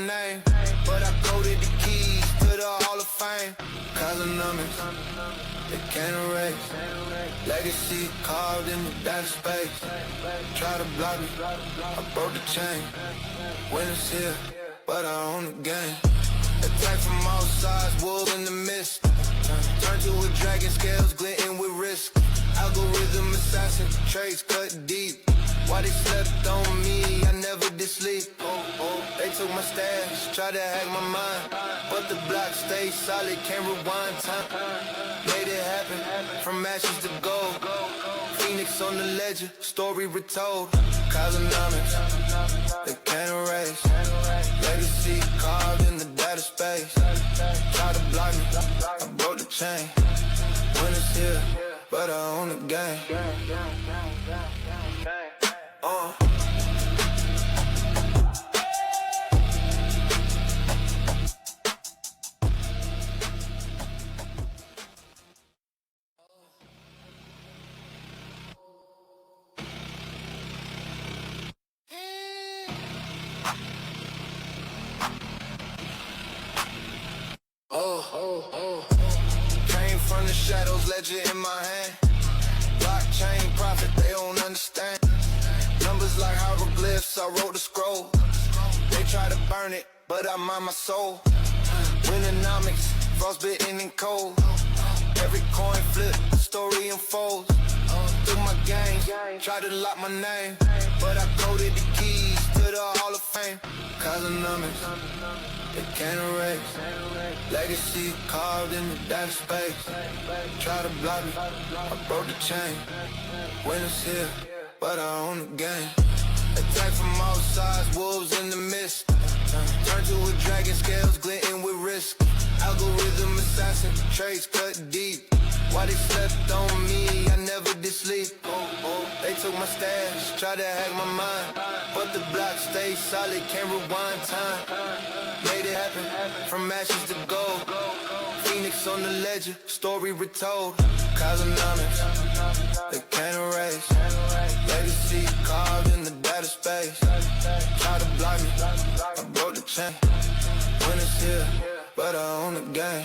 name, but I coded the keys to the Hall of Fame. Winternomics, they can't erase. Legacy carved in the data space. Try to block me, I broke the chain. Winners here, but I own the game. Attack from all sides, wolves in the mist. Turn to a dragon, scales glinting with risk. Algorithm assassin, trades cut deep. Why they slept on me, I never did sleep. They took my stash, tried to hack my mind, but the block stayed solid, can't rewind time. Made it happen, from ashes to gold. Phoenix on the ledger, story retold. Winternomics, they can't erase. Legacy carved in the data space. Try to block me, I broke the chain. Winners here, but I own the game. Came from the shadows, ledger in my hand. Blockchain profit, they don't understand. Numbers like hieroglyphs, I wrote the scroll. They try to burn it, but I mind my soul. Winternomics, frostbitten and cold. Every coin flip, the story unfolds. Through my games, try to lock my name, but I coded the keys to the Hall of Fame. Winternomics, they can't erase. Legacy carved in the data space. Try to block me, I broke the chain. Winners here, but I own the game. Attack from all sides, wolves in the mist. Turn to a dragon, scales glinting with risk. Algorithm assassin, trades cut deep. Why they slept on me, I never did sleep. They took my stash, tried to hack my mind, but the block stayed solid, can't rewind time. Made it happen, from ashes to gold. Phoenix on the ledger, story retold. Winternomics, they can't erase. Legacy carved in the data space. Try to block me, I broke the chain. Winners here, but I own the game.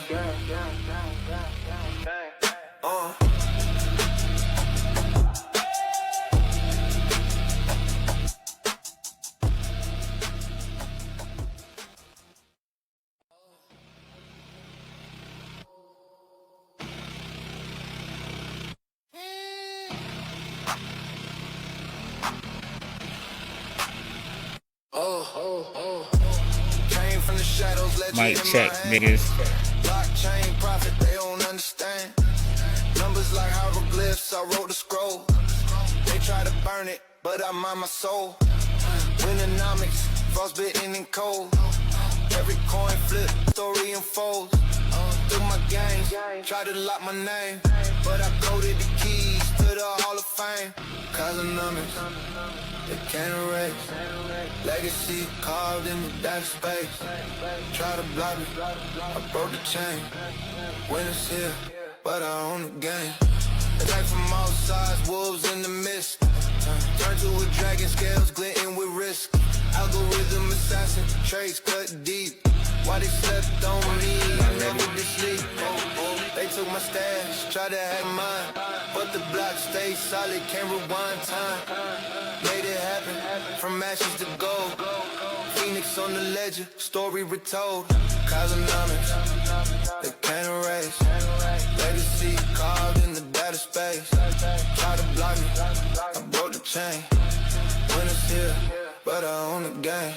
Came from the shadows, legend Mic in check, my hand. niggas. Blockchain profit, they don't understand. Numbers like hieroglyphs, I wrote the scroll. They try to burn it, but I mind my soul. Winternomics, frostbitten and cold. Every coin flip, story unfolds. Through my games, try to lock my name, but I coded the keys to the Hall of Fame. Winternomics, they can't erase. Legacy carved in the data space. Try to block me, I broke the chain. Winners here, but I own the game. Attack from all sides, wolves in the mist. Turn to a dragon, scales glinting with risk. Algorithm assassin, trades cut deep. Why they slept on me, I never did sleep. They took my stash, tried to hack mine, but the block stayed solid, can't rewind time. Made it happen, from ashes to gold. Phoenix on the ledger, story retold. Winternomics, they can't erase. Legacy carved in the data space. Try to block me, I broke the chain. Winners here, but I own the game.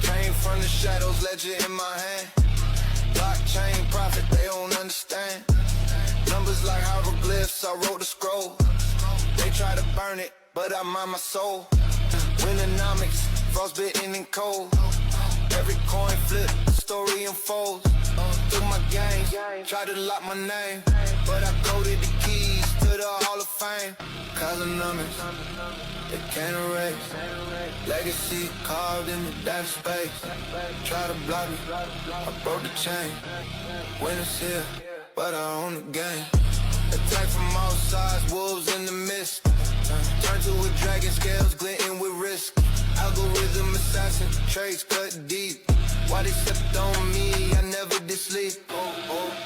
Came from the shadows, ledger in my hand. Blockchain profit, they don't understand. Numbers like hieroglyphs, I wrote the scroll. They try to burn it, but I mind my soul. Winternomics, frostbitten and cold. Every coin flip, the story unfolds. Through my games, try to lock my name, but I coded the keys to the Hall of Fame. Cosmonomics, they can't erase. Legacy carved in the data space. Try to block me, I broke the chain. Winners here, but I own the game. Attack from all sides, wolves in the mist. Turn to a dragon, scales glinting with risk. Algorithm assassin, trades cut deep. Why they stepped on me, I never did sleep.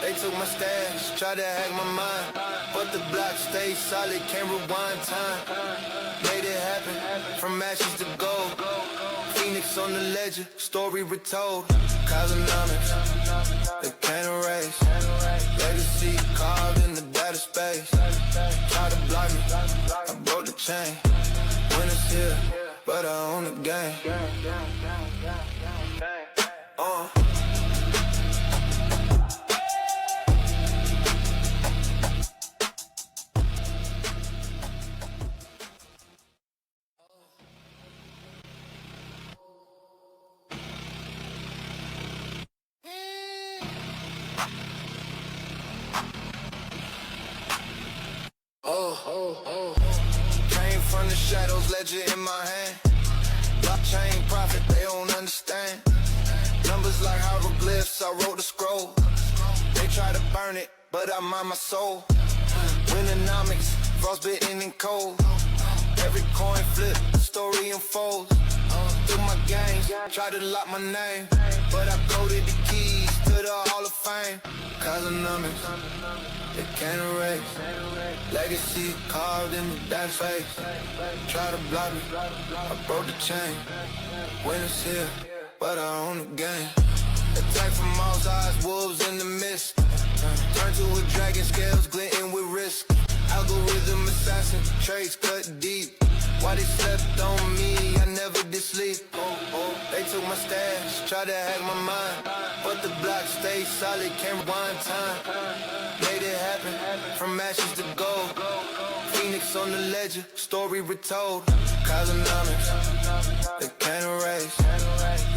They took my stash, tried to hack my mind, but the block stayed solid, can't rewind time. Made it happen, from ashes to gold. Phoenix on the ledger, story retold. Cosmonomics, they can't erase. Legacy carved in the data space. Try to block me, I broke the chain. Winners here, but I own the game. Came from the shadows, ledger in my hand. Blockchain profit, they don't understand. Numbers like hieroglyphs, I wrote the scroll. They try to burn it, but I mind my soul. Winternomics, frostbitten and cold. Every coin flip, story unfolds. Through my games, try to lock my name, but I coded the keys to the Hall of Fame. Cosmonomics, they can't erase. Legacy carved in the data space. Try to block me, I broke the chain. Winners here, but I own the game. Attack from all sides, wolves in the mist. Turn to a dragon, scales glinting with risk. Algorithm assassin, trades cut deep. Why they slept on me, I never did sleep. They took my stash, tried to hack my mind, but the block stayed solid, can't rewind time. Made it happen, from ashes to gold. Phoenix on the ledger, story retold. Cosmonomics, they can't erase.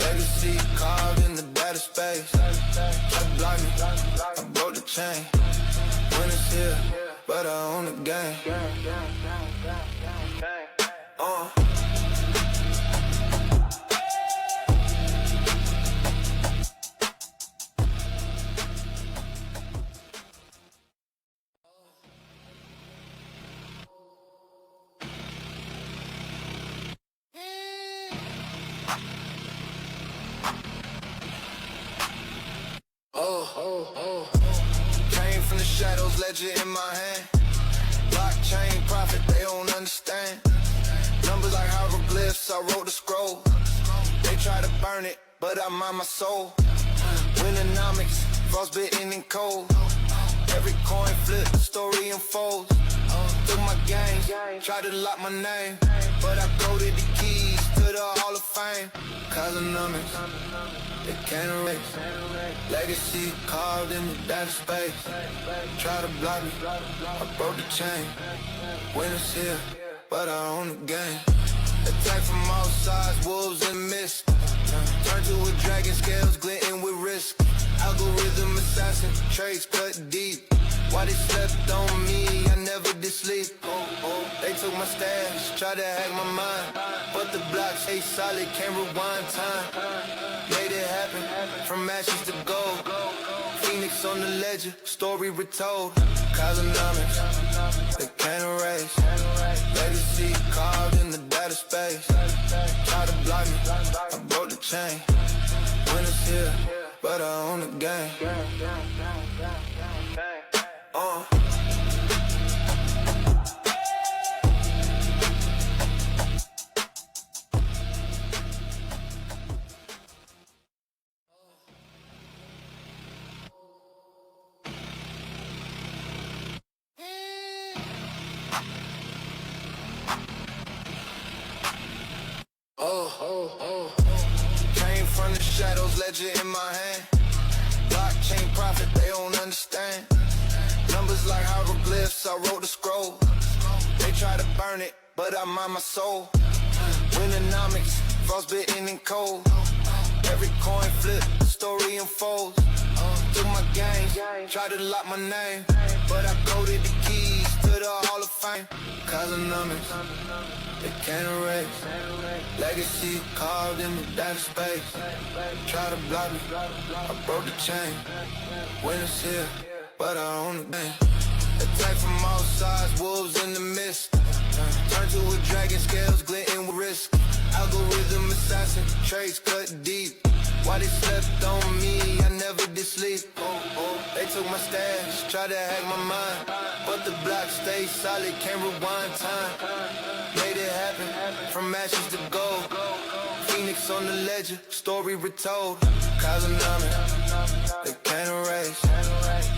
Legacy carved in the data space. Try to block me, I broke the chain. Winners here, but I own the game. Came from the shadows, ledger in my hand. Blockchain profit, they don't understand. Numbers like hieroglyphs, I wrote the scroll. They try to burn it, but I mind my soul. Winternomics, frostbitten and cold. Every coin flip, story unfolds. Through my games, try to lock my name, but I coded the keys to the Hall of Fame. Cosmonomics, they can't erase. Legacy carved in the data space. Try to block me, I broke the chain. Winners here, but I own the game. Attack from all sides, wolves in the mist. Turn to a dragon, scales glinting with risk. Algorithm assassin, trades cut deep. Why they slept on me, I never did sleep. They took my stash, tried to hack my mind, but the block stayed solid, can't rewind time. Made it happen, from ashes to gold. Phoenix on the ledger, story retold. Cosmonomics, they can't erase. Legacy carved in the data space. Try to block me, I broke the chain. Winners here, but I own the game. Came from the shadows, ledger in my hand. Blockchain profit, they don't understand. Numbers like hieroglyphs, I wrote the scroll. They try to burn it, but I mind my soul. Winternomics, frostbitten and cold. Every coin flip, story unfolds. Took my games, tried to lock my name, but I coded the keys to the Hall of Fame. Cosmonomics, they can't erase. Legacy carved in the data space. Try to block me, I broke the chain. Winners here, but I own the game. Attack from all sides, wolves in the mist. Turn to a dragon, scales glinting with risk. Algorithm assassin, trades cut deep. Why they slept on me, I never did sleep. They took my stash, tried to hack my mind, but the block stayed solid, can't rewind time. Made it happen, from ashes to gold. Phoenix on the ledger, story retold. Cosmonomics, they can't erase.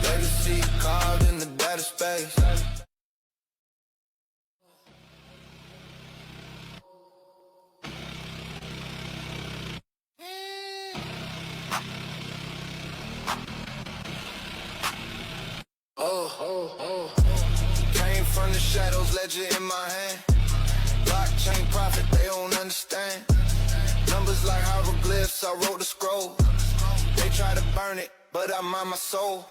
Legacy carved in the data space. Came from the shadows, ledger in my hand. Blockchain profit, they don't understand. Numbers like hieroglyphs, I wrote the scroll. They try to burn it, but I mind my soul.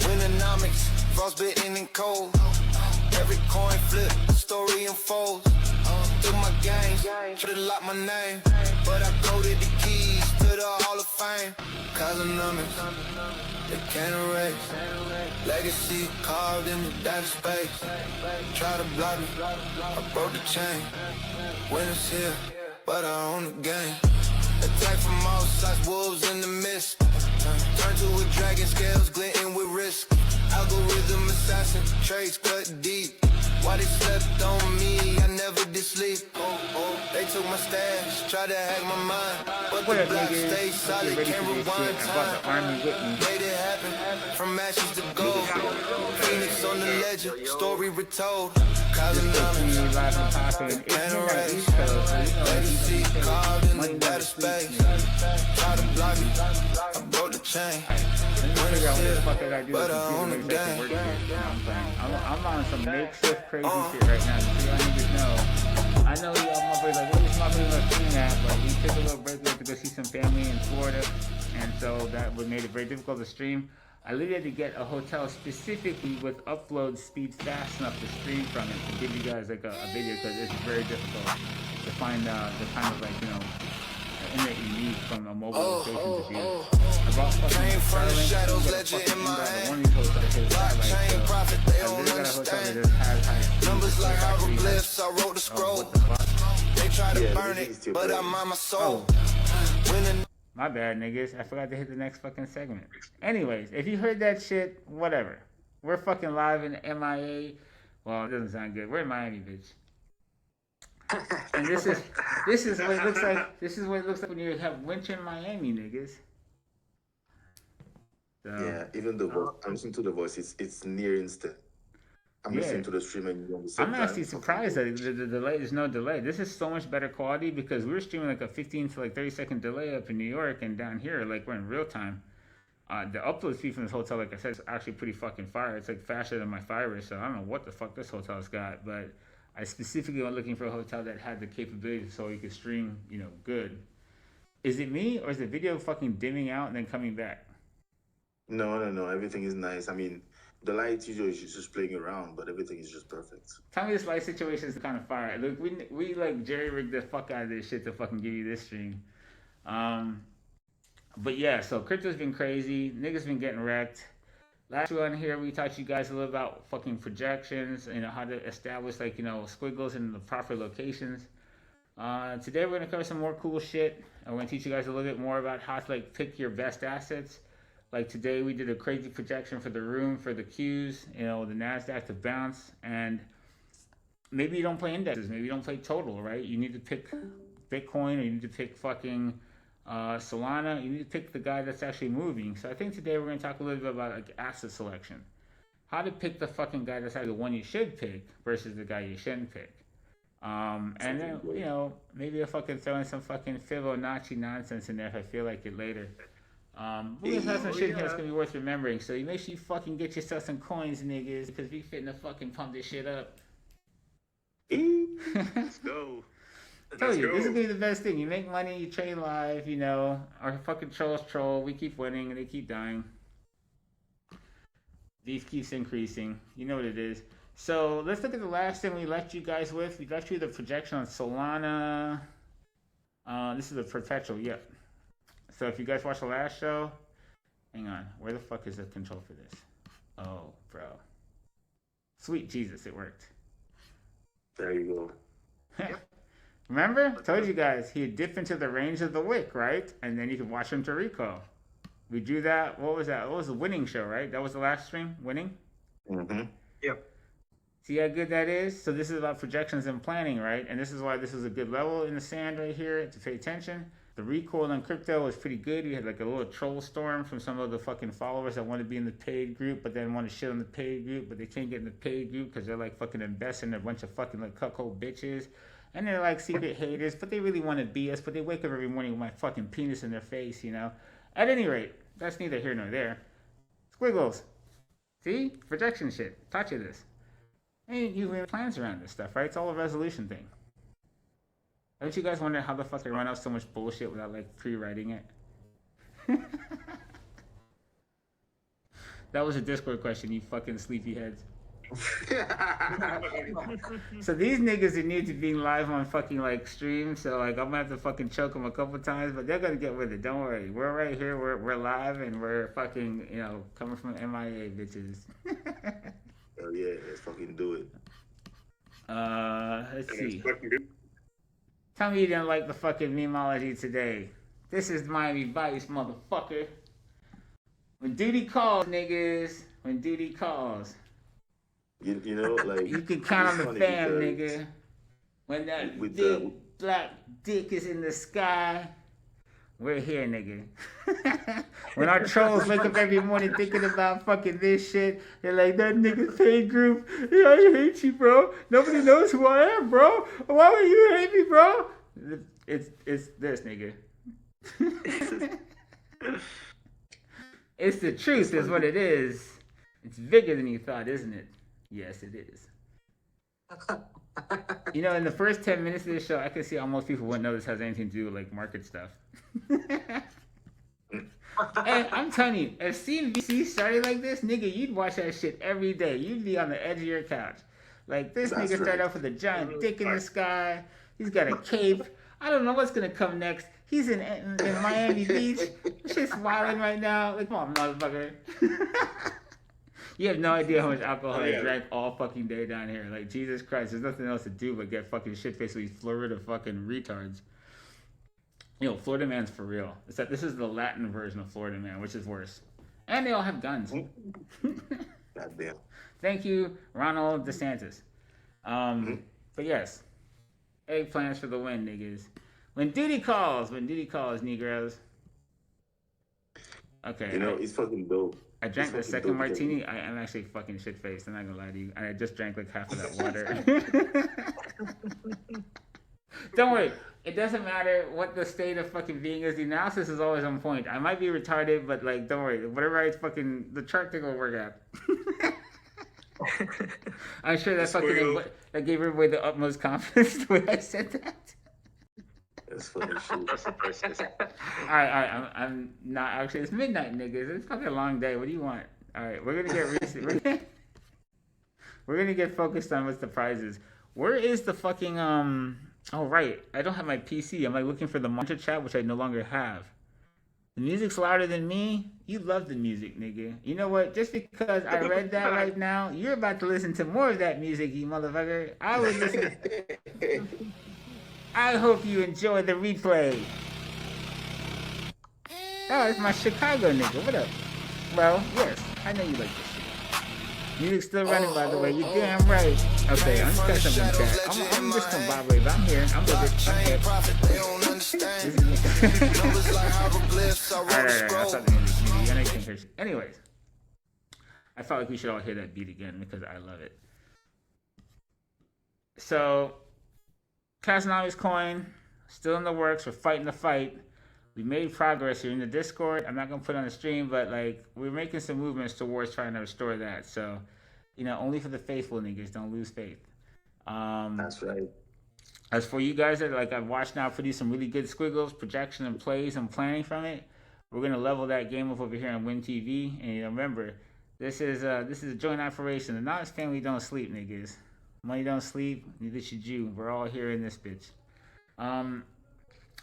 Winternomics, frostbitten and cold. Every coin flip, the story unfolds. Took my games, tried to lock my name, but I coded the keys to the Hall of Fame. Cosmonomics, they can't erase. Legacy carved in the data space. Try to block me, I broke the chain. Winners here, but I own the game. Attack from all sides, wolves in the mist. Turn to a dragon, scales glinting with risk. Algorithm assassin, trades cut deep. Why they slept on me, I never did sleep. They took my stash, tried to hack my mind, but the block stayed solid, can't rewind time. Made it happen, from ashes to gold. Phoenix on the ledger, story retold. Cosmonomics, can't erase. Legacy carved in the data space. Try to block me, I broke the chain. But I own the game. I'm on some makeshift crazy shit right now. So y'all niggas know. I know y'all motherfuckers like, what is my business doing that? But we took a little break to go see some family in Florida, and so that would made it very difficult to stream. I literally had to get a hotel specifically with upload speed fast enough to stream from it to give you guys like a video, because it's very difficult to find the kind of like, you know, internet you need from a mobile location to view. I brought Came from the shadows, ledger in my hand. Blockchain profit, they don't understand. Numbers like hieroglyphs, I wrote the scroll. They try to burn it, but I mind my soul. My bad, niggas. I forgot to hit the next fucking segment. Anyways, if you heard that shit, whatever. We're fucking live in MIA. Well, it doesn't sound good. We're in Miami, bitch. And this is what it looks like. This is what it looks like when you have winter in Miami, niggas. So, Yeah, even the voice, I'm listening to the voice, it's near instant. I'm listening to the stream and you're on the same I'm time. actually surprised that the delay, there's no delay. This is so much better quality because we were streaming like a 15 to like 30-second delay up in New York, and down here, like, we're in real time. The upload speed from this hotel, like I said, is actually pretty fucking fire. It's like faster than my fiber, so I don't know what the fuck this hotel's got, but I specifically went looking for a hotel that had the capability so you could stream, you know, good. Is it me, or is the video fucking dimming out and then coming back? No. Everything is nice. I mean, the light usually is just playing around, but everything is just perfect. Tell me this light situation is kind of fire. Look, we like jerry-rigged the fuck out of this shit to fucking give you this stream. But yeah, so crypto's been crazy. Niggas been getting wrecked. Last one here, we taught you guys a little about fucking projections, you know, how to establish, like, you know, squiggles in the proper locations. Today we're gonna cover some more cool shit. I'm gonna teach you guys a little bit more about how to like pick your best assets. Like today we did a crazy projection for the room, for the Qs, you know, the NASDAQ to bounce, and maybe you don't play indexes, maybe you don't play total, right? You need to pick Bitcoin, or you need to pick fucking Solana. You need to pick the guy that's actually moving. So I think today we're going to talk a little bit about like asset selection. How to pick the fucking guy that's actually the one you should pick versus the guy you shouldn't pick. And then, you know, maybe I'll fucking throw in some fucking Fibonacci nonsense in there if I feel like it later. We're gonna have some shit here that's gonna be worth remembering. So you make sure you fucking get yourself some coins, niggas, because we fitting to fucking pump this shit up. Let's go. Tell you, this is gonna be the best thing. You make money, you trade live, you know. Our fucking trolls troll. We keep winning and they keep dying. Beef keeps increasing. You know what it is. So let's look at the last thing we left you guys with. We left you the projection on Solana. This is a perpetual. Yep. So if you guys watched the last show, hang on. Where the fuck is the control for this? Oh, bro. Sweet Jesus, it worked. There you go. Remember? Told you guys, he'd dip into the range of the wick, right? And then you could watch him to recall. We drew that. What was that? What was the winning show, right? That was the last stream? Winning? Mm-hmm. Yep. See how good that is? So this is about projections and planning, right? And this is why this is a good level in the sand right here to pay attention. The recoil on crypto was pretty good. We had like a little troll storm from some of the fucking followers that want to be in the paid group, but then want to shit on the paid group, but they can't get in the paid group because they're like fucking investing in a bunch of fucking like cuckold bitches. And they're like secret haters, but they really want to be us, but they wake up every morning with my fucking penis in their face, you know? At any rate, that's neither here nor there. Squiggles. See? Projection shit. Taught you this. And you have plans around this stuff, right? It's all a resolution thing. Don't you guys wonder how the fuck they run out so much bullshit without like pre-writing it? That was a Discord question, you fucking sleepyheads. So these niggas are new to being live on fucking like stream, so like I'm gonna have to fucking choke them a couple times, but they're gonna get with it. Don't worry, we're right here. We're live and we're fucking coming from MIA bitches. Oh yeah, let's fucking do it. Let's see. Tell me you didn't like the fucking memeology today. This is Miami Vice, motherfucker. When duty calls, niggas. When duty calls. You know, like you can count on the fam, nigga. When that big black dick is in the sky, we're here, nigga. When our trolls wake up every morning thinking about fucking this shit, they're like, that nigga's paid group. Yeah, I hate you, bro. Nobody knows who I am, bro. Why would you hate me, bro? It's this, nigga. It's the truth, is what it is. It's bigger than you thought, isn't it? Yes, it is. You know, in the first 10 minutes of this show, I could see how most people wouldn't know this has anything to do with like market stuff. And I'm telling you, if CNBC started like this, nigga, you'd watch that shit every day. You'd be on the edge of your couch. Like, this nigga started off with a giant dick in the sky. He's got a cape. I don't know what's gonna come next. He's in Miami Beach. This shit's wilding right now. Like, come on, motherfucker. You have no idea how much alcohol I drank all fucking day down here. Like, Jesus Christ, there's nothing else to do but get fucking shit-faced with these Florida fucking retards. You know, Florida man's for real. Except this is the Latin version of Florida man, which is worse. And they all have guns. Goddamn. Thank you, Ronald DeSantis. But yes, eggplants for the win, niggas. When duty calls, Negroes. Okay. You know, it's fucking dope. I drank the second martini. I'm actually fucking shit-faced. I'm not gonna lie to you. And I just drank like half of that water. Don't worry. It doesn't matter what the state of fucking being is. The analysis is always on point. I might be retarded, but like, don't worry. Whatever I fucking, the chart thing will work out. I'm sure that fucking, that gave everybody the utmost confidence the way I said that. That's fucking shit. Alright, I'm not actually. It's midnight, niggas. It's fucking a long day. What do you want? Alright, we're gonna get recent. We're gonna get focused on what's the prizes. Where is the fucking Oh right, I don't have my PC. I'm like looking for the mantra chat, which I no longer have. The music's louder than me. You love the music, nigga. You know what? Just because I read that right now, you're about to listen to more of that music, you motherfucker. I would listen. I hope you enjoy the replay. Oh, it's my Chicago nigga. What up? Well, yes, I know you like this shit. Music's still running, by the way. You damn right. Okay, I'm just got something in chat. I'm just discombobulated. I'm here. I'm with it. Alright. I'll stop the music. Anyways, I felt like we should all hear that beat again because I love it. So, Casanova coin, still in the works. We're fighting the fight. We made progress here in the Discord. I'm not going to put it on the stream, but like we're making some movements towards trying to restore that. So, you know, only for the faithful niggas. Don't lose faith. That's right. As for you guys that like I've watched now produce some really good squiggles, projection and plays and planning from it, we're going to level that game up over here on Win TV. And you know, remember, This is a joint operation. The Knowledge family don't sleep, niggas. Money don't sleep, neither should you. We're all here in this bitch.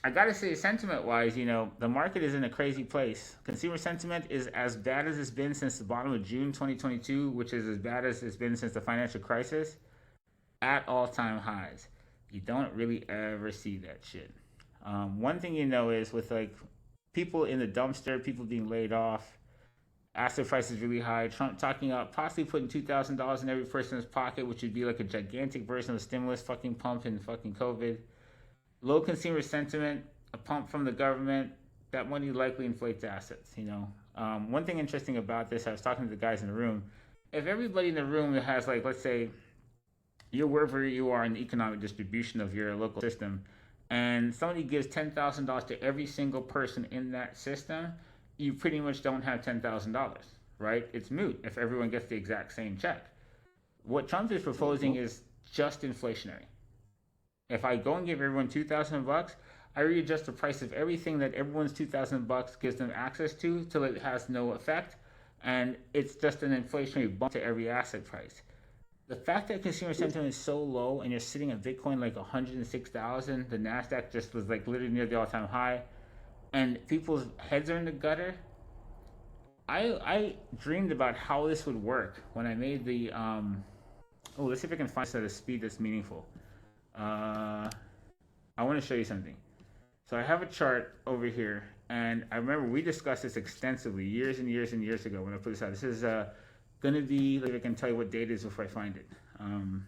I gotta say, sentiment-wise, the market is in a crazy place. Consumer sentiment is as bad as it's been since the bottom of June 2022, which is as bad as it's been since the financial crisis, at all-time highs. You don't really ever see that shit. One thing is with like people in the dumpster, people being laid off, asset prices really high. Trump talking about possibly putting $2,000 in every person's pocket, which would be like a gigantic version of a stimulus fucking pump in fucking COVID. Low consumer sentiment, a pump from the government. That money likely inflates assets. One thing interesting about this, I was talking to the guys in the room. If everybody in the room has, like, let's say, you're wherever you are in the economic distribution of your local system, and somebody gives $10,000 to every single person in that system, you pretty much don't have $10,000, right? It's moot if everyone gets the exact same check. What Trump is proposing is just inflationary. If I go and give everyone $2,000, I readjust the price of everything that everyone's $2,000 gives them access to till it has no effect, and it's just an inflationary bump to every asset price. The fact that consumer sentiment is so low and you're sitting at Bitcoin like 106,000, the NASDAQ just was like literally near the all-time high, and people's heads are in the gutter. I dreamed about how this would work when I made the, let's see if I can find this at a speed that's meaningful. I want to show you something. So I have a chart over here, and I remember we discussed this extensively years and years and years ago when I put this out. This is going to be, if I can tell you what date it is before I find it. Going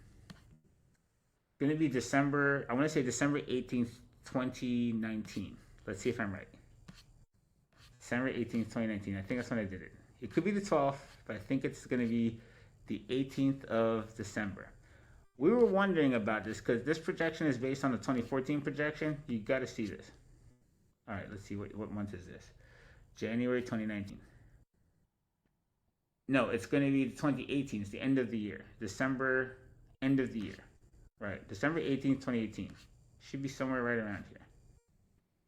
to be December, I want to say December 18th, 2019. Let's see if I'm right. December 18th, 2019. I think that's when I did it. It could be the 12th, but I think it's going to be the 18th of December. We were wondering about this because this projection is based on the 2014 projection. You got to see this. All right, let's see. What month is this? January 2019. No, it's going to be 2018. It's the end of the year. December, end of the year. Right, December 18th, 2018. Should be somewhere right around here.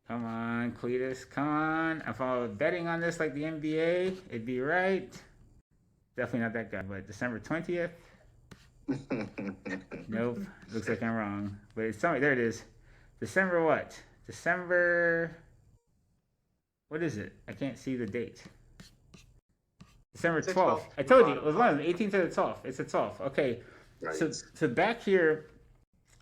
Come on, Cletus, come on. If I was betting on this like the NBA, it'd be right. Definitely not that guy, but December 20th. Nope, looks like I'm wrong. But it's somewhere, there it is. December what? December, what is it? I can't see the date. December 12th. I told you, it was one of them, 18th to the 12th. It's the 12th. Okay, right. So back here,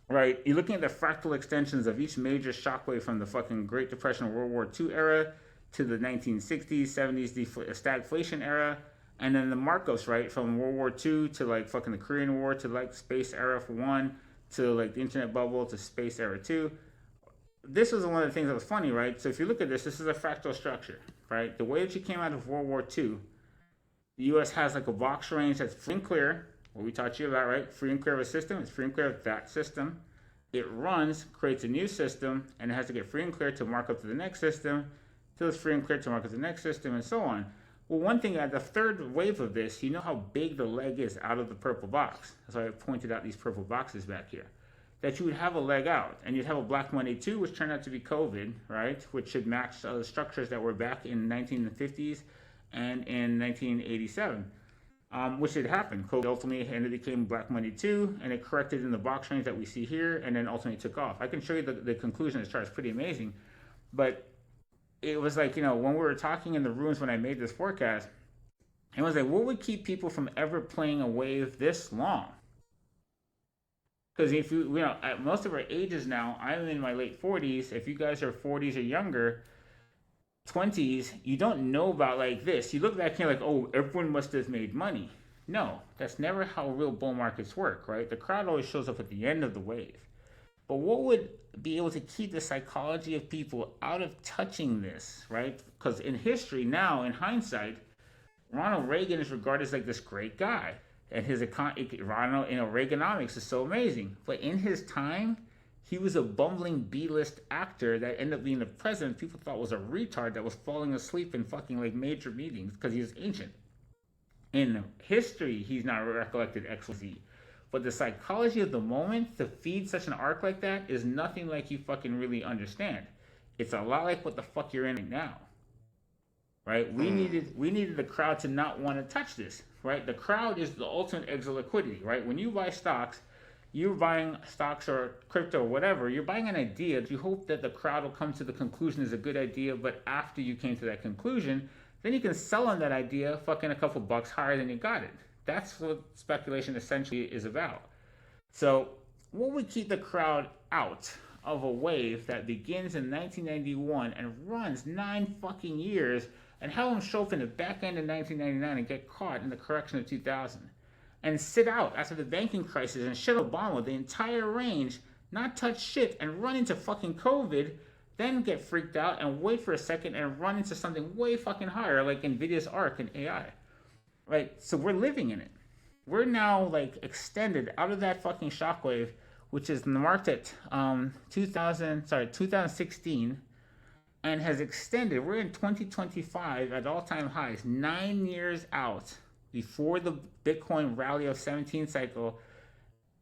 right, you're looking at the fractal extensions of each major shockwave from the fucking Great Depression, World War II era to the 1960s, 70s, the stagflation era, and then the Marcos, right, from World War II to like fucking the Korean War to like space era for one, to like the internet bubble to space era two. This was one of the things that was funny, right? So if you look at this is a fractal structure, right? The way that you came out of World War II, the U.S. has like a box range that's free and clear, what we taught you about, right? Free and clear of a system, it's free and clear of that system. It runs, creates a new system, and it has to get free and clear to mark up to the next system, till it's free and clear to mark up to the next system, and so on. Well, one thing, at the third wave of this, you know how big the leg is out of the purple box. That's why I pointed out these purple boxes back here. That you would have a leg out, and you'd have a Black Monday 2, which turned out to be COVID, right? Which should match the structures that were back in 1950s and in 1987, which had happened. COVID ultimately ended became Black Monday 2, and it corrected in the box range that we see here, and then ultimately took off. I can show you the conclusion of this chart. It's pretty amazing. But it was like, when we were talking in the rooms when I made this forecast, it was like, what would keep people from ever playing a wave this long? Because if at most of our ages now, I'm in my late 40s. If you guys are 40s or younger, 20s, you don't know about like this. You look back and you're like, oh, everyone must have made money. No, that's never how real bull markets work, right? The crowd always shows up at the end of the wave. But what would be able to keep the psychology of people out of touching this, right? Because in history now, in hindsight, Ronald Reagan is regarded as like this great guy. And his Reaganomics is so amazing. But in his time, he was a bumbling B-list actor that ended up being the president people thought was a retard that was falling asleep in fucking like major meetings because he was ancient. In history, he's not recollected XYZ. But the psychology of the moment to feed such an arc like that is nothing like you fucking really understand. It's a lot like what the fuck you're in right now. right? We needed the crowd to not want to touch this, right? The crowd is the ultimate exit liquidity, right? When you buy stocks, you're buying stocks or crypto or whatever, you're buying an idea. You hope that the crowd will come to the conclusion is a good idea, but after you came to that conclusion, then you can sell on that idea fucking a couple bucks higher than you got it. That's what speculation essentially is about. So what would keep the crowd out of a wave that begins in 1991 and runs 9 fucking years and have them show up in the back end of 1999 and get caught in the correction of 2000? And sit out after the banking crisis and shit Obama the entire range, not touch shit, and run into fucking COVID, then get freaked out and wait for a second and run into something way fucking higher like Nvidia's ARC and AI. Right? So we're living in it. We're now like extended out of that fucking shockwave, which is marked at 2016, and has extended. We're in 2025 at all-time highs, 9 years out. Before the Bitcoin rally of 17 cycle,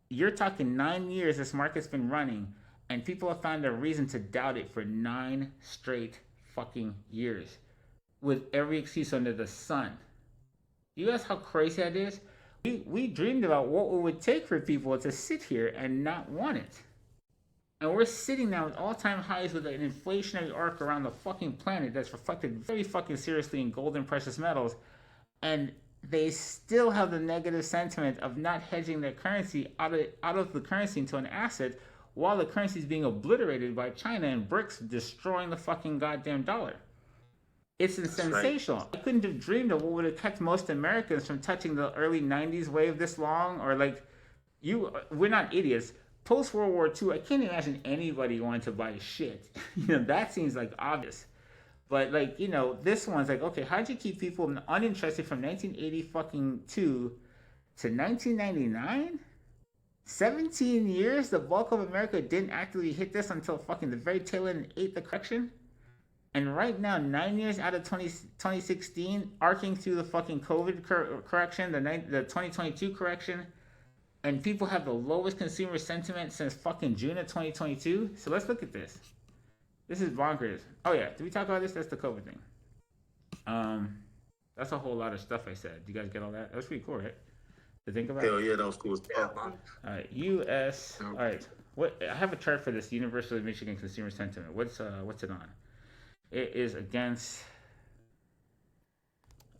you're talking 9 years this market's been running, and people have found a reason to doubt it for 9 straight fucking years, with every excuse under the sun. You guys how crazy that is? We dreamed about what it would take for people to sit here and not want it. And we're sitting now with all-time highs with an inflationary arc around the fucking planet that's reflected very fucking seriously in gold and precious metals, and they still have the negative sentiment of not hedging their currency out of the currency into an asset, while the currency is being obliterated by China and BRICS destroying the fucking goddamn dollar. It's sensational. Right. I couldn't have dreamed of what would have kept most Americans from touching the early 90s wave this long, or like, we're not idiots. Post World War II, I can't imagine anybody wanting to buy shit. That seems like obvious. But like, this one's like, okay, how'd you keep people uninterested from 1980 fucking 2 to 1999? 17 years, the bulk of America didn't actively hit this until fucking the very tail end and ate the correction. And right now, 9 years out of 2016, arcing through the fucking COVID correction, the 2022 correction, and people have the lowest consumer sentiment since fucking June of 2022. So let's look at this. This is bonkers. Oh yeah, did we talk about this? That's the COVID thing. That's a whole lot of stuff I said. Do you guys get all that? That was pretty cool, right? To think about. Hell yeah, that was cool. All right, U.S. All right, what I have a chart for this University of Michigan consumer sentiment. What's it on? It is against.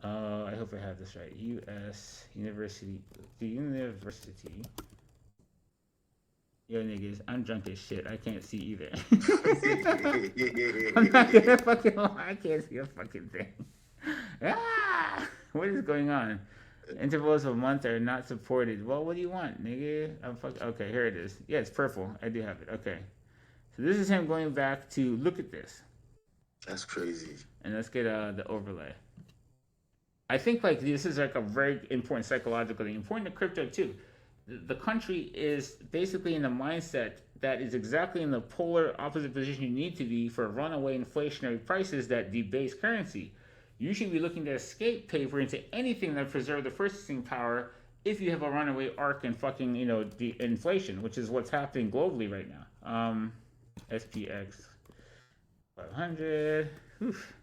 I hope I have this right. U.S. University. The university. Yo, niggas, I'm drunk as shit. I can't see either. I'm not gonna fucking lie. I can't see a fucking thing. What is going on? Intervals of a month are not supported. Well, what do you want, nigga? Okay, here it is. Yeah, it's purple. I do have it. Okay. So this is him going back to look at this. That's crazy. And let's get the overlay. I think like this is like a very important psychological thing. Important to crypto too. The country is basically in a mindset that is exactly in the polar opposite position you need to be for runaway inflationary prices that debase currency. You should be looking to escape paper into anything that preserves the purchasing power if you have a runaway arc and fucking, the inflation, which is what's happening globally right now. SPX 500. Oof.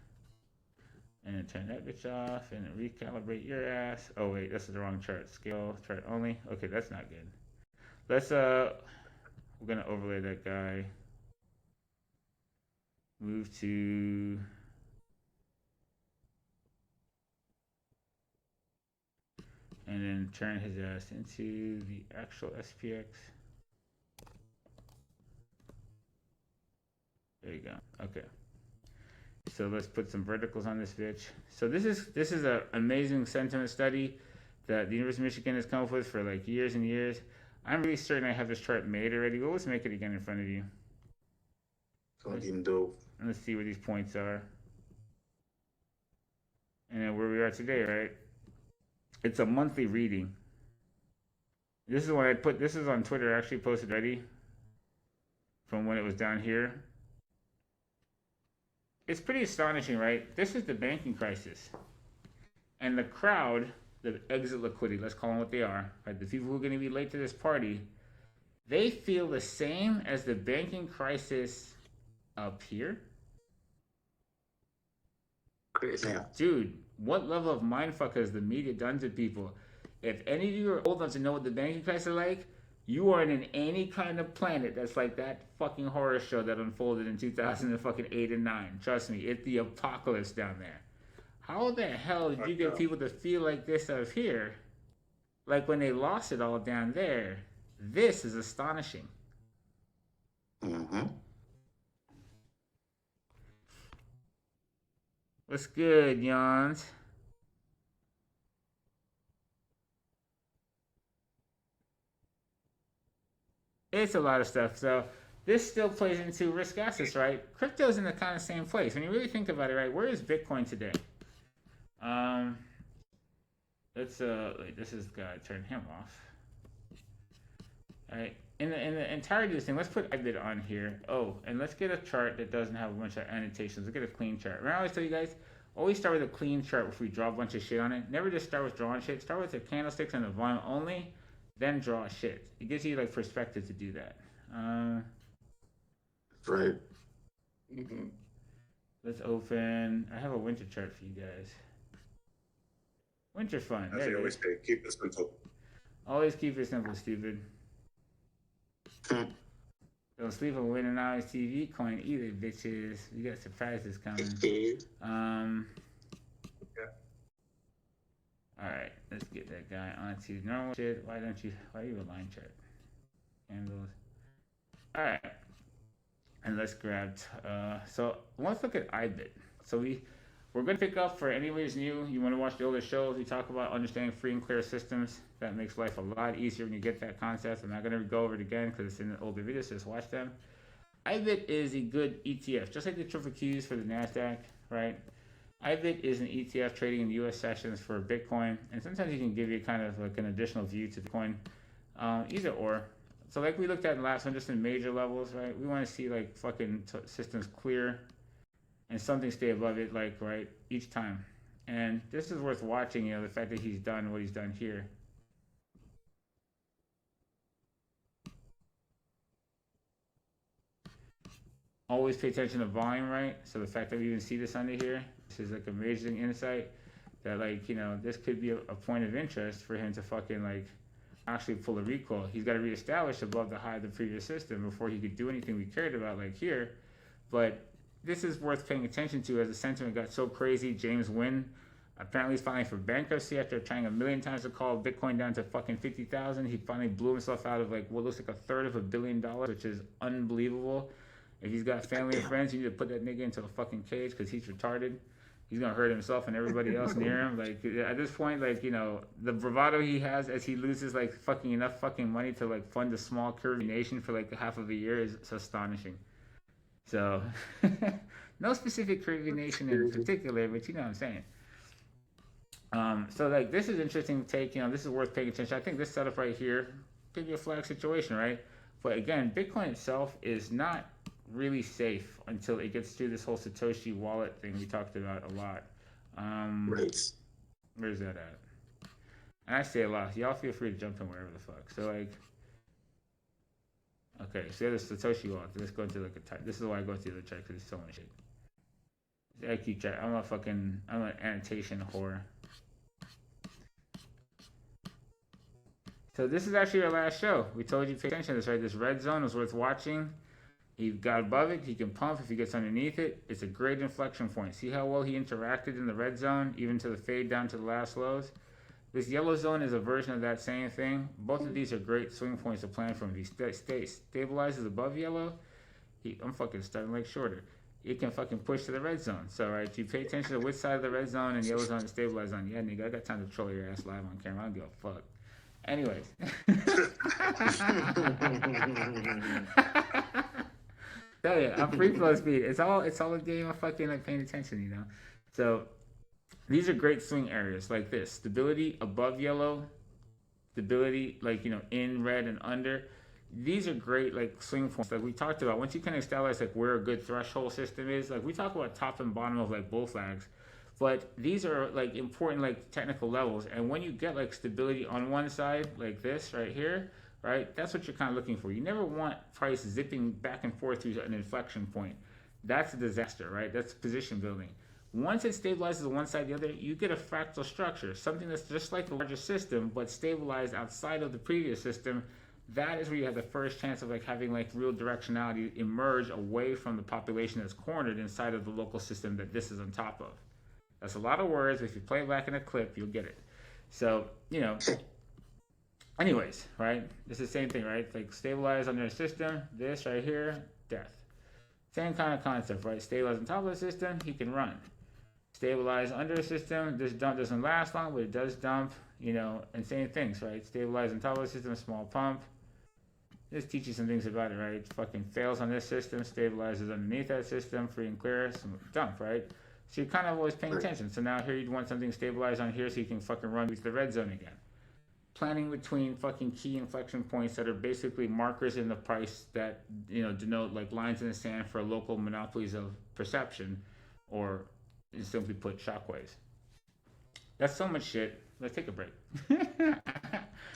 And then turn that bitch off and recalibrate your ass. Oh wait, this is the wrong chart. Scale chart only. Okay, that's not good. Let's we're gonna overlay that guy. Move to and then turn his ass into the actual SPX. There you go. Okay. So let's put some verticals on this bitch. So this is an amazing sentiment study that the University of Michigan has come up with for like years and years. I'm really certain I have this chart made already. Well, let's make it again in front of you. Fucking dope. And let's see where these points are. And then where we are today, right? It's a monthly reading. This is what I put. This is on Twitter. I actually posted already from when it was down here. It's pretty astonishing, right? This is the banking crisis. And the crowd, the exit liquidity, let's call them what they are, right? The people who are going to be late to this party, they feel the same as the banking crisis up here. Crazy. Yeah. Dude, what level of mindfuck has the media done to people? If any of you are old enough to know what the banking crisis are like, you are in any kind of planet that's like that fucking horror show that unfolded in 2008 and 9. Trust me, it's the apocalypse down there. How the hell did you get people to feel like this out here? Like when they lost it all down there. This is astonishing. Mm-hmm. What's good, Yawns? It's a lot of stuff. So this still plays into risk assets, right? Crypto's in the kind of same place. When you really think about it, right? Where is Bitcoin today? Let's this is gotta turn him off. All right. In the entirety of this thing, let's put EBIT on here. Oh, and let's get a chart that doesn't have a bunch of annotations. Let's get a clean chart. Remember I always tell you guys, always start with a clean chart before you draw a bunch of shit on it. Never just start with drawing shit. Start with the candlesticks and the volume only, then draw shit. It gives you like perspective to do that. Right. Mm-hmm. Let's open. I have a winter chart for you guys. Winter fun. As you always say, keep it simple. Always keep it simple, stupid. Don't sleep on Winternomics TV coin either, bitches. We got surprises coming. Alright, let's get that guy onto normal shit. Why are you a line chart? Candles. Alright. And let's grab, so let's look at IBIT. So we're going to pick up, for anybody's new, you want to watch the older shows, we talk about understanding free and clear systems. That makes life a lot easier when you get that concept. I'm not going to go over it again because it's in the older videos, so just watch them. IBIT is a good ETF, just like the triple Qs for the NASDAQ, right? IBIT is an ETF trading in the US sessions for Bitcoin, and sometimes it can give you kind of like an additional view to Bitcoin, either or. So like we looked at in the last one, just in major levels, right? We want to see like fucking systems clear and something stay above it, like, right, each time. And this is worth watching, you know, the fact that he's done what he's done here. Always pay attention to volume, right? So the fact that we even see this under here, this is like amazing insight that, like, you know, this could be a point of interest for him to fucking, like, actually pull a recall. He's got to reestablish above the high of the previous system before he could do anything we cared about, like here. But this is worth paying attention to as the sentiment got so crazy. James Wynn apparently is filing for bankruptcy after trying 1,000,000 times to call Bitcoin down to fucking 50,000. He finally blew himself out of like what looks like $1/3 billion, which is unbelievable. If he's got family and friends, you need to put that nigga into a fucking cage because he's retarded. He's gonna hurt himself and everybody else near him. Like at this point, like, you know, the bravado he has as he loses like fucking enough fucking money to like fund a small curvy nation for like half of a year is astonishing. So no specific Caribbean nation in particular, but you know what I'm saying. So like this is interesting take, you know, this is worth paying attention. I think this setup right here could be a flag situation, right? But again, Bitcoin itself is not really safe until it gets through this whole Satoshi wallet thing we talked about a lot. Right. Where's that at? And I say a lot. Y'all feel free to jump in wherever the fuck. So like, okay, so there's Satoshi wallet. Let's go into like a type. This is why I go through the chart because it's so much shit. I keep track. I'm an annotation whore. So this is actually our last show. We told you to pay attention to this, right? This red zone is worth watching. He got above it, he can pump if he gets underneath it. It's a great inflection point. See how well he interacted in the red zone, even to the fade down to the last lows? This yellow zone is a version of that same thing. Both of these are great swing points to plan from. If he stabilizes above yellow, I'm fucking starting like shorter. It can fucking push to the red zone. So, right, if you pay attention to which side of the red zone and yellow zone is stabilized on, yeah, nigga, I got time to troll your ass live on camera. I don't give a fuck. Anyways. Tell you, I'm free flow speed. It's all a game of fucking like paying attention, you know. So these are great swing areas like this. Stability above yellow, stability like, you know, in red and under. These are great like swing points like we talked about. Once you can establish like where a good threshold system is, like we talk about top and bottom of like bull flags, but these are like important like technical levels. And when you get like stability on one side like this right here, right? That's what you're kind of looking for. You never want price zipping back and forth through an inflection point. That's a disaster, right? That's position building. Once it stabilizes on one side or the other, you get a fractal structure, something that's just like the larger system, but stabilized outside of the previous system. That is where you have the first chance of like having like real directionality emerge away from the population that's cornered inside of the local system that this is on top of. That's a lot of words. If you play it back in a clip, you'll get it. So, anyways, right? It's the same thing, right? Like stabilize under a system, this right here, death. Same kind of concept, right? Stabilize on top of the system, he can run. Stabilize under a system, this dump doesn't last long, but it does dump, and same things, right? Stabilize on top of the system, small pump. This teaches you some things about it, right? It fucking fails on this system, stabilizes underneath that system, free and clear, dump, right? So you're kind of always paying attention. So now here you'd want something stabilized on here so you can fucking run to the red zone again. Planning between fucking key inflection points that are basically markers in the price that, denote like lines in the sand for local monopolies of perception, or simply put, shockwaves. That's so much shit. Let's take a break.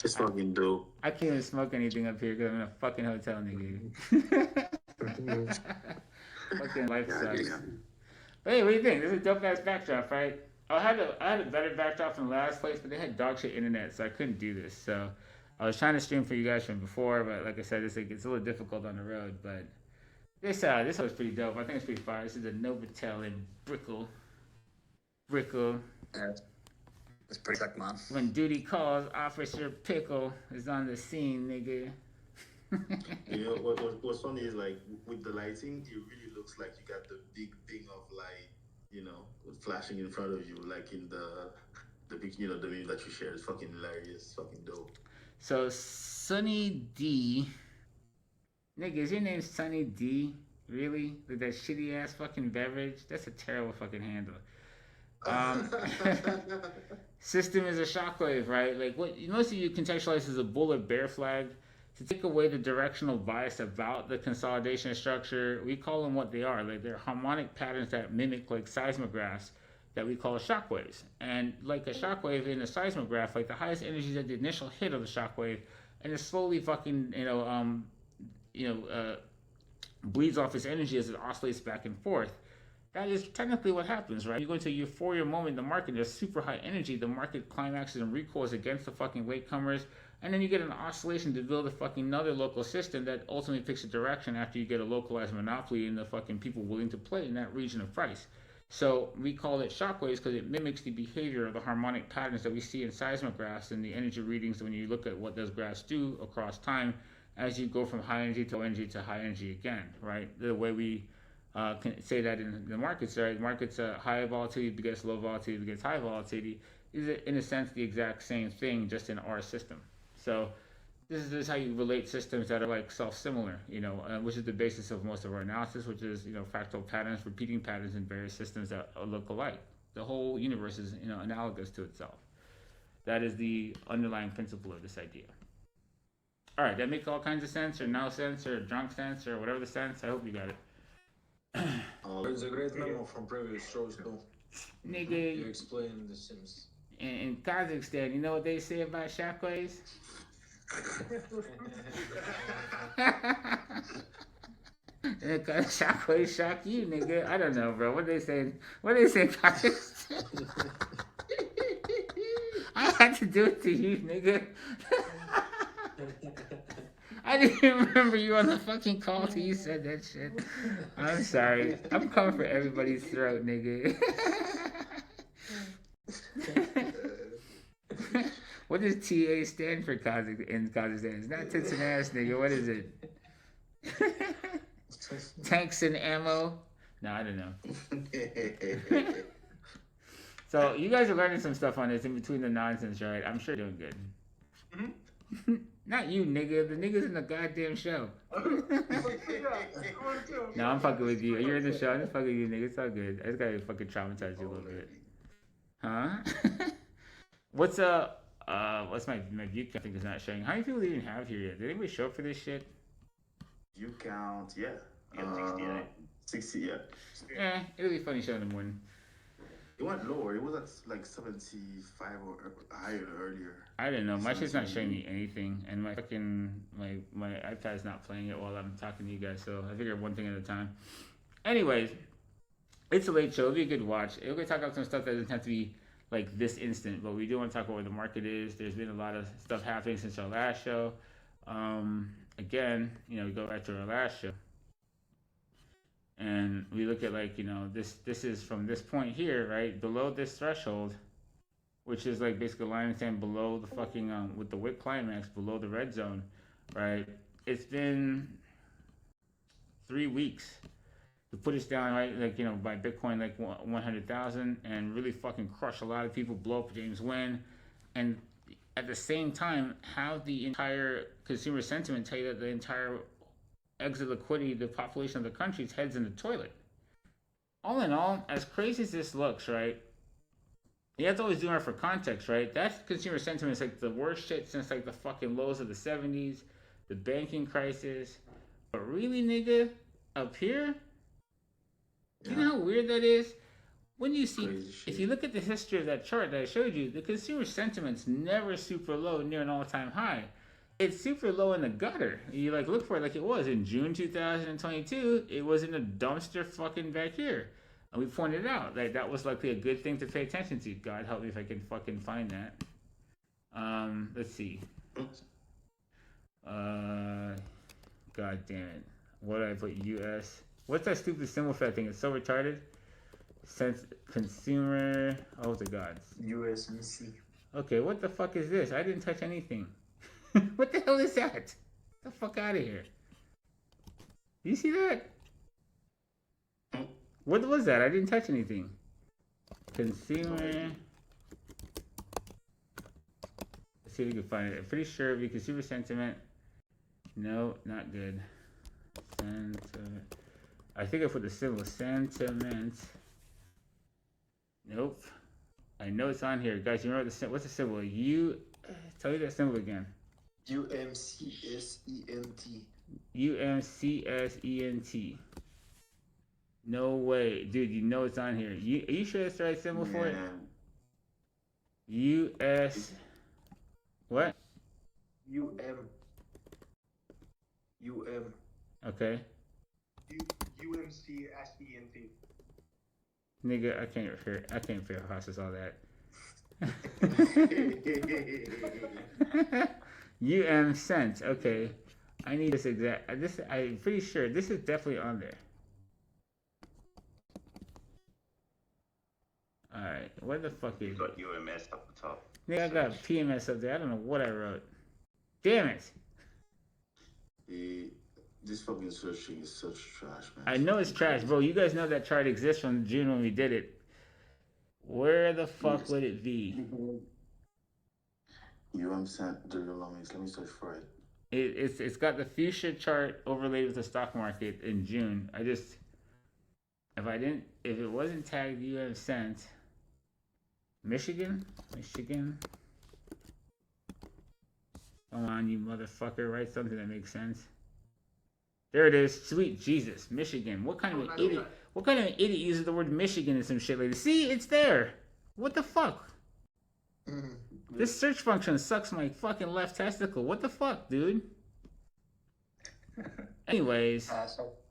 It's fucking dope. I can't even smoke anything up here because I'm in a fucking hotel, nigga. Fucking life sucks. But hey, what do you think? This is a dope ass backdrop, right? I had a better backdrop from the last place, but they had dog shit internet, so I couldn't do this. So I was trying to stream for you guys from before, but like I said, it's a little difficult on the road. But this was pretty dope. I think it's pretty fire. This is a Novotel in Brickell. It's pretty sick, man. When duty calls, Officer Pickle is on the scene, nigga. What's funny is like with the lighting, it really looks like you got the big thing of light, flashing in front of you, like in the big, the meme that you shared. It's fucking hilarious, fucking dope. So Sunny D, nigga, is your name Sunny D? Really? With that shitty ass fucking beverage? That's a terrible fucking handle. System is a shockwave, right? Like what most of you contextualize as a bull or bear flag. To take away the directional bias about the consolidation structure, we call them what they are. Like they're harmonic patterns that mimic like seismographs that we call shockwaves. And like a shockwave in a seismograph, like the highest energy is at the initial hit of the shockwave, and it slowly fucking bleeds off its energy as it oscillates back and forth. That is technically what happens, right? You go into a euphoria moment in the market, there's super high energy, the market climaxes and recoils against the fucking latecomers, and then you get an oscillation to build a fucking another local system that ultimately picks a direction after you get a localized monopoly and the fucking people willing to play in that region of price. So we call it shockwaves because it mimics the behavior of the harmonic patterns that we see in seismographs and the energy readings when you look at what those graphs do across time as you go from high energy to low energy to high energy again, right? The way we can say that in the markets, right? Markets high volatility begets low volatility begets high volatility is in a sense the exact same thing, just in our system. So this is how you relate systems that are like self-similar, which is the basis of most of our analysis, which is fractal patterns, repeating patterns in various systems that look alike. The whole universe is analogous to itself. That is the underlying principle of this idea. All right, that make all kinds of sense, or no sense, or drunk sense, or whatever the sense. I hope you got it. It's a great memo from previous shows, though. Nigga, You explain the Sims. in Kazakhstan, you know what they say about shockwaves? Shockwaves shock you, nigga. I don't know, bro. What they say? What they say, Kazakhstan? I had to do it to you, nigga. I didn't even remember you on the fucking call till you said that shit. I'm sorry. I'm coming for everybody's throat, nigga. What does TA stand for in Kazakhstan? It's not tits and ass, nigga. What is it? Tanks and ammo? No, I don't know. So you guys are learning some stuff on this in between the nonsense, right? I'm sure you're doing good. Mm-hmm. Not you, nigga. The nigga's in the goddamn show. No, I'm fucking with you. You're in the show. I'm just fucking with you, nigga. It's all good. I just gotta fucking traumatize you a little bit. Huh? What's my view count? I think is not showing. How many people do you even have here yet? Did anybody show up for this shit? You count, yeah. 68. 60, yeah. Yeah, it'll be funny showing in the morning. It went lower. It was at like 75 or higher earlier. I don't know. My shit's not showing me anything, and my fucking my iPad's not playing it while I'm talking to you guys. So I figure one thing at a time. Anyways, It's a late show. It'll be a good watch. We're going to talk about some stuff that doesn't have to be like this instant, but we do want to talk about where the market is. There's been a lot of stuff happening since our last show. Again, we go back to our last show. And we look at like, this is from this point here, right? Below this threshold, which is like basically a line in the sand below the fucking, with the wick climax, below the red zone, right? It's been 3 weeks to put us down, right? Like, by Bitcoin, like 100,000 and really fucking crush a lot of people, blow up James Nguyen. And at the same time, have the entire consumer sentiment tell you that the entire exit liquidity, the population of the country's heads in the toilet. All in all, as crazy as this looks, right? You have to always do it for context, right? That consumer sentiment is like the worst shit since like the fucking lows of the 70s, the banking crisis. But really, nigga, up here, do you know how weird that is? When you see, if you look at the history of that chart that I showed you, the consumer sentiment's never super low near an all-time high. It's super low in the gutter. You like look for it like it was in June 2022. It was in a dumpster fucking back here. And we pointed out that that was likely a good thing to pay attention to. God help me if I can fucking find that. Let's see. God damn it. What did I put? US. What's that stupid symbol for that thing? It's so retarded. Sense consumer. Oh the gods. USDC. Okay, what the fuck is this? I didn't touch anything. What the hell is that? Get the fuck out of here. Do you see that? What was that? I didn't touch anything. Consumer. Let's see if we can find it. I'm pretty sure we consumer sentiment. No, not good. Sentiment. I think I put the symbol sentiment. Nope. I know it's on here. Guys, you remember what's the symbol? Tell me that symbol again. UMCSENT. UMCSENT. No way. Dude, you know it's on here. Are you sure that's the right symbol for it? US. What? UM. Okay. UMCSENT. Nigga, I can't figure process all that. Cent. Okay. I need this exact. I'm pretty sure this is definitely on there. Alright, where the fuck is it? You got UMS up the top. Nigga, I got PMS up there. I don't know what I wrote. Damn it! This fucking search thing is such trash, man. I know it's trash, bro. You guys know that chart exists from June when we did it. Where the fuck would it be? Winternomics. Let me search for it. It's got the fuchsia chart overlaid with the stock market in June. If it wasn't tagged cent. Michigan. Come on, you motherfucker, write something that makes sense. There it is. Sweet Jesus, Michigan. What kind of an idiot? What kind of an idiot uses the word Michigan and some shit like this? See, it's there. What the fuck? This search function sucks my fucking left testicle. What the fuck, dude? Anyways.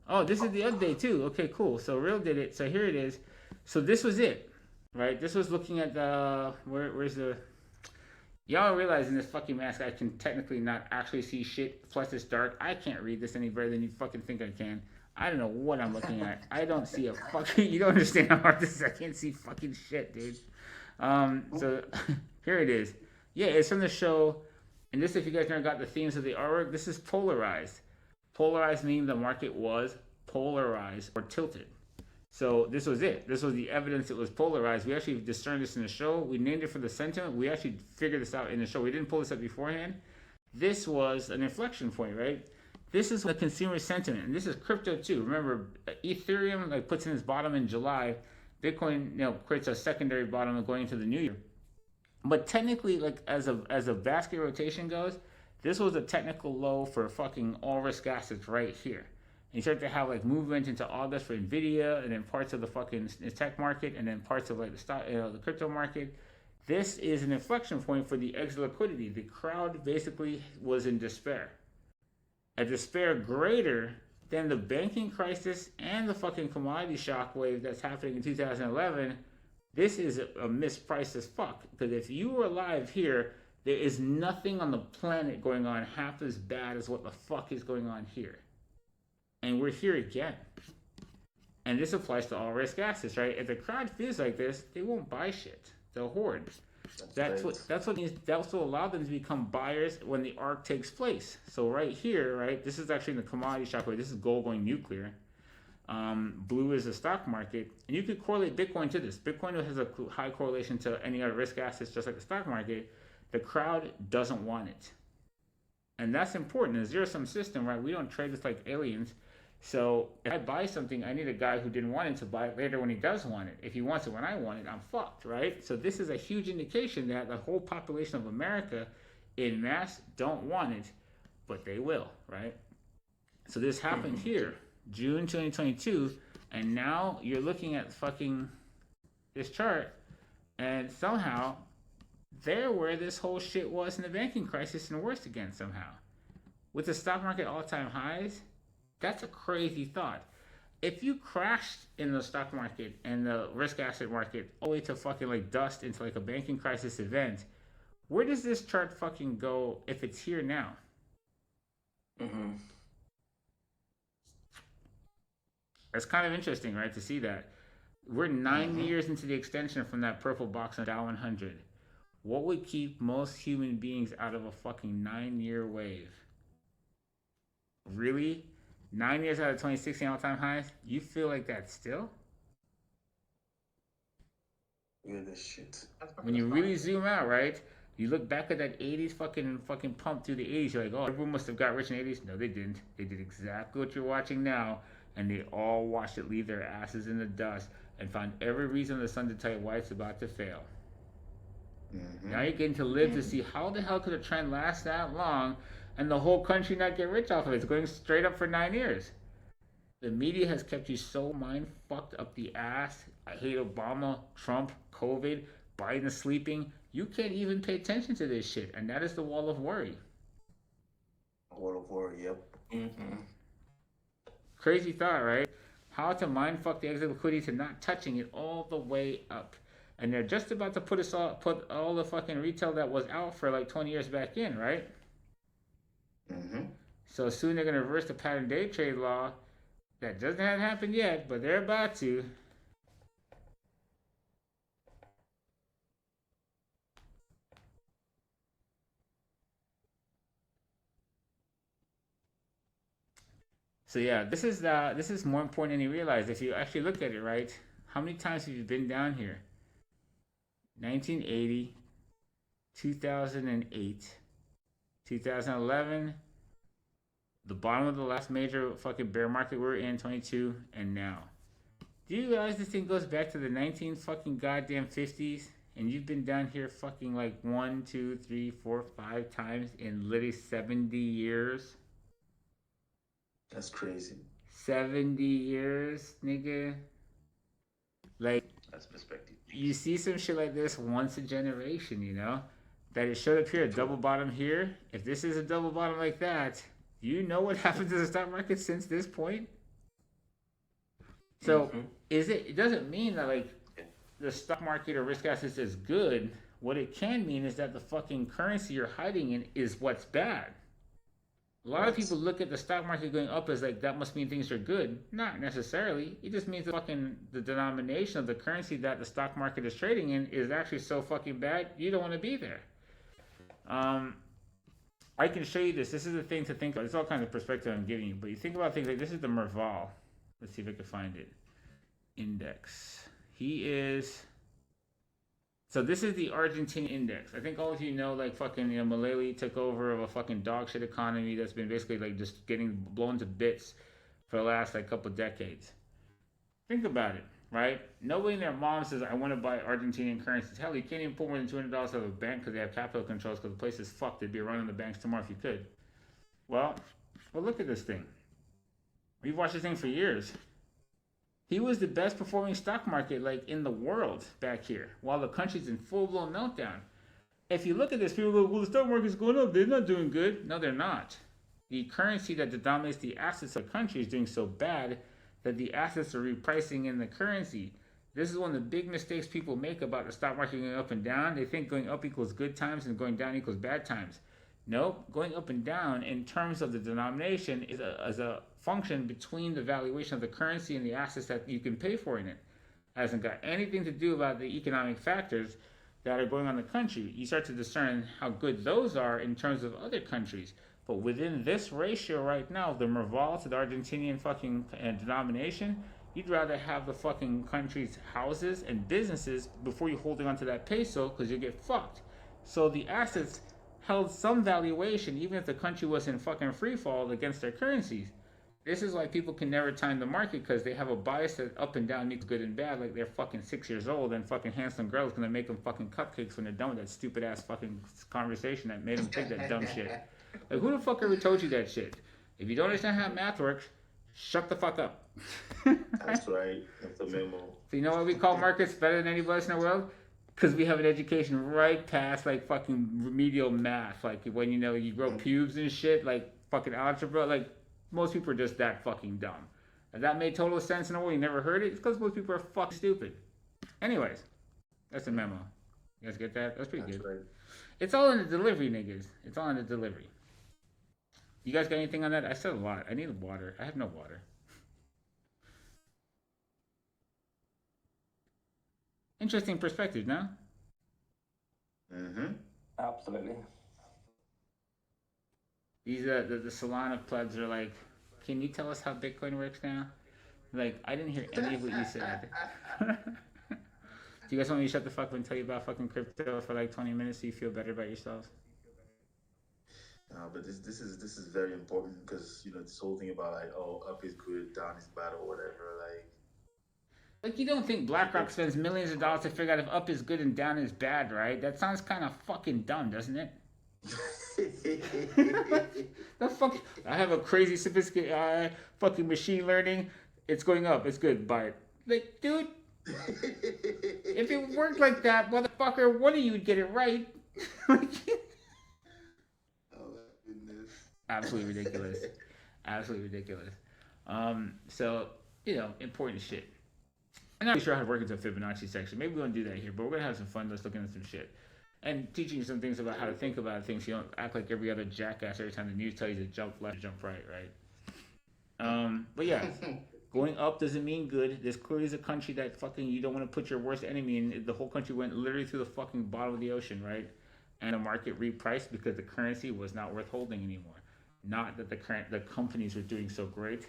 Oh, this is the update too. Okay, cool. So Real did it. So here it is. So this was it, right? This was looking at the where's the. Y'all realize in this fucking mask I can technically not actually see shit. Plus it's dark. I can't read this any better than you fucking think I can. I don't know what I'm looking at. I don't see a fucking. You don't understand how hard this is. I can't see fucking shit, dude. So here it is. Yeah, it's from the show. And this, if you guys never got the themes of the artwork, this is polarized. Polarized meaning the market was polarized or tilted. So this was it. This was the evidence it was polarized. We actually discerned this in the show. We named it for the sentiment. We actually figured this out in the show. We didn't pull this up beforehand. This was an inflection point, right? This is the consumer sentiment, and this is crypto too. Remember, Ethereum puts in its bottom in July. Bitcoin, creates a secondary bottom going into the new year. But technically, as a basket rotation goes, this was a technical low for fucking all risk assets right here. And you start to have movement into August for Nvidia, and then parts of the fucking tech market, and then parts of the stock, the crypto market. This is an inflection point for the exit liquidity. The crowd basically was in despair. A despair greater then the banking crisis and the fucking commodity shock wave that's happening in 2011, this is a mispriced as fuck. Because if you were alive here, there is nothing on the planet going on half as bad as what the fuck is going on here. And we're here again. And this applies to all risk assets, right? If the crowd feels like this, they won't buy shit. They'll hoard. That's what allowed them to become buyers when the arc takes place. So right here, right, this is actually in the commodity shock wave. This is gold going nuclear. Blue is the stock market, and you could correlate Bitcoin to this. Bitcoin has a high correlation to any other risk assets, just like the stock market. The crowd doesn't want it, and that's important. In a zero-sum system, right? We don't trade this like aliens. So if I buy something, I need a guy who didn't want it to buy it later when he does want it. If he wants it when I want it, I'm fucked, right? So this is a huge indication that the whole population of America in mass don't want it, but they will, right? So this happened here, June 2022, and now you're looking at fucking this chart, and somehow they're where this whole shit was in the banking crisis and worse again somehow. With the stock market all-time highs, that's a crazy thought. If you crashed in the stock market and the risk asset market all the way to fucking like dust into like a banking crisis event, where does this chart fucking go if it's here now? Mm-hmm. That's kind of interesting, right, to see that. We're 9 years into the extension from that purple box on Dow 100. What would keep most human beings out of a fucking 9-year wave? Really? 9 years out of 2016 all-time highs? You feel like that still? Look at this shit. When you really zoom out, right? You look back at that 80s fucking pump through the 80s, you're like, oh, everyone must have got rich in the 80s. No, they didn't. They did exactly what you're watching now, and they all watched it leave their asses in the dust and found every reason the sun to tell you why it's about to fail. Now you're getting to live to see how the hell could a trend last that long and the whole country not get rich off of it. It's going straight up for 9 years. The media has kept you so mind fucked up the ass. I hate Obama, Trump, COVID, Biden sleeping. You can't even pay attention to this shit. And that is the wall of worry. Wall of worry, yep. Crazy thought, right? How to mind fuck the exit liquidity to not touching it all the way up. And they're just about to put all the fucking retail that was out for like 20 years back in, right? So soon they're going to reverse the pattern day trade law. That doesn't have happened yet, but they're about to. So yeah, this is more important than you realize. If you actually look at it, right? How many times have you been down here? 1980, 2008, 2011, the bottom of the last major fucking bear market we were in, 22, and now. Do you realize this thing goes back to the 19 fucking goddamn 50s? And you've been down here fucking like 1, 2, 3, 4, 5 times in literally 70 years? That's crazy. 70 years, nigga. Like, That's perspective. you see some shit like this once a generation, you know? That it showed up here, a double bottom here. If this is a double bottom like that, you know what happened to the stock market since this point? So, it doesn't mean that, like, the stock market or risk assets is good. What it can mean is that the fucking currency you're hiding in is what's bad. A lot of people look at the stock market going up as like, that must mean things are good. Not necessarily. It just means the denomination of the currency that the stock market is trading in is actually so fucking bad, you don't want to be there. I can show you this. This is the thing to think about. It's all kinds of perspective I'm giving you. But you think about things like, this is the Merval. Let's see if I can find it. Index. So this is the Argentine index. I think all of you know, like, fucking, Malali took over of a fucking dog shit economy that's been basically like just getting blown to bits for the last like couple decades. Think about it, right? Nobody in their mom says, I want to buy Argentinian currency. Hell, you can't even pull more than $200 out of a bank because they have capital controls because the place is fucked. They'd be running the banks tomorrow if you could. Well, look at this thing. We've watched this thing for years. He was the best performing stock market like in the world back here, while the country's in full-blown meltdown. If you look at this, people go, well, the stock market's going up. They're not doing good. No, they're not. the currency that denominates the assets of the country is doing so bad that the assets are repricing in the currency. This is one of the big mistakes people make about the stock market going up and down. They think going up equals good times and going down equals bad times. Nope, going up and down in terms of the denomination is a function between the valuation of the currency and the assets that you can pay for in it. It hasn't got anything to do about the economic factors that are going on in the country. You start to discern how good those are in terms of other countries. But within this ratio right now, the Merval to the Argentinian fucking denomination, you'd rather have the fucking country's houses and businesses before you holding onto that peso because you get fucked. So the assets held some valuation even if the country was in fucking free fall against their currencies. This is why people can never time the market because they have a bias that up and down means good and bad, like they're fucking 6 years old and fucking handsome girls gonna make them fucking cupcakes when they're done with that stupid ass fucking conversation that made them think that dumb shit. Like who the fuck ever told you that shit? If you don't understand how math works, shut the fuck up. That's right. That's the memo. So you know what we call markets better than anybody else in the world? Because we have an education right past like fucking remedial math. Like when you grow pubes and shit, like fucking algebra, like most people are just that fucking dumb. If that made total sense in a way you never heard it, it's because most people are fucking stupid. Anyways, that's the memo. You guys get that? That's pretty good. Right. It's all in the delivery, niggas. It's all in the delivery. You guys got anything on that? I said a lot. I need water. I have no water. Interesting perspective, no? Mm-hmm. Absolutely. These the Solana plebs are like, can you tell us how Bitcoin works now? Like, I didn't hear any of what you said. Do you guys want me to shut the fuck up and tell you about fucking crypto for like 20 minutes so you feel better about yourselves? But this is very important because this whole thing about like up is good, down is bad or whatever. Like you don't think BlackRock spends millions of dollars to figure out if up is good and down is bad, right? That sounds kind of fucking dumb, doesn't it? The fuck! I have a crazy sophisticated fucking machine learning. It's going up. It's good. Buy it. Like, dude, if it worked like that, motherfucker, one of you would get it right. Oh goodness! Absolutely ridiculous. Absolutely ridiculous. So important shit. I'm not really sure how to work into a Fibonacci section. Maybe we won't do that here, but we're gonna have some fun. Let's look into some shit. And teaching you some things about how to think about things. You don't act like every other jackass every time the news tells you to jump left, jump right, right? But yeah, going up doesn't mean good. This clearly is a country that fucking you don't want to put your worst enemy in. The whole country went literally through the fucking bottom of the ocean, right? And the market repriced because the currency was not worth holding anymore. Not that the companies were doing so great.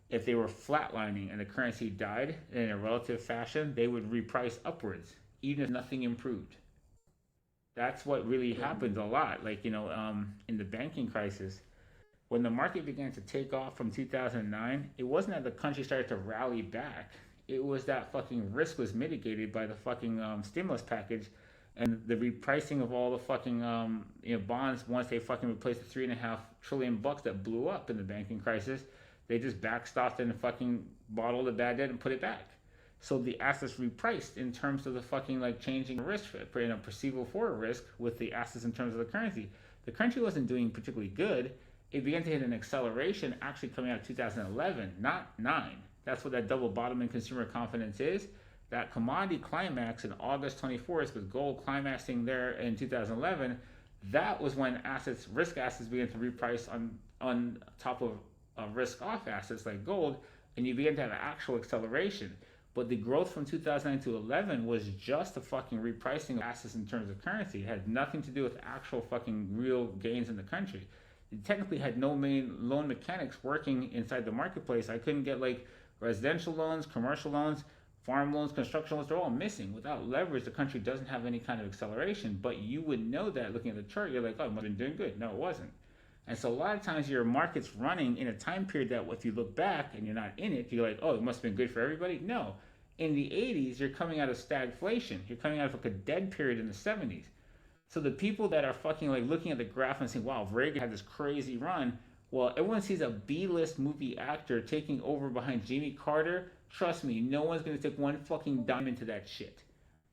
If they were flatlining and the currency died in a relative fashion, they would reprice upwards, even if nothing improved. That's what really happened a lot. Like, in the banking crisis, when the market began to take off from 2009, it wasn't that the country started to rally back. It was that fucking risk was mitigated by the fucking stimulus package and the repricing of all the fucking bonds once they fucking replaced the $3.5 trillion that blew up in the banking crisis. They just backstopped and fucking bought all the bad debt and put it back. So the assets repriced in terms of the fucking like changing risk, perceivable for a risk with the assets in terms of the currency. The country wasn't doing particularly good. It began to hit an acceleration actually coming out of 2011, not 9. That's what that double bottom in consumer confidence is. That commodity climax in August 24th with gold climaxing there in 2011, that was when risk assets began to reprice on top of risk off assets like gold, and you began to have actual acceleration. But the growth from 2009 to 11 was just a fucking repricing of assets in terms of currency. It had nothing to do with actual fucking real gains in the country. It technically had no main loan mechanics working inside the marketplace. I couldn't get like residential loans, commercial loans, farm loans, construction loans. They're all missing. Without leverage, the country doesn't have any kind of acceleration. But you would know that looking at the chart. You're like, oh, it must have been doing good. No, it wasn't. And so a lot of times your market's running in a time period that if you look back and you're not in it, you're like, oh, it must have been good for everybody. No. In the 80s, you're coming out of stagflation. You're coming out of like a dead period in the 70s. So the people that are fucking like looking at the graph and saying, wow, Reagan had this crazy run. Well, everyone sees a B-list movie actor taking over behind Jimmy Carter. Trust me, no one's going to take one fucking dime into that shit.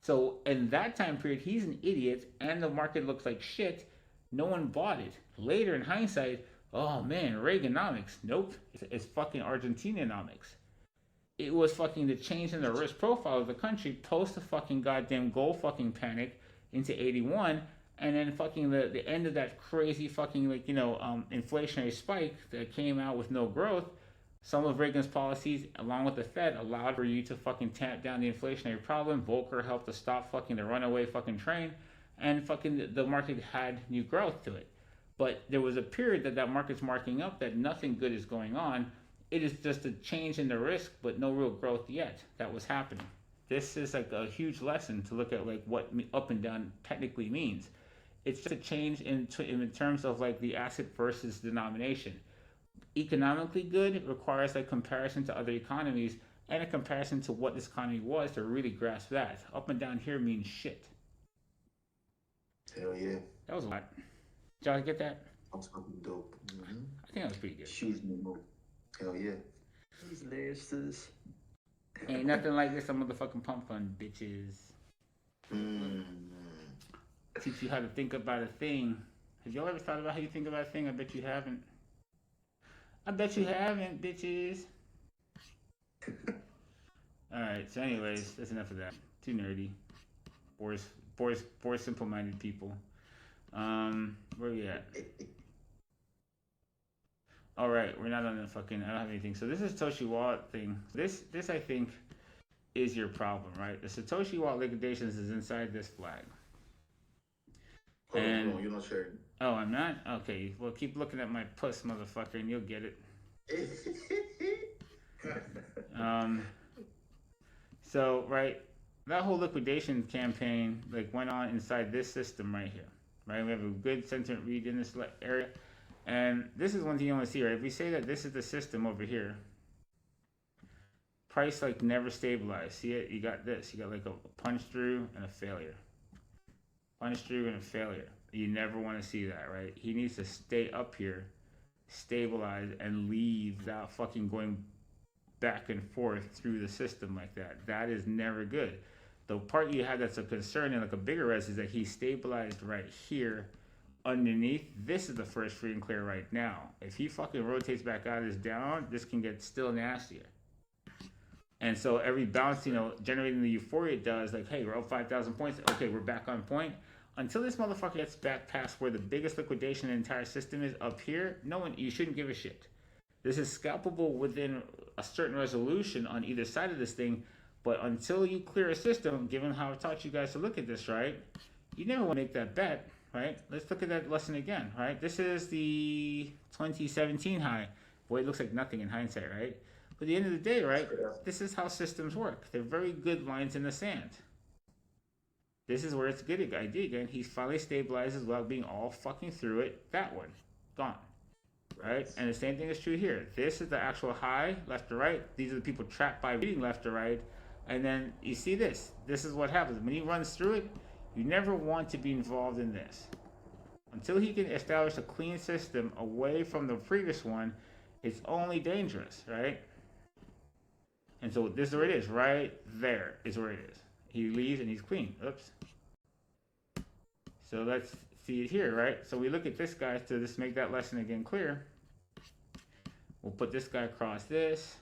So in that time period, he's an idiot and the market looks like shit. No one bought it. Later in hindsight, oh man, Reaganomics. Nope, it's fucking Argentinanomics. It was fucking the change in the risk profile of the country post the fucking goddamn gold fucking panic into 81, and then fucking the end of that crazy fucking inflationary spike that came out with no growth. Some of Reagan's policies, along with the Fed, allowed for you to fucking tamp down the inflationary problem. Volcker helped to stop fucking the runaway fucking train, and fucking the market had new growth to it. But there was a period that market's marking up that nothing good is going on. It is just a change in the risk, but no real growth yet that was happening. This is like a huge lesson to look at like what up and down technically means. It's just a change in terms of like the asset versus denomination. Economically good requires a comparison to other economies and a comparison to what this economy was to really grasp that. Up and down here means shit. Hell yeah. That was a lot. Did y'all get that? That's fucking dope. Mm-hmm. I think that was pretty good. Huge memo. Hell yeah. These lasers. Ain't nothing like this, some motherfucking pump fund, bitches. Teach you how to think about a thing. Have y'all ever thought about how you think about a thing? I bet you haven't. I bet you haven't, bitches. Alright, so anyways, that's enough of that. Too nerdy. Bores simple-minded people. Where we at? Alright, we're not on the fucking, I don't have anything. So this is Satoshi wallet thing. This I think is your problem, right? The Satoshi wallet liquidations is inside this flag. Hold on, you're not sharing. Oh, I'm not? Okay, well keep looking at my puss, motherfucker, and you'll get it. So, right, that whole liquidation campaign like went on inside this system right here, right? We have a good sentiment read in this area, and this is one thing you want to see, right? If we say that this is the system over here, price like never stabilized. See it? You got this. You got like a punch through and a failure. Punch through and a failure. You never want to see that, right? He needs to stay up here, stabilize, and leave without fucking going back and forth through the system like that. That is never good. The part you have that's a concern and like a bigger risk is that he stabilized right here underneath. This is the first free and clear right now. If he fucking rotates back out of this down, this can get still nastier. And so every bounce, generating the euphoria it does, like, hey, we're up 5,000 points. Okay, we're back on point. Until this motherfucker gets back past where the biggest liquidation in the entire system is up here, you shouldn't give a shit. This is scalpable within a certain resolution on either side of this thing, but until you clear a system, given how I taught you guys to look at this, right, you never want to make that bet, right? Let's look at that lesson again, right? This is the 2017 high. Boy, it looks like nothing in hindsight, right? But at the end of the day, right, this is how systems work. They're very good lines in the sand. This is where it's a good idea again. He finally stabilizes without being all fucking through it. That one, gone. Right? And the same thing is true here. This is the actual high, left to right. These are the people trapped by reading left to right. And then you see this. This is what happens. When he runs through it, you never want to be involved in this. Until he can establish a clean system away from the previous one, it's only dangerous, right? And so this is where it is. Right there is where it is. He leaves and he's clean. Oops. So let's see it here, right? So we look at this guy to just make that lesson again clear. We'll put this guy across this.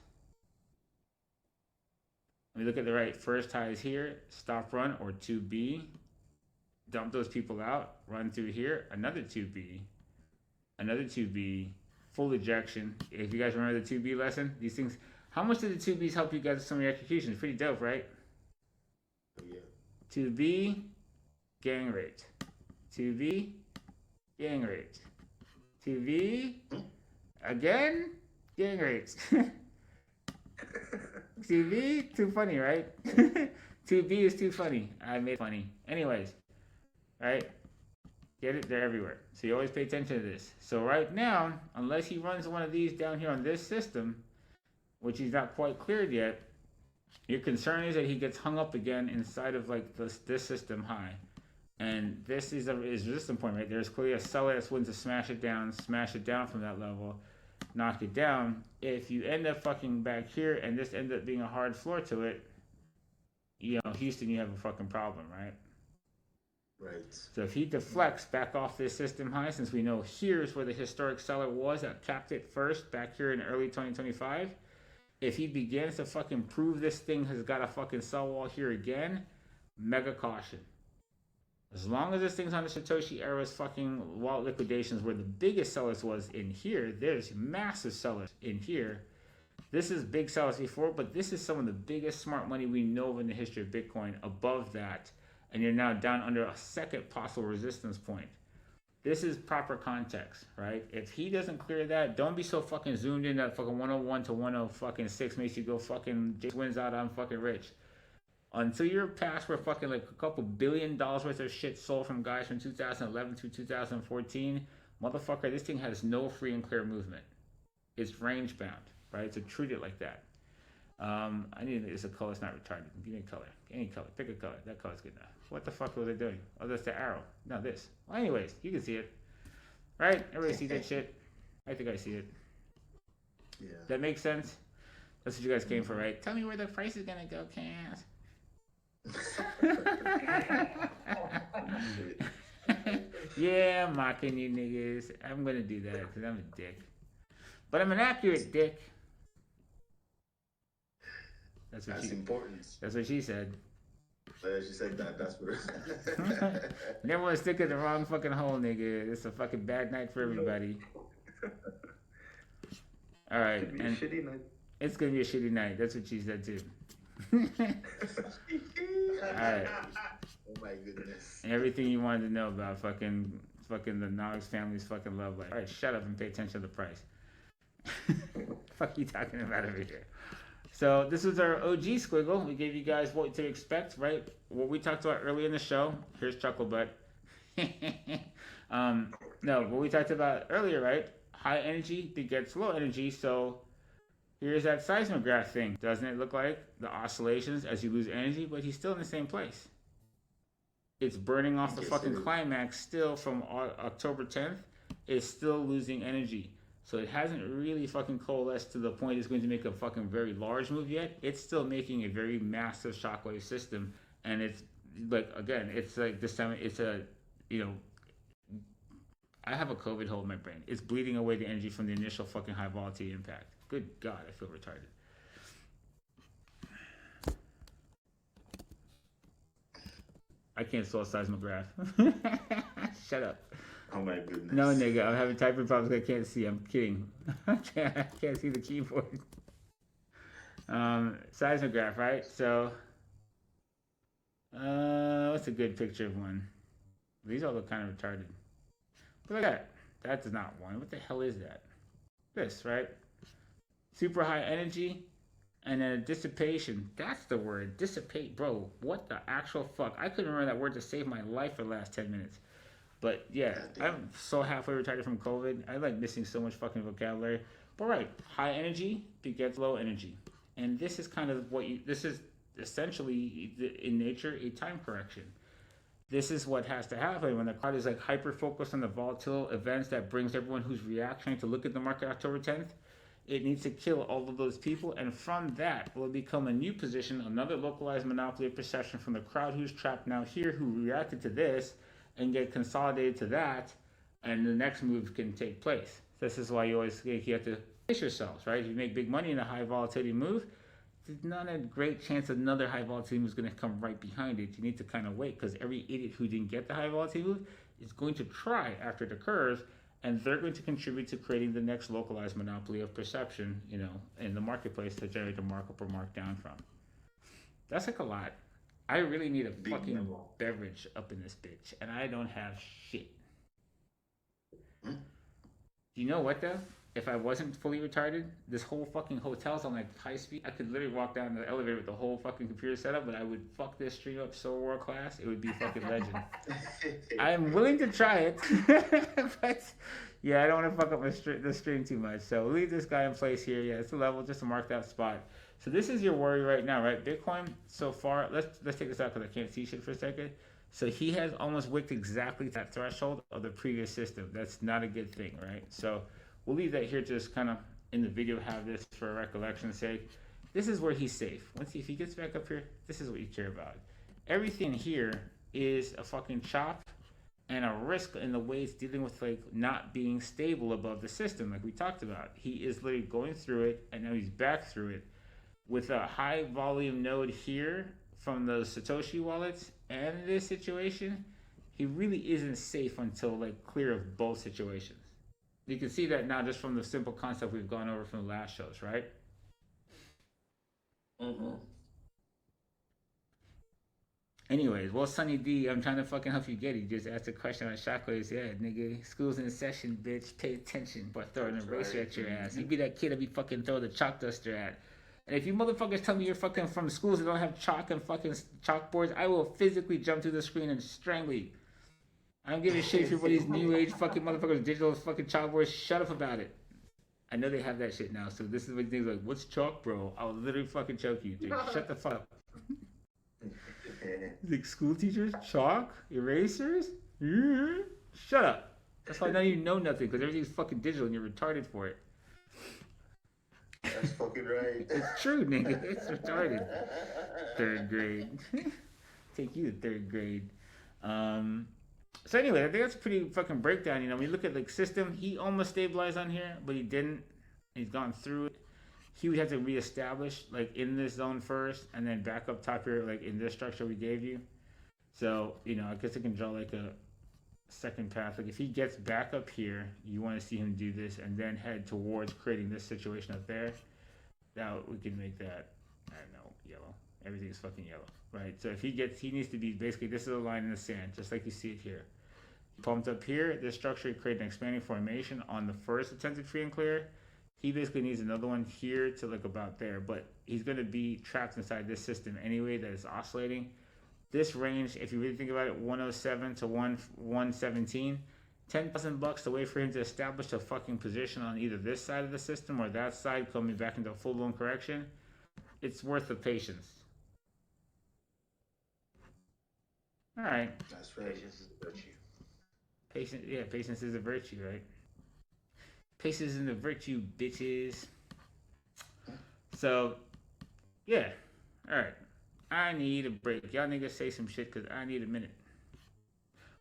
We look at the right first highs here, stop run or 2B. Dump those people out, run through here, another 2B, another 2B, full ejection. If you guys remember the 2B lesson, these things, how much did the 2Bs help you guys with some of your execution? It's pretty dope, right? Yeah. 2B, gang rate. 2B, gang rate. 2B, again, gang rates. 2B, too funny, right? 2B is too funny. I made it funny. Anyways, right? Get it? They're everywhere. So you always pay attention to this. So right now, unless he runs one of these down here on this system, which he's not quite cleared yet, your concern is that he gets hung up again inside of like this system high. And this is a resistance point, right? There's clearly a seller that's willing to smash it down from that level, knock it down. If you end up fucking back here and this ends up being a hard floor to it, Houston, you have a fucking problem, right? Right. So if he deflects back off this system high, since we know here's where the historic seller was that capped it first back here in early 2025, if he begins to fucking prove this thing has got a fucking sell wall here again, mega caution. As long as this thing's on the Satoshi era's fucking wallet liquidations where the biggest sellers was in here, there's massive sellers in here. This is big sellers before, but this is some of the biggest smart money we know of in the history of Bitcoin above that. And you're now down under a second possible resistance point. This is proper context, right? If he doesn't clear that, don't be so fucking zoomed in that fucking 101 to 106 makes you go fucking Jace wins out, I'm fucking rich. Until you're past where fucking like a couple $1 billion worth of shit sold from guys from 2011 to 2014, motherfucker, this thing has no free and clear movement. It's range bound, right? So treat it like that. I need it's a color. It's not retarded. Give me a color. Any color. Pick a color. That color's good enough. What the fuck was I doing? Oh, that's the arrow. No, this. Well, anyways, you can see it, right? Everybody see that shit? I think I see it. Yeah. That makes sense. That's what you guys came for, right? Tell me where the price is gonna go, Cass. Yeah, I'm mocking you niggas. I'm gonna do that because I'm a dick. But I'm an accurate dick. That's important. That's what she said. She said that. That's what. Never want to stick in the wrong fucking hole, nigga. It's a fucking bad night for everybody. All right, and shitty night. It's gonna be a shitty night. That's what she said too. All right. Oh my goodness. And everything you wanted to know about fucking the Knox family's fucking love life. All right, shut up and pay attention to the price. Fuck you talking about over here. So this was our OG squiggle. We gave you guys what to expect, right? What we talked about earlier in the show. Here's Chucklebutt. No, what we talked about earlier, right? High energy begets low energy. So here's that seismograph thing. Doesn't it look like the oscillations as you lose energy? But he's still in the same place. It's burning off the fucking climax still from October 10th. It's still losing energy. So it hasn't really fucking coalesced to the point it's going to make a fucking very large move yet. It's still making a very massive shockwave system. And it's like, again, it's like this time, it's a, you know, I have a COVID hole in my brain. It's bleeding away the energy from the initial fucking high volatility impact. Good God, I feel retarded. I can't solve seismograph. Shut up. Oh my goodness. No, nigga, I'm having typing problems I can't see. I'm kidding. I can't see the keyboard. Seismograph, right? So, what's a good picture of one? These all look kind of retarded. But look at that. That is not one. What the hell is that? This, right? Super high energy. And then a dissipation. That's the word. Dissipate. Bro, what the actual fuck? I couldn't remember that word to save my life for the last 10 minutes. But yeah, I'm so halfway retired from COVID. I like missing so much fucking vocabulary. But right, high energy begets low energy. And this is kind of what this is essentially in nature a time correction. This is what has to happen when the crowd is like hyper focused on the volatile events that brings everyone who's reactionary to look at the market October 10th. It needs to kill all of those people, and from that will become a new position, another localized monopoly of perception from the crowd who's trapped now here, who reacted to this, and get consolidated to that, and the next move can take place. This is why you always you have to pace yourselves, right? If you make big money in a high volatility move, there's not a great chance another high volatility move is going to come right behind it. You need to kind of wait, because every idiot who didn't get the high volatility move is going to try after it occurs, and they're going to contribute to creating the next localized monopoly of perception, you know, in the marketplace to generate a markup or markdown from. That's like a lot. I really need a fucking beverage up in this bitch, and I don't have shit. You know what though? If I wasn't fully retarded, this whole fucking hotel's on like high speed. I could literally walk down the elevator with the whole fucking computer set up, but I would fuck this stream up so world class, it would be fucking legend. I'm willing to try it, but yeah, I don't want to fuck up the stream too much. So we'll leave this guy in place here. Yeah, it's a level just to mark that spot. So this is your worry right now, right? Bitcoin so far, let's take this out because I can't see shit for a second. So he has almost wicked exactly that threshold of the previous system. That's not a good thing, right? So we'll leave that here just kind of in the video, have this for recollection's sake. This is where he's safe. If he gets back up here, this is what you care about. Everything here is a fucking chop and a risk in the way it's dealing with like not being stable above the system, like we talked about. He is literally going through it, and now he's back through it with a high volume node here from those Satoshi wallets. And in this situation, he really isn't safe until like clear of both situations. You can see that now just from the simple concept we've gone over from the last shows, right? Mm-hmm. Anyways, well, Sunny D, I'm trying to fucking help you get it. You just asked a question on Shockwave's head, nigga. School's in session, bitch. Pay attention. Before throwing an eraser at your ass. You be that kid that be fucking throw the chalk duster at. And if you motherfuckers tell me you're fucking from schools that don't have chalk and fucking chalkboards, I will physically jump through the screen and strangle you. I don't give a shit if you're one of these new age fucking motherfuckers, digital fucking chalkboards. Shut up about it. I know they have that shit now, so this is what things like, what's chalk, bro? I will literally fucking choke you, dude. Shut the fuck up. Like school teachers, chalk, erasers? Shut up. That's why now you know nothing, because everything's fucking digital and you're retarded for it. That's fucking right. It's true, nigga. It's retarded. Third grade. Take you to third grade. So anyway, I think that's a pretty fucking breakdown. You know, when you look at like system, he almost stabilized on here, but he didn't. He's gone through it. He would have to reestablish like in this zone first, and then back up top here, like in this structure we gave you. So, you know, I guess I can draw like a second path. Like if he gets back up here, you want to see him do this and then head towards creating this situation up there. Now we can make that, I don't know, yellow. Everything's fucking yellow, right? So if he needs to be basically, this is a line in the sand, just like you see it here. Pumped up here, this structure created an expanding formation on the first attempted free and clear. He basically needs another one here to like about there, but he's going to be trapped inside this system anyway that is oscillating. This range, if you really think about it, 107 to 117, $10,000 to wait for him to establish a fucking position on either this side of the system or that side coming back into a full-blown correction. It's worth the patience. All right. That's right. Patience is a virtue. Patience is a virtue, right? Patience is a virtue, bitches. So, yeah. All right. I need a break. Y'all niggas say some shit because I need a minute.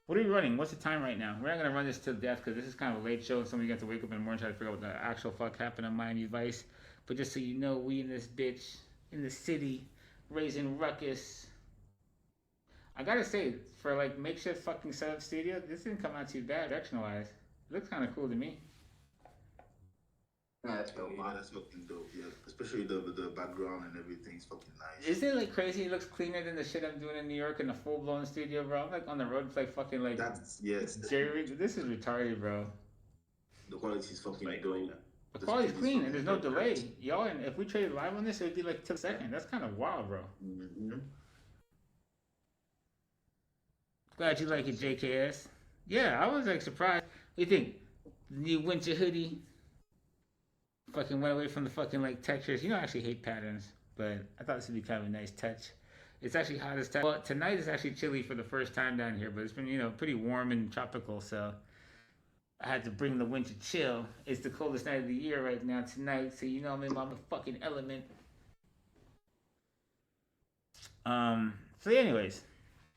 What are we running? What's the time right now? We're not going to run this till death because this is kind of a late show and some of you got to wake up in the morning and try to figure out what the actual fuck happened on Miami Vice. But just so you know, we in this bitch, in the city, raising ruckus. I gotta say, for like makeshift fucking setup studio, this didn't come out too bad direction-wise. It looks kind of cool to me. Yeah, that's dope. Yeah, that's fucking dope. Yeah, especially the background and everything's fucking nice. Isn't it like crazy? It looks cleaner than the shit I'm doing in New York in a full-blown studio, bro. I'm like on the road, it's like fucking like That's yes. jerry. This is retarded, bro. The quality's fucking Like, dope. The quality's clean and there's no delay. Y'all, and if we traded live on this, it would be like 2 seconds. That's kind of wild, bro. Mm-hmm. Glad you like it, JKS. Yeah, I was like surprised. What do you think? The new winter hoodie fucking went away from the fucking like textures. You know, I actually hate patterns, but I thought this would be kind of a nice touch. It's actually hot as well, tonight is actually chilly for the first time down here, but it's been, you know, pretty warm and tropical, so I had to bring the winter chill. It's the coldest night of the year right now tonight, so you know I'm in my fucking element. So anyways,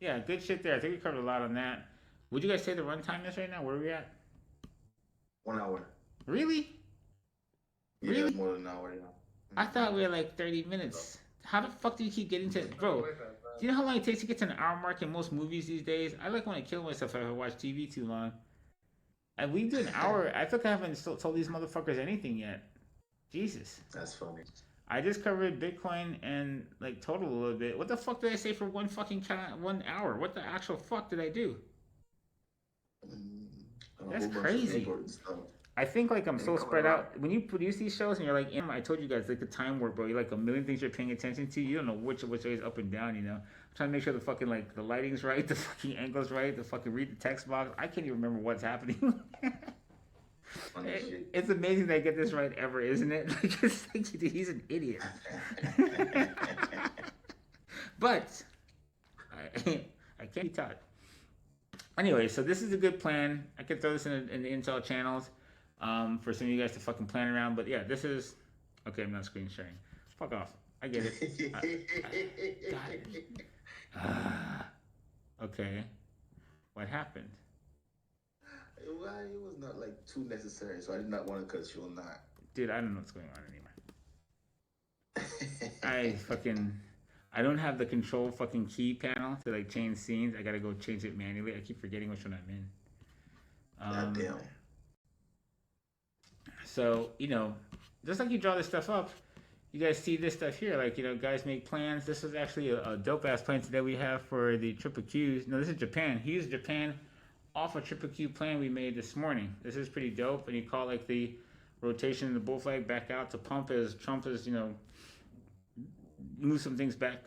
yeah, good shit there. I think we covered a lot on that. Would you guys say the runtime is right now? Where are we at? 1 hour. Really? Yeah, Really? more than an hour. Yeah. I thought we were like 30 minutes. How the fuck do you keep getting to... Bro, do you know how long it takes to get to an hour mark in most movies these days? I like when I kill myself if I watch TV too long. And we do an hour. I feel like I haven't told these motherfuckers anything yet. Jesus. That's funny. I just covered Bitcoin and like total a little bit. What the fuck did I say for 1 hour? What the actual fuck did I do? That's crazy. I think like I'm so spread out. When you produce these shows and you're like, I told you guys like the time warp, bro. You're like a million things you're paying attention to. You don't know which way is up and down. You know, I'm trying to make sure the fucking like the lighting's right, the fucking angle's right, the fucking read the text box. I can't even remember what's happening. It's amazing that I get this right ever, isn't it? Like, it's like, he's an idiot. But I can't be taught. Anyway, so this is a good plan. I could throw this in the Intel channels for some of you guys to fucking plan around. But yeah, this is... Okay, I'm not screen sharing. Fuck off. I get it. Okay. What happened? It was not like too necessary, so I did not want to cut you on that. Dude, I don't know what's going on anymore. I don't have the control fucking key panel to like change scenes. I gotta go change it manually. I keep forgetting which one I'm in. Goddamn. So, just like you draw this stuff up, you guys see this stuff here. Like, guys make plans. This is actually a dope ass plan today we have for the triple Qs. No, this is Japan. He used Japan off a triple Q plan we made this morning. This is pretty dope. And you call like the rotation of the bull flag back out to pump as Trump is, move some things back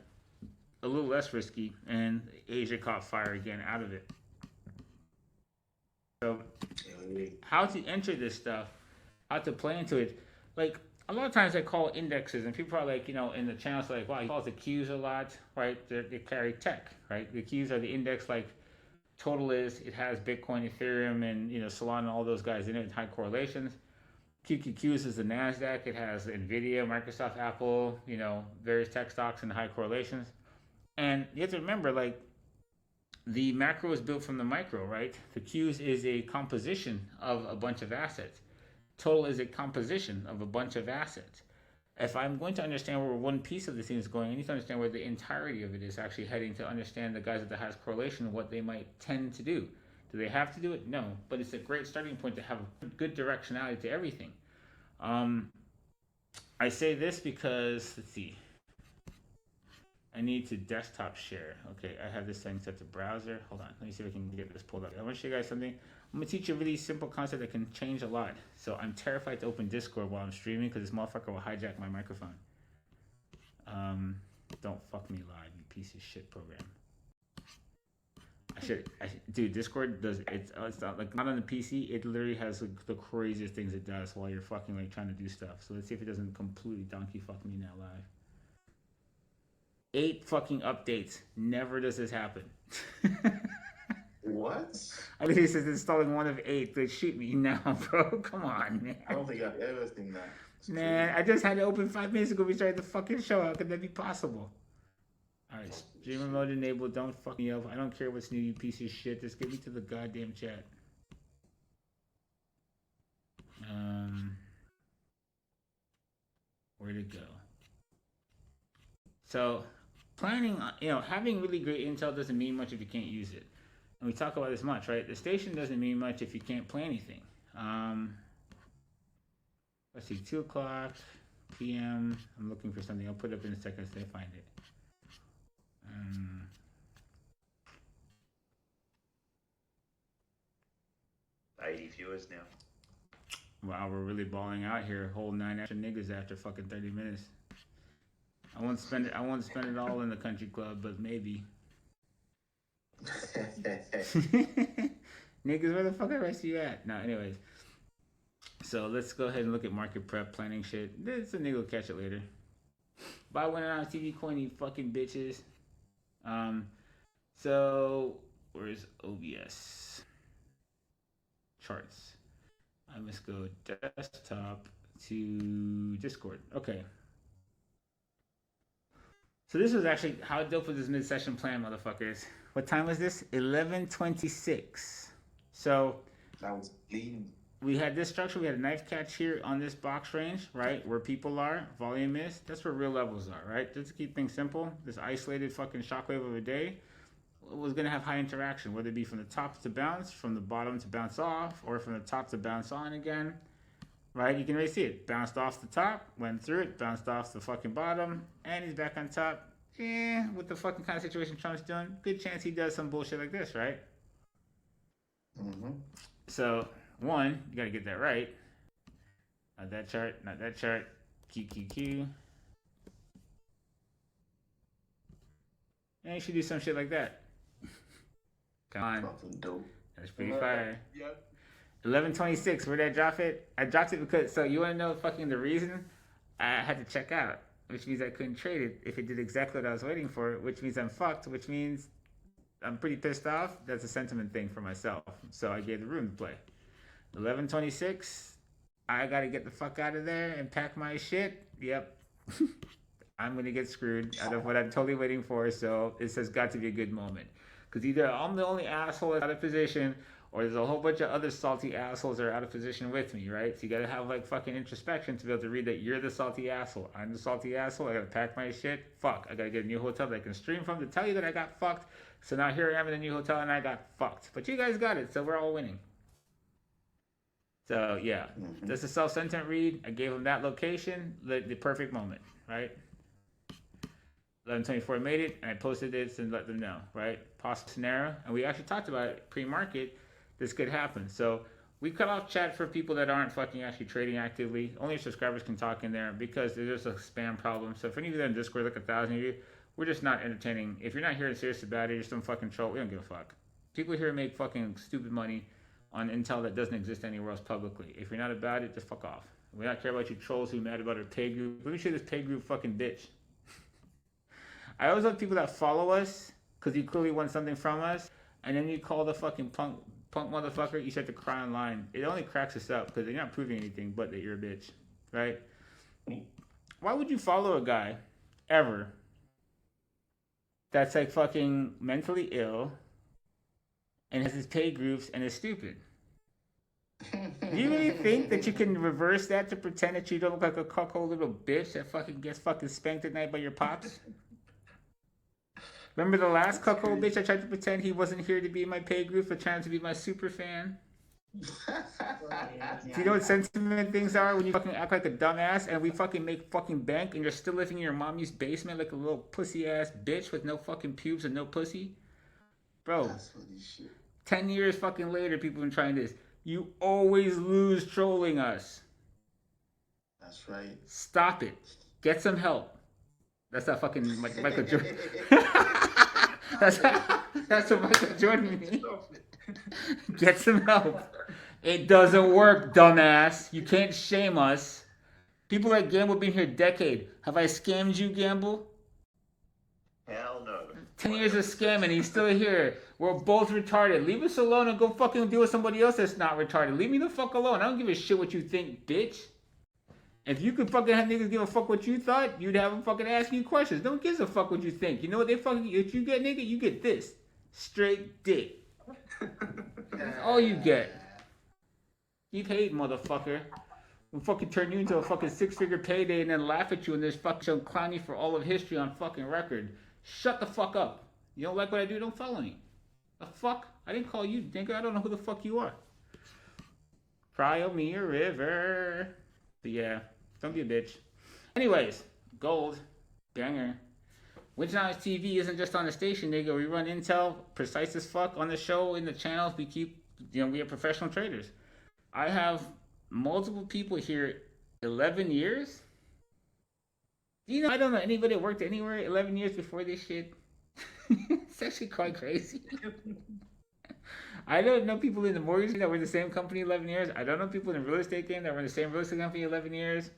a little less risky, and Asia caught fire again out of it. So, how to enter this stuff, how to play into it. Like, a lot of times I call indexes, and people are like, in the channels, like, wow, he calls the Qs a lot, right? They carry tech, right? The Qs are the index, like Total is, it has Bitcoin, Ethereum, and, Solana, and all those guys in it, high correlations. QQQs is the NASDAQ. It has NVIDIA, Microsoft, Apple, various tech stocks and high correlations. And you have to remember, like, the macro is built from the micro, right? The Qs is a composition of a bunch of assets. Total is a composition of a bunch of assets. If I'm going to understand where one piece of this thing is going, I need to understand where the entirety of it is actually heading to understand the guys at the highest correlation and what they might tend to do. Do they have to do it? No, but it's a great starting point to have a good directionality to everything. I say this because, let's see, I need to desktop share. Okay, I have this thing set to browser. Hold on, let me see if I can get this pulled up. I want to show you guys something. I'm going to teach you a really simple concept that can change a lot. So I'm terrified to open Discord while I'm streaming because this motherfucker will hijack my microphone. Don't fuck me live, you piece of shit program. Dude, Discord does, it's not like, not on the PC, it literally has like, the craziest things it does while you're fucking like trying to do stuff. So let's see if it doesn't completely donkey fuck me now live. 8 fucking updates. Never does this happen. What? I literally says installing 1 of 8. Like, shoot me now, bro. Come on, man. I don't think I've ever seen that. Man, I just had to open 5 minutes ago. We started the fucking show. How could that be possible? Alright, streamer mode enabled. Don't fuck me up. I don't care what's new, you piece of shit. Just get me to the goddamn chat. Where'd it go? So, planning, having really great intel doesn't mean much if you can't use it. And we talk about this much, right? The station doesn't mean much if you can't play anything. Let's see, 2 o'clock p.m. I'm looking for something. I'll put it up in a second so I find it. $80 viewers now. Wow, we're really balling out here. Whole 9 extra niggas after fucking 30 minutes. I won't spend it all in the country club, but maybe. Niggas, where the fuck the rest of you at? No, anyways. So let's go ahead and look at market prep planning shit. This a nigga will catch it later. Buy one on TV coin, you fucking bitches. So where's OBS? Charts. I must go desktop to Discord. Okay. So this was actually, how dope was this mid-session plan, motherfuckers? What time was this? 11:26. So That was clean. we had this structure. We had a knife catch here on this box range, right? Where people are, volume is. That's where real levels are, right? Just to keep things simple, this isolated fucking shockwave of a day was going to have high interaction, whether it be from the top to bounce, from the bottom to bounce off, or from the top to bounce on again, right? You can really see it. Bounced off the top, went through it, bounced off the fucking bottom, and he's back on top. With the fucking kind of situation Trump's doing, good chance he does some bullshit like this, right? Mm-hmm. So, one, you got to get that right. Not that chart, not that chart. QQQ. And you should do some shit like that. Come on. Fucking dope. That's pretty fire. Yep. 11:26. Where'd I drop it? I dropped it because, so you want to know fucking the reason? I had to check out, which means I couldn't trade it if it did exactly what I was waiting for, which means I'm fucked, which means I'm pretty pissed off. That's a sentiment thing for myself. So I gave the room to play. 11:26. I got to get the fuck out of there and pack my shit. Yep. I'm going to get screwed out of what I'm totally waiting for. So this has got to be a good moment. Because either I'm the only asshole that's out of position, or there's a whole bunch of other salty assholes that are out of position with me, right? So you gotta have like fucking introspection to be able to read that you're the salty asshole. I'm the salty asshole. I gotta pack my shit. Fuck. I gotta get a new hotel that I can stream from to tell you that I got fucked. So now here I am in a new hotel and I got fucked. But you guys got it, so we're all winning. So yeah, that's a self-sentiment read. I gave him that location, the perfect moment, right? 11:24 made it, and I posted this and let them know, right? Possible scenario, and we actually talked about it pre-market. This could happen. So we cut off chat for people that aren't fucking actually trading actively. Only subscribers can talk in there because there's a spam problem. So if any of you in Discord, like 1,000 of you, we're just not entertaining. If you're not here and serious about it, you're some fucking troll. We don't give a fuck. People here make fucking stupid money on intel that doesn't exist anywhere else publicly. If you're not about it, just fuck off. We don't care about you trolls who are mad about our pay group. Let me show you this pay group fucking bitch. I always love people that follow us because you clearly want something from us, and then you call the fucking punk motherfucker, you start to cry online. It only cracks us up because you're not proving anything but that you're a bitch, right? Why would you follow a guy ever that's like fucking mentally ill and has his pay groups and is stupid? Do you really think that you can reverse that to pretend that you don't look like a cuckold little bitch that fucking gets fucking spanked at night by your pops? Remember the last cuckold bitch I tried to pretend he wasn't here to be in my pay group but trying to be my super fan? Do you know what sentiment things are when you fucking act like a dumbass and we fucking make fucking bank and you're still living in your mommy's basement like a little pussy ass bitch with no fucking pubes and no pussy? Bro, 10 years fucking later, people have been trying this. You always lose trolling us. That's right. Stop it. Get some help. That's not fucking Michael Jordan. That's what Michael Jordan means. Get some help. It doesn't work, dumbass. You can't shame us. People like Gamble have been here a decade. Have I scammed you, Gamble? Hell no. 10 years of scamming, he's still here. We're both retarded. Leave us alone and go fucking deal with somebody else that's not retarded. Leave me the fuck alone. I don't give a shit what you think, bitch. If you could fucking have niggas give a fuck what you thought, you'd have them fucking asking you questions. Don't give a fuck what you think. You know what they fucking, if you get nigga, you get this. Straight dick. That's all you get. Keep hating, motherfucker. We'll fucking turn you into a fucking 6-figure payday and then laugh at you and just fucking clown you for all of history on fucking record. Shut the fuck up. You don't like what I do, don't follow me. The fuck? I didn't call you, nigga. I don't know who the fuck you are. Cry me a river. But yeah, don't be a bitch. Anyways, gold. Banger. Winternomics TV isn't just on the station, nigga. We run intel precise as fuck on the show, in the channels. We keep, we are professional traders. I have multiple people here 11 years. I don't know anybody that worked anywhere 11 years before this shit. It's actually quite crazy. I don't know people in the mortgage that were in the same company 11 years. I don't know people in the real estate game that were in the same real estate company 11 years.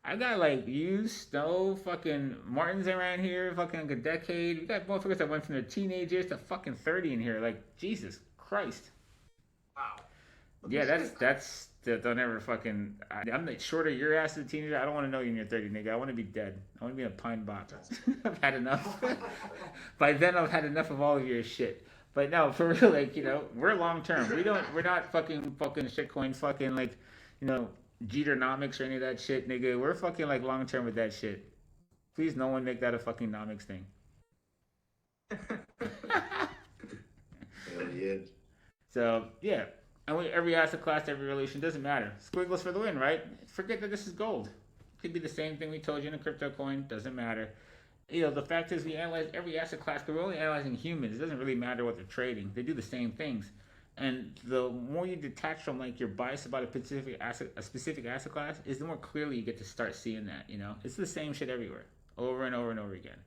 I got like you, Snow, fucking Martins around here, fucking like a decade. We got motherfuckers that went from their teenagers to fucking 30 in here. Like, Jesus Christ. Wow. Yeah, that's don't ever fucking. I'm like shorter your ass as a teenager. I don't want to know you in your 30, nigga. I want to be dead. I want to be in a pine box. I've had enough. By then, I've had enough of all of your shit. But no, for real, like, we're long term. We're not fucking shitcoin, fucking like, Jeternomics or any of that shit, nigga. We're fucking like long term with that shit. Please, no one make that a fucking nomics thing. Hell yeah. So yeah. And every asset class, every relation, doesn't matter. Squiggles for the win, right? Forget that this is gold. It could be the same thing we told you in a crypto coin. Doesn't matter. The fact is we analyze every asset class, but we're only analyzing humans. It doesn't really matter what they're trading. They do the same things. And the more you detach from like your bias about a specific asset class, is the more clearly you get to start seeing that, It's the same shit everywhere. Over and over and over again.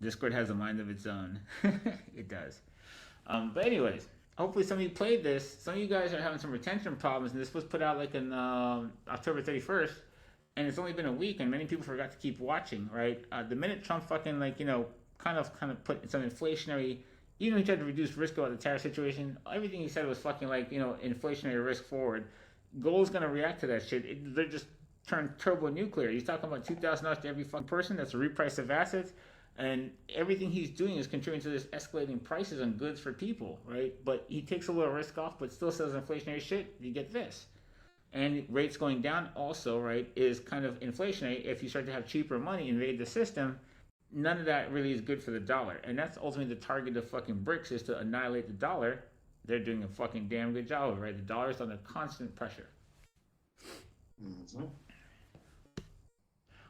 Discord has a mind of its own. It does. But anyways, hopefully some of you played this. Some of you guys are having some retention problems, and this was put out like in October 31st, and it's only been a week, and many people forgot to keep watching, right? The minute Trump fucking kind of put some inflationary, even if he tried to reduce risk about the tariff situation, everything he said was fucking inflationary risk forward. Gold's gonna react to that shit. They're just turned turbo nuclear. He's talking about $2,000 to every fucking person. That's a reprice of assets. And everything he's doing is contributing to this escalating prices on goods for people, right? But he takes a little risk off, but still sells inflationary shit. You get this. And rates going down also, right, is kind of inflationary. If you start to have cheaper money invade the system, none of that really is good for the dollar. And that's ultimately the target of fucking BRICS, is to annihilate the dollar. They're doing a fucking damn good job of it, right? The dollar's under constant pressure. Mm-hmm.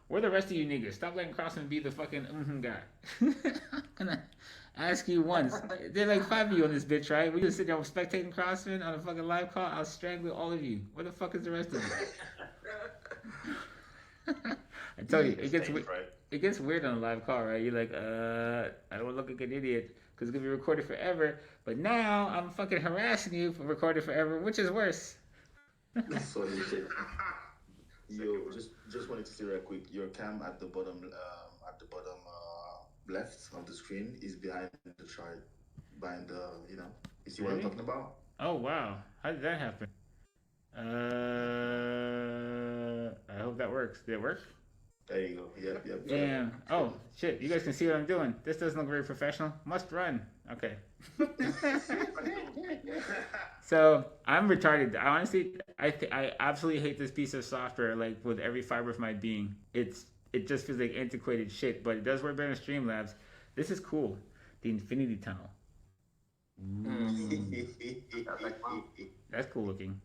Where the rest of you niggas? Stop letting Crossman be the fucking guy. I'm gonna ask you once. There's like 5 of you on this bitch, right? We just sit there spectating Crossman on a fucking live call. I'll strangle all of you. Where the fuck is the rest of you? I tell you, it gets weird on a live call, right? You're like, I don't look like an idiot because it's gonna be recorded forever. But now I'm fucking harassing you for recorded forever, which is worse. Funny shit. Yo, just wanted to say real quick. Your cam at the bottom left of the screen is behind the chart, behind the you see what I'm talking about? Oh wow, how did that happen? I hope that works. Did it work? There you go. Yep. Damn. Oh shit, you guys can see what I'm doing. This doesn't look very professional. Must run. Okay. So I'm retarded. Honestly, I absolutely hate this piece of software, like with every fiber of my being. It just feels like antiquated shit, but it does work better in Streamlabs. This is cool. The Infinity Tunnel. That's cool looking.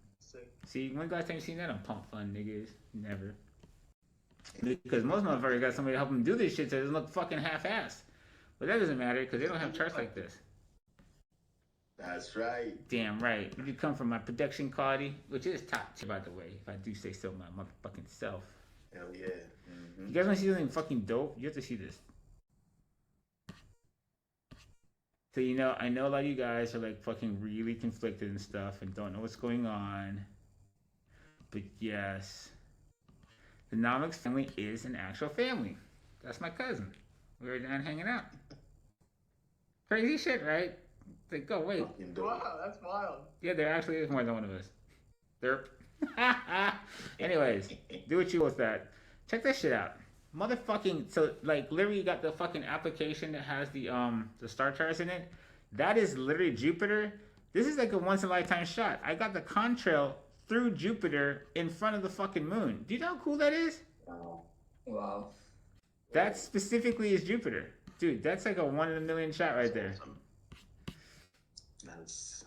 See, when's the last time you seen that on Pump Fun, niggas? Never. Because most motherfuckers got somebody to help them do this shit so it doesn't look fucking half-assed. But that doesn't matter because they don't have charts like this. That's right. Damn right. You come from my production quality, which is top tier, by the way, if I do say so my motherfucking self. Hell yeah. Mm-hmm. You guys want to see something fucking dope? You have to see this. So, I know a lot of you guys are like fucking really conflicted and stuff and don't know what's going on. But yes, the Nomics family is an actual family. That's my cousin. We were down hanging out. Crazy shit, right? Like, go wait. Wow, that's wild. Yeah, there actually is more than one of us. Derp. Anyways, do what you will with that. Check this shit out. Motherfucking, so like literally you got the fucking application that has the star charts in it. That is literally Jupiter. This is like a once in a lifetime shot. I got the contrail through Jupiter in front of the fucking moon. Do you know how cool that is? Wow. That specifically is Jupiter. Dude, that's like a 1 in a million shot right there. Nice.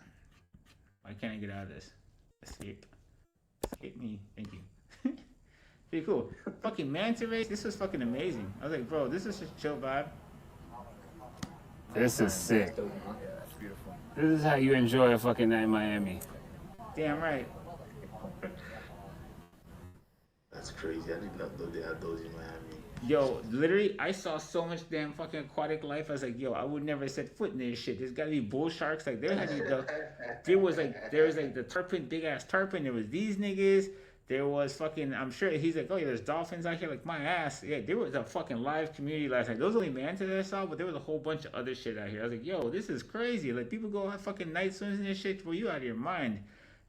Why can't I get out of this? Escape. Escape me. Thank you. Pretty cool. Fucking manta rays. This was fucking amazing. I was like, bro, this is just a chill vibe. This is sick. Yeah, that's beautiful. This is how you enjoy a fucking night in Miami. Damn right. That's crazy. I did not know they had those in Miami. Yo, literally, I saw so much damn fucking aquatic life. I was like, yo, I would never set foot in this shit. There's gotta be bull sharks. Like, there was like the tarpon, big ass tarpon. There was these niggas. There was fucking, I'm sure he's like, oh yeah, there's dolphins out here. Like, my ass. Yeah, there was a fucking live community last night. Those only mantas that I saw, but there was a whole bunch of other shit out here. I was like, yo, this is crazy. Like, people go have fucking night swims and this shit. Well, you out of your mind.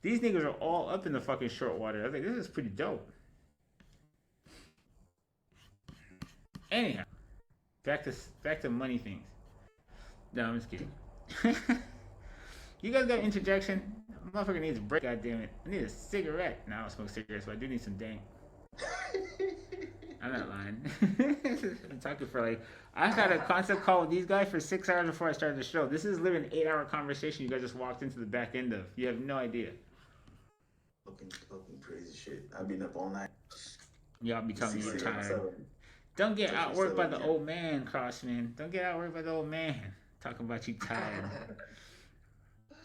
These niggas are all up in the fucking short water. I was like, this is pretty dope. Anyhow, back to money things. No, I'm just kidding. You guys got an interjection? Motherfucker needs a break, goddammit. I need a cigarette. No, I don't smoke cigarettes, but I do need some dank. I'm not lying. I'm talking for like, I had a concept call with these guys for 6 hours before I started the show. This is literally an 8-hour conversation you guys just walked into the back end of. You have no idea. Fucking crazy shit. I've been up all night. Y'all be telling me you're tired. Don't get outworked by the old man, Crossman. Don't get outworked by the old man. Talking about you tired.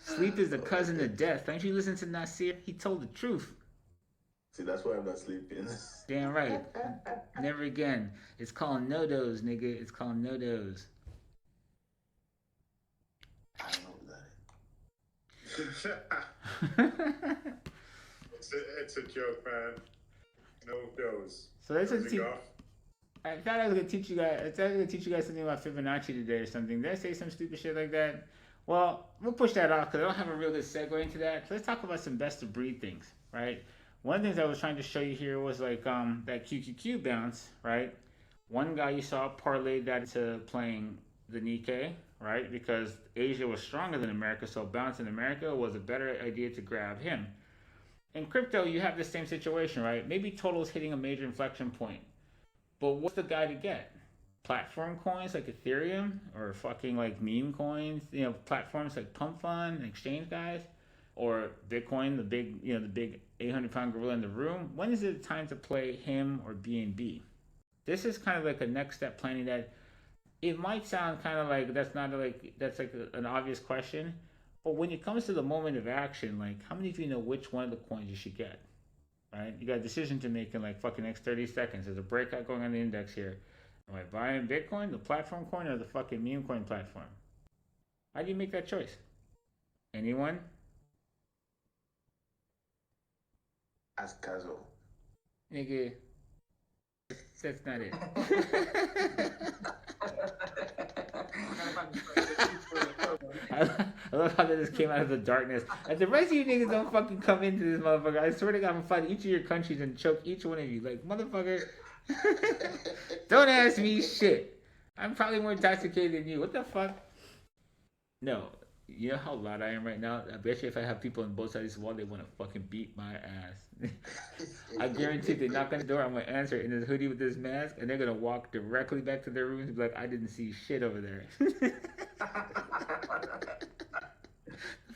Sleep is the cousin of death. Don't you listen to Nasir? He told the truth. See, that's why I'm not sleeping. Damn right. Never again. It's called no-dos, nigga. It's called no-dos. I don't know that. It's a joke, man. No dose. So that's I thought I was gonna teach you guys. Something about Fibonacci today or something. Did I say some stupid shit like that? Well, we'll push that off because I don't have a real good segue into that. So let's talk about some best of breed things, right? One of the things I was trying to show you here was like that QQQ bounce, right? One guy you saw parlayed that into playing the Nikkei, right? Because Asia was stronger than America, so bouncing America was a better idea to grab him. In crypto, you have the same situation, right? Maybe Total's hitting a major inflection point. But what's the guy to get? Platform coins like Ethereum or fucking like meme coins, platforms like Pump Fund, exchange guys, or Bitcoin, the big 800-pound gorilla in the room. When is it time to play him or BNB? This is kind of like a next step planning that it might sound kind of like that's like an obvious question, but when it comes to the moment of action, like how many of you know which one of the coins you should get? Right? You got a decision to make in like fucking next 30 seconds. There's a breakout going on the index here. Am I buying Bitcoin, the platform coin, or the fucking meme coin platform? How do you make that choice? Anyone? Ask Kazo. Nigga, that's not it. I love how that just came out of the darkness. And the rest of you niggas don't fucking come into this motherfucker. I swear to God, I'm gonna find each of your countries and choke each one of you. Like, motherfucker, don't ask me shit. I'm probably more intoxicated than you. What the fuck? No. You know how loud I am right now? I bet you if I have people on both sides of this wall, they want to fucking beat my ass. I guarantee they knock on the door, I'm going to answer in this hoodie with this mask, and they're going to walk directly back to their rooms and be like, I didn't see shit over there.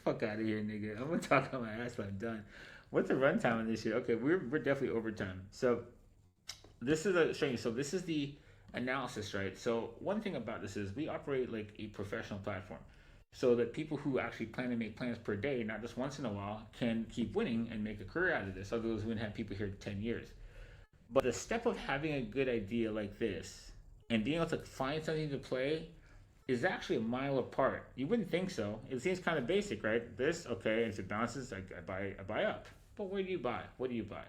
Fuck out of here, nigga. I'm going to talk on my ass when I'm done. What's the runtime on this shit? Okay, we're definitely over time. So this is this is the analysis, right? So one thing about this is we operate like a professional platform. So that people who actually plan to make plans per day, not just once in a while, can keep winning and make a career out of this. Otherwise, we wouldn't have people here 10 years. But the step of having a good idea like this and being able to find something to play is actually a mile apart. You wouldn't think so. It seems kind of basic, right? This, okay, if it bounces, I buy up. But where do you buy? What do you buy?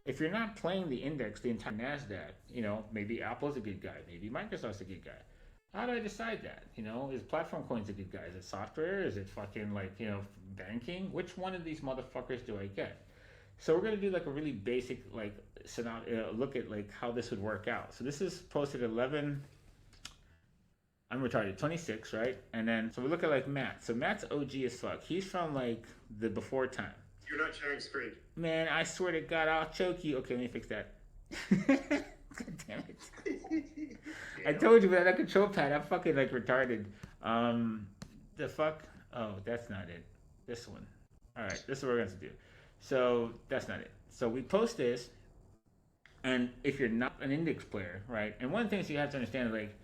If you're not playing the index, the entire NASDAQ, maybe Apple's a good guy, maybe Microsoft's a good guy. How do I decide that? Is platform coins a good guy? Is it software? Is it fucking banking? Which one of these motherfuckers do I get? So we're gonna do like a really basic look at like how this would work out. So this is posted 26, right? And then so we look at like Matt. So Matt's OG as fuck. He's from like the before time. You're not sharing screen. Man, I swear to God, I'll choke you. Okay, let me fix that. God damn it. I told you about that control pad. I'm fucking like retarded. The fuck? Oh, that's not it. This one. Alright, this is what we're going to do. So, that's not it. So, we post this, and if you're not an index player, right? And one of the things you have to understand is like,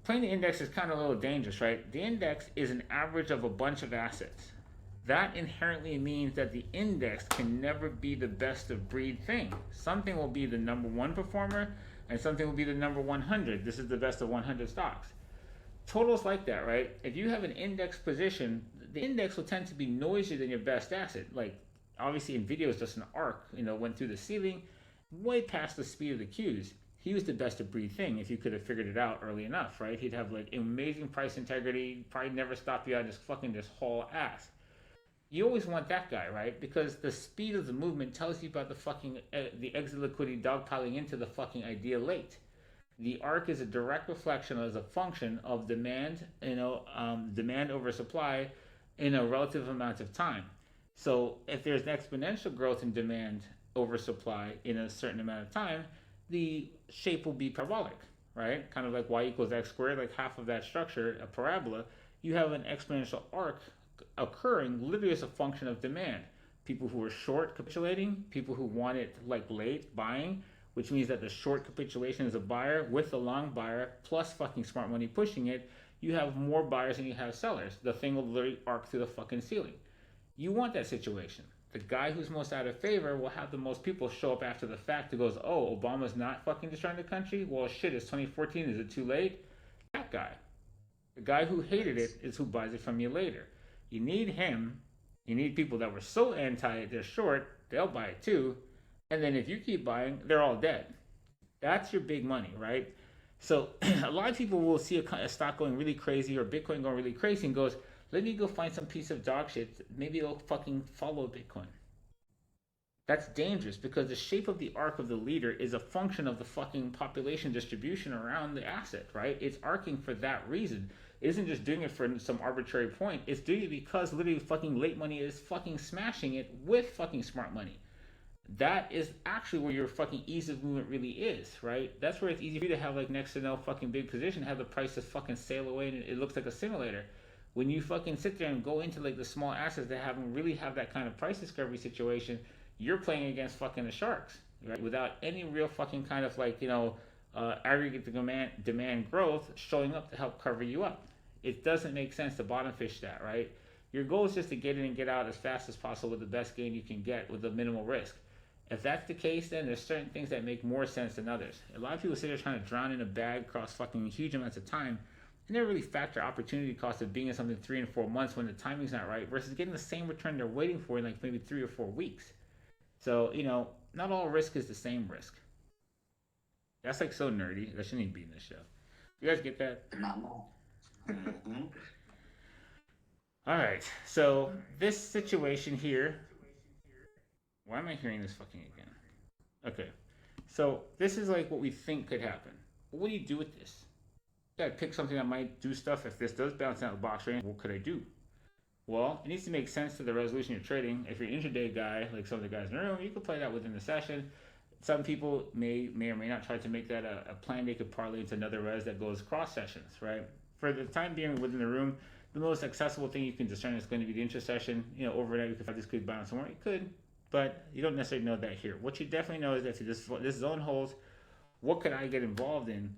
playing the index is kind of a little dangerous, right? The index is an average of a bunch of assets. That inherently means that the index can never be the best of breed thing. Something will be the number one performer, and something will be the number 100. This is the best of 100 stocks. Total's like that, right? If you have an index position, the index will tend to be noisier than your best asset. Like, obviously, Nvidia was just an arc, went through the ceiling, way past the speed of the Qs. He was the best of breed thing if you could have figured it out early enough, right? He'd have like amazing price integrity, probably never stop you out, just fucking just haul ass. You always want that guy, right? Because the speed of the movement tells you about the fucking the exit liquidity dogpiling into the fucking idea late. The arc is a direct reflection as a function of demand, demand over supply in a relative amount of time. So if there's an exponential growth in demand over supply in a certain amount of time, the shape will be parabolic, right? Kind of like y equals x squared, like half of that structure, a parabola. You have an exponential arc occurring literally as a function of demand. People who are short capitulating, people who want it like late buying, which means that the short capitulation is a buyer with the long buyer plus fucking smart money pushing it. You have more buyers than you have sellers. The thing will literally arc through the fucking ceiling. You want that situation. The guy who's most out of favor will have the most people show up after the fact who goes, oh, Obama's not fucking destroying the country? Well, shit, it's 2014. Is it too late? That guy. The guy who hated it is who buys it from you later. You need him. You need people that were so anti they're short, they'll buy it too. And then if you keep buying, they're all dead. That's your big money, right? So a lot of people will see a stock going really crazy or Bitcoin going really crazy and goes, let me go find some piece of dog shit. Maybe it'll fucking follow Bitcoin. That's dangerous because the shape of the arc of the leader is a function of the fucking population distribution around the asset, right? It's arcing for that reason. It isn't just doing it for some arbitrary point. It's doing it because literally fucking late money is fucking smashing it with fucking smart money. That is actually where your fucking ease of movement really is, right? That's where it's easy for you to have like next to no fucking big position, have the price just fucking sail away and it looks like a simulator. When you fucking sit there and go into like the small assets that haven't really have that kind of price discovery situation, you're playing against fucking the sharks, right? Without any real fucking kind of like, aggregate demand growth showing up to help cover you up. It doesn't make sense to bottom fish that, right? Your goal is just to get in and get out as fast as possible with the best gain you can get with the minimal risk. If that's the case, then there's certain things that make more sense than others. A lot of people sit there trying to drown in a bag across fucking huge amounts of time and never really factor opportunity cost of being in something 3 and 4 months when the timing's not right versus getting the same return they're waiting for in like maybe 3 or 4 weeks. So, not all risk is the same risk. That's like so nerdy. That shouldn't even be in this show. You guys get that? Mm-hmm. All right. So this situation here. Why am I hearing this fucking again? Okay. So this is like what we think could happen. But what do you do with this? You gotta pick something that might do stuff. If this does bounce out of the box range, what could I do? Well, it needs to make sense to the resolution you're trading. If you're an intraday guy, like some of the guys in the room, you could play that within the session. Some people may or may not try to make that a plan they could parlay into another res that goes cross sessions, right? For the time being within the room, the most accessible thing you can discern is going to be the intra-session. Overnight you could find this could bounce somewhere. It could, but you don't necessarily know that here. What you definitely know is that if this zone holds, what could I get involved in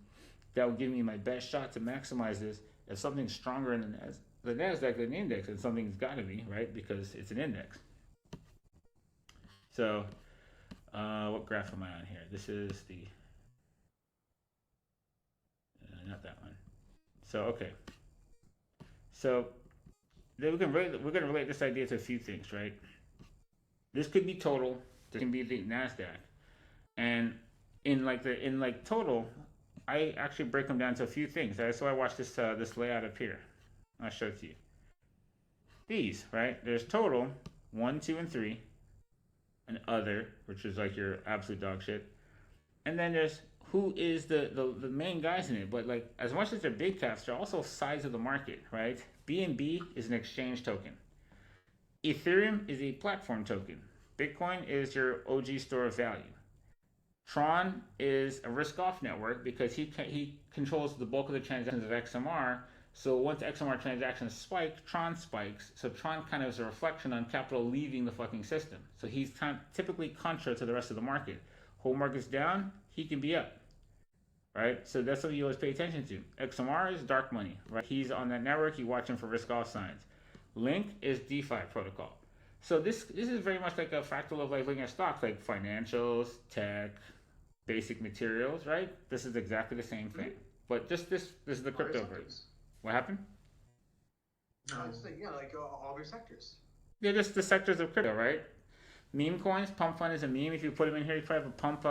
that will give me my best shot to maximize this? If something's stronger in the NASDAQ than the index, and something's got to be, right? Because it's an index. So, what graph am I on here? This is the, not that one. So, okay. So, then we're going to relate this idea to a few things, right? This could be total. This can be the NASDAQ. And in total, I actually break them down to a few things. Right? So I watched this layout up here. I'll show it to you. These, right? There's total, 1, 2, and 3. And other, which is like your absolute dog shit. And then there's who is the main guys in it. But like as much as they're big caps, they're also size of the market, right? BNB is an exchange token. Ethereum is a platform token. Bitcoin is your OG store of value. Tron is a risk-off network because he controls the bulk of the transactions of XMR. So once XMR transactions spike, Tron spikes. So Tron kind of is a reflection on capital leaving the fucking system. So he's typically contra to the rest of the market. Whole market's down, he can be up, right? So that's something you always pay attention to. XMR is dark money, right? He's on that network. You watch him for risk-off signs. Link is DeFi protocol. So this is very much like a fractal of like looking at stocks like financials, tech, basic materials, right? This is exactly the same thing. But just this is the crypto version. What happened? It's like, all your sectors. Yeah, just the sectors of crypto, right? Meme coins, pump fund is a meme. If you put them in here, you probably have a pump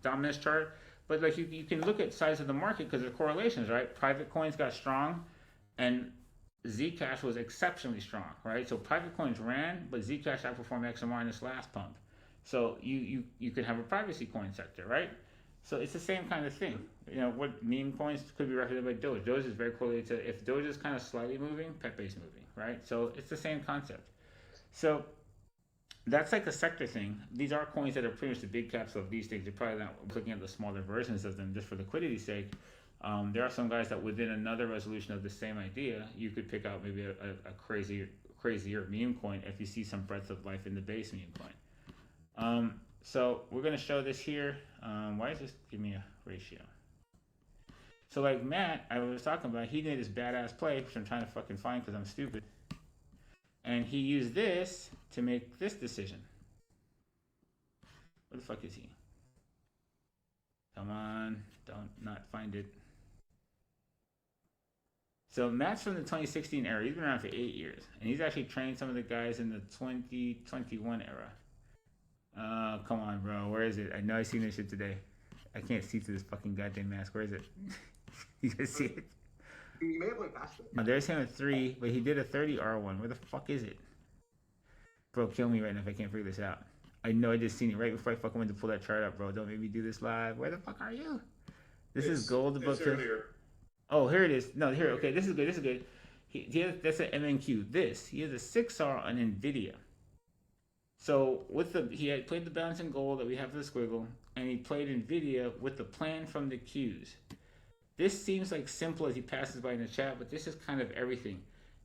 dominance chart. But like you can look at size of the market because there's correlations, right? Private coins got strong and Zcash was exceptionally strong, right? So private coins ran, but Zcash outperformed XMR in this last pump. So you could have a privacy coin sector, right? So it's the same kind of thing. What meme coins could be represented by Doge. Doge is very correlated to, if Doge is kind of slightly moving, Pepe's moving, right? So it's the same concept. So that's like a sector thing. These are coins that are pretty much the big caps of these things. You're probably not looking at the smaller versions of them just for liquidity's sake. There are some guys that within another resolution of the same idea, you could pick out maybe a crazier meme coin if you see some breadth of life in the base meme coin. So we're going to show this here. Why does this give me a ratio? So like Matt, I was talking about, he made this badass play, which I'm trying to fucking find because I'm stupid. And he used this to make this decision. Where the fuck is he? Come on, don't not find it. So Matt's from the 2016 era. He's been around for 8 years. And he's actually trained some of the guys in the 2021 era. Come on, bro. Where is it? I know I seen this shit today. I can't see through this fucking goddamn mask. Where is it? You guys see it? You may have like passed it. No, there's him at 3, but he did a 30 R1. Where the fuck is it? Bro, kill me right now if I can't figure this out. I know I just seen it right before I fucking went to pull that chart up, bro. Don't make me do this live. Where the fuck are you? This is gold above. Oh, here it is. No, here. Okay, this is good. This is good. That's an MNQ. He has a 6R on NVIDIA. So he had played the bouncing gold that we have for the squiggle, and he played NVIDIA with the plan from the Qs. This seems like simple as he passes by in the chat, but this is kind of everything.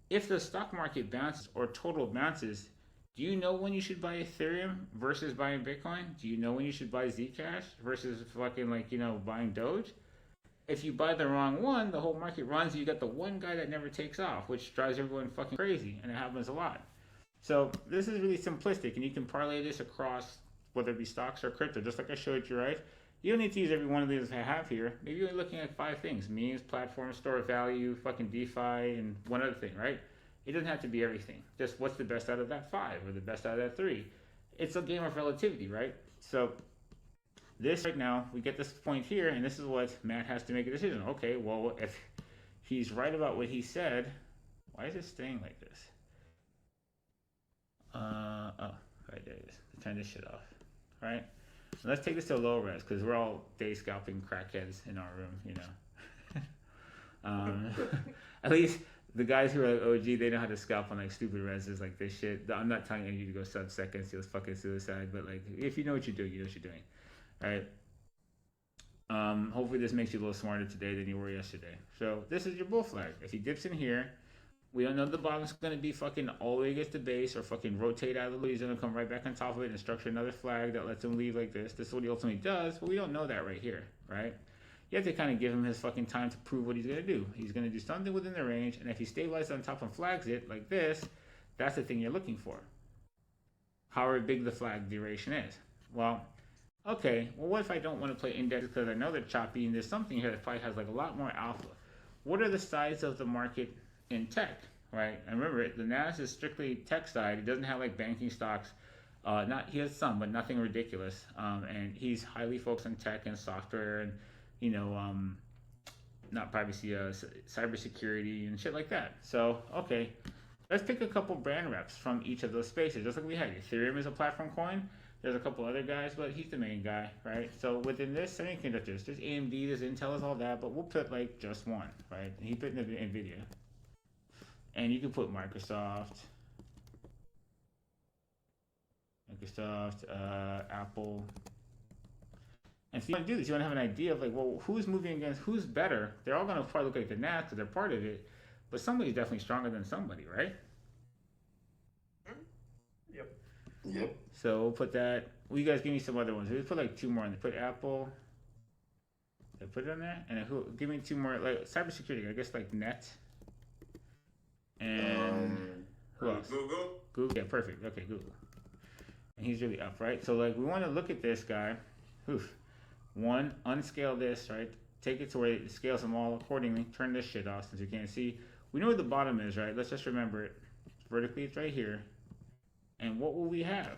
If the stock market bounces or total bounces, do you know when you should buy Ethereum versus buying Bitcoin? Do you know when you should buy Zcash versus fucking buying Doge? If you buy the wrong one, the whole market runs. You got the one guy that never takes off, which drives everyone fucking crazy, and it happens a lot. So this is really simplistic, and you can parlay this across whether it be stocks or crypto, just like I showed you, right? You don't need to use every one of these I have here. Maybe you're looking at 5 things: memes, platform, store of value, fucking DeFi, and one other thing, right? It doesn't have to be everything. Just what's the best out of that 5 or the best out of that 3. It's a game of relativity, right? So this right now, we get this point here, and this is what Matt has to make a decision. Okay, well, if he's right about what he said, why is it staying like this? Oh, right there it is. Turn this shit off. All right, let's take this to a low res because we're all day scalping crackheads in our room, At least the guys who are like OG, they know how to scalp on like stupid reses like this shit. I'm not telling any of you to go sub-seconds, you'll fucking suicide, but like if you know what you're doing, you know what you're doing. All right. Hopefully this makes you a little smarter today than you were yesterday. So this is your bull flag. If he dips in here, we don't know the bottom's going to be fucking all the way against the base or fucking rotate out of the loop. He's going to come right back on top of it and structure another flag that lets him leave like this. This is what he ultimately does, but we don't know that right here, right? You have to kind of give him his fucking time to prove what he's going to do. He's going to do something within the range, and if he stabilizes on top and flags it like this, that's the thing you're looking for. However big the flag duration is. Well, okay, well what if I don't want to play index because I know they're choppy and there's something here that probably has like a lot more alpha. What are the sides of the market in tech, right? And remember, the NAS is strictly tech side. It doesn't have like banking stocks. He has some, but nothing ridiculous. And he's highly focused on tech and software and, not privacy, cybersecurity and shit like that. So, okay, let's pick a couple brand reps from each of those spaces. Just like we had, Ethereum is a platform coin. There's a couple other guys, but he's the main guy, right? So within this, semiconductors, there's AMD, there's Intel, there's all that, but we'll put like just one, right? And he put NVIDIA. And you can put Microsoft, Apple. And so you want to do this, you want to have an idea of like, well, who's moving against who's better? They're all going to probably look like the NAS because they're part of it, but somebody's definitely stronger than somebody, right? Yep. So we'll put that. Well, you guys give me some other ones. We'll put like 2 more on there. Put Apple. Did I put it on there? And give me 2 more, like cybersecurity, I guess like Net. And who else? Google. Yeah, perfect. Okay, Google. And he's really up, right? So like we want to look at this guy. Oof. 1, unscale this, right? Take it to where it scales them all accordingly. Turn this shit off since you can't see. We know where the bottom is, right? Let's just remember it. Vertically, it's right here. And what will we have?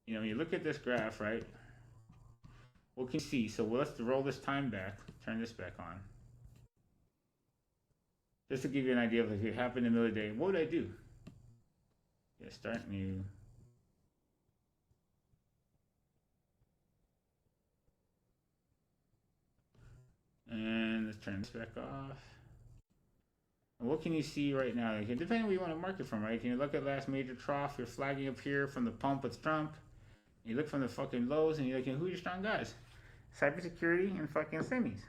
You look at this graph, right? What can you see? So let's roll this time back. Turn this back on. Just to give you an idea of if it happened in the middle of the day, what would I do? Yeah, start new. And let's turn this back off. And what can you see right now? Like, depending on where you want to mark it from, right? Can you look at last major trough? You're flagging up here from the pump with Trump. You look from the fucking lows and you're like, who are your strong guys? Cybersecurity and fucking semis.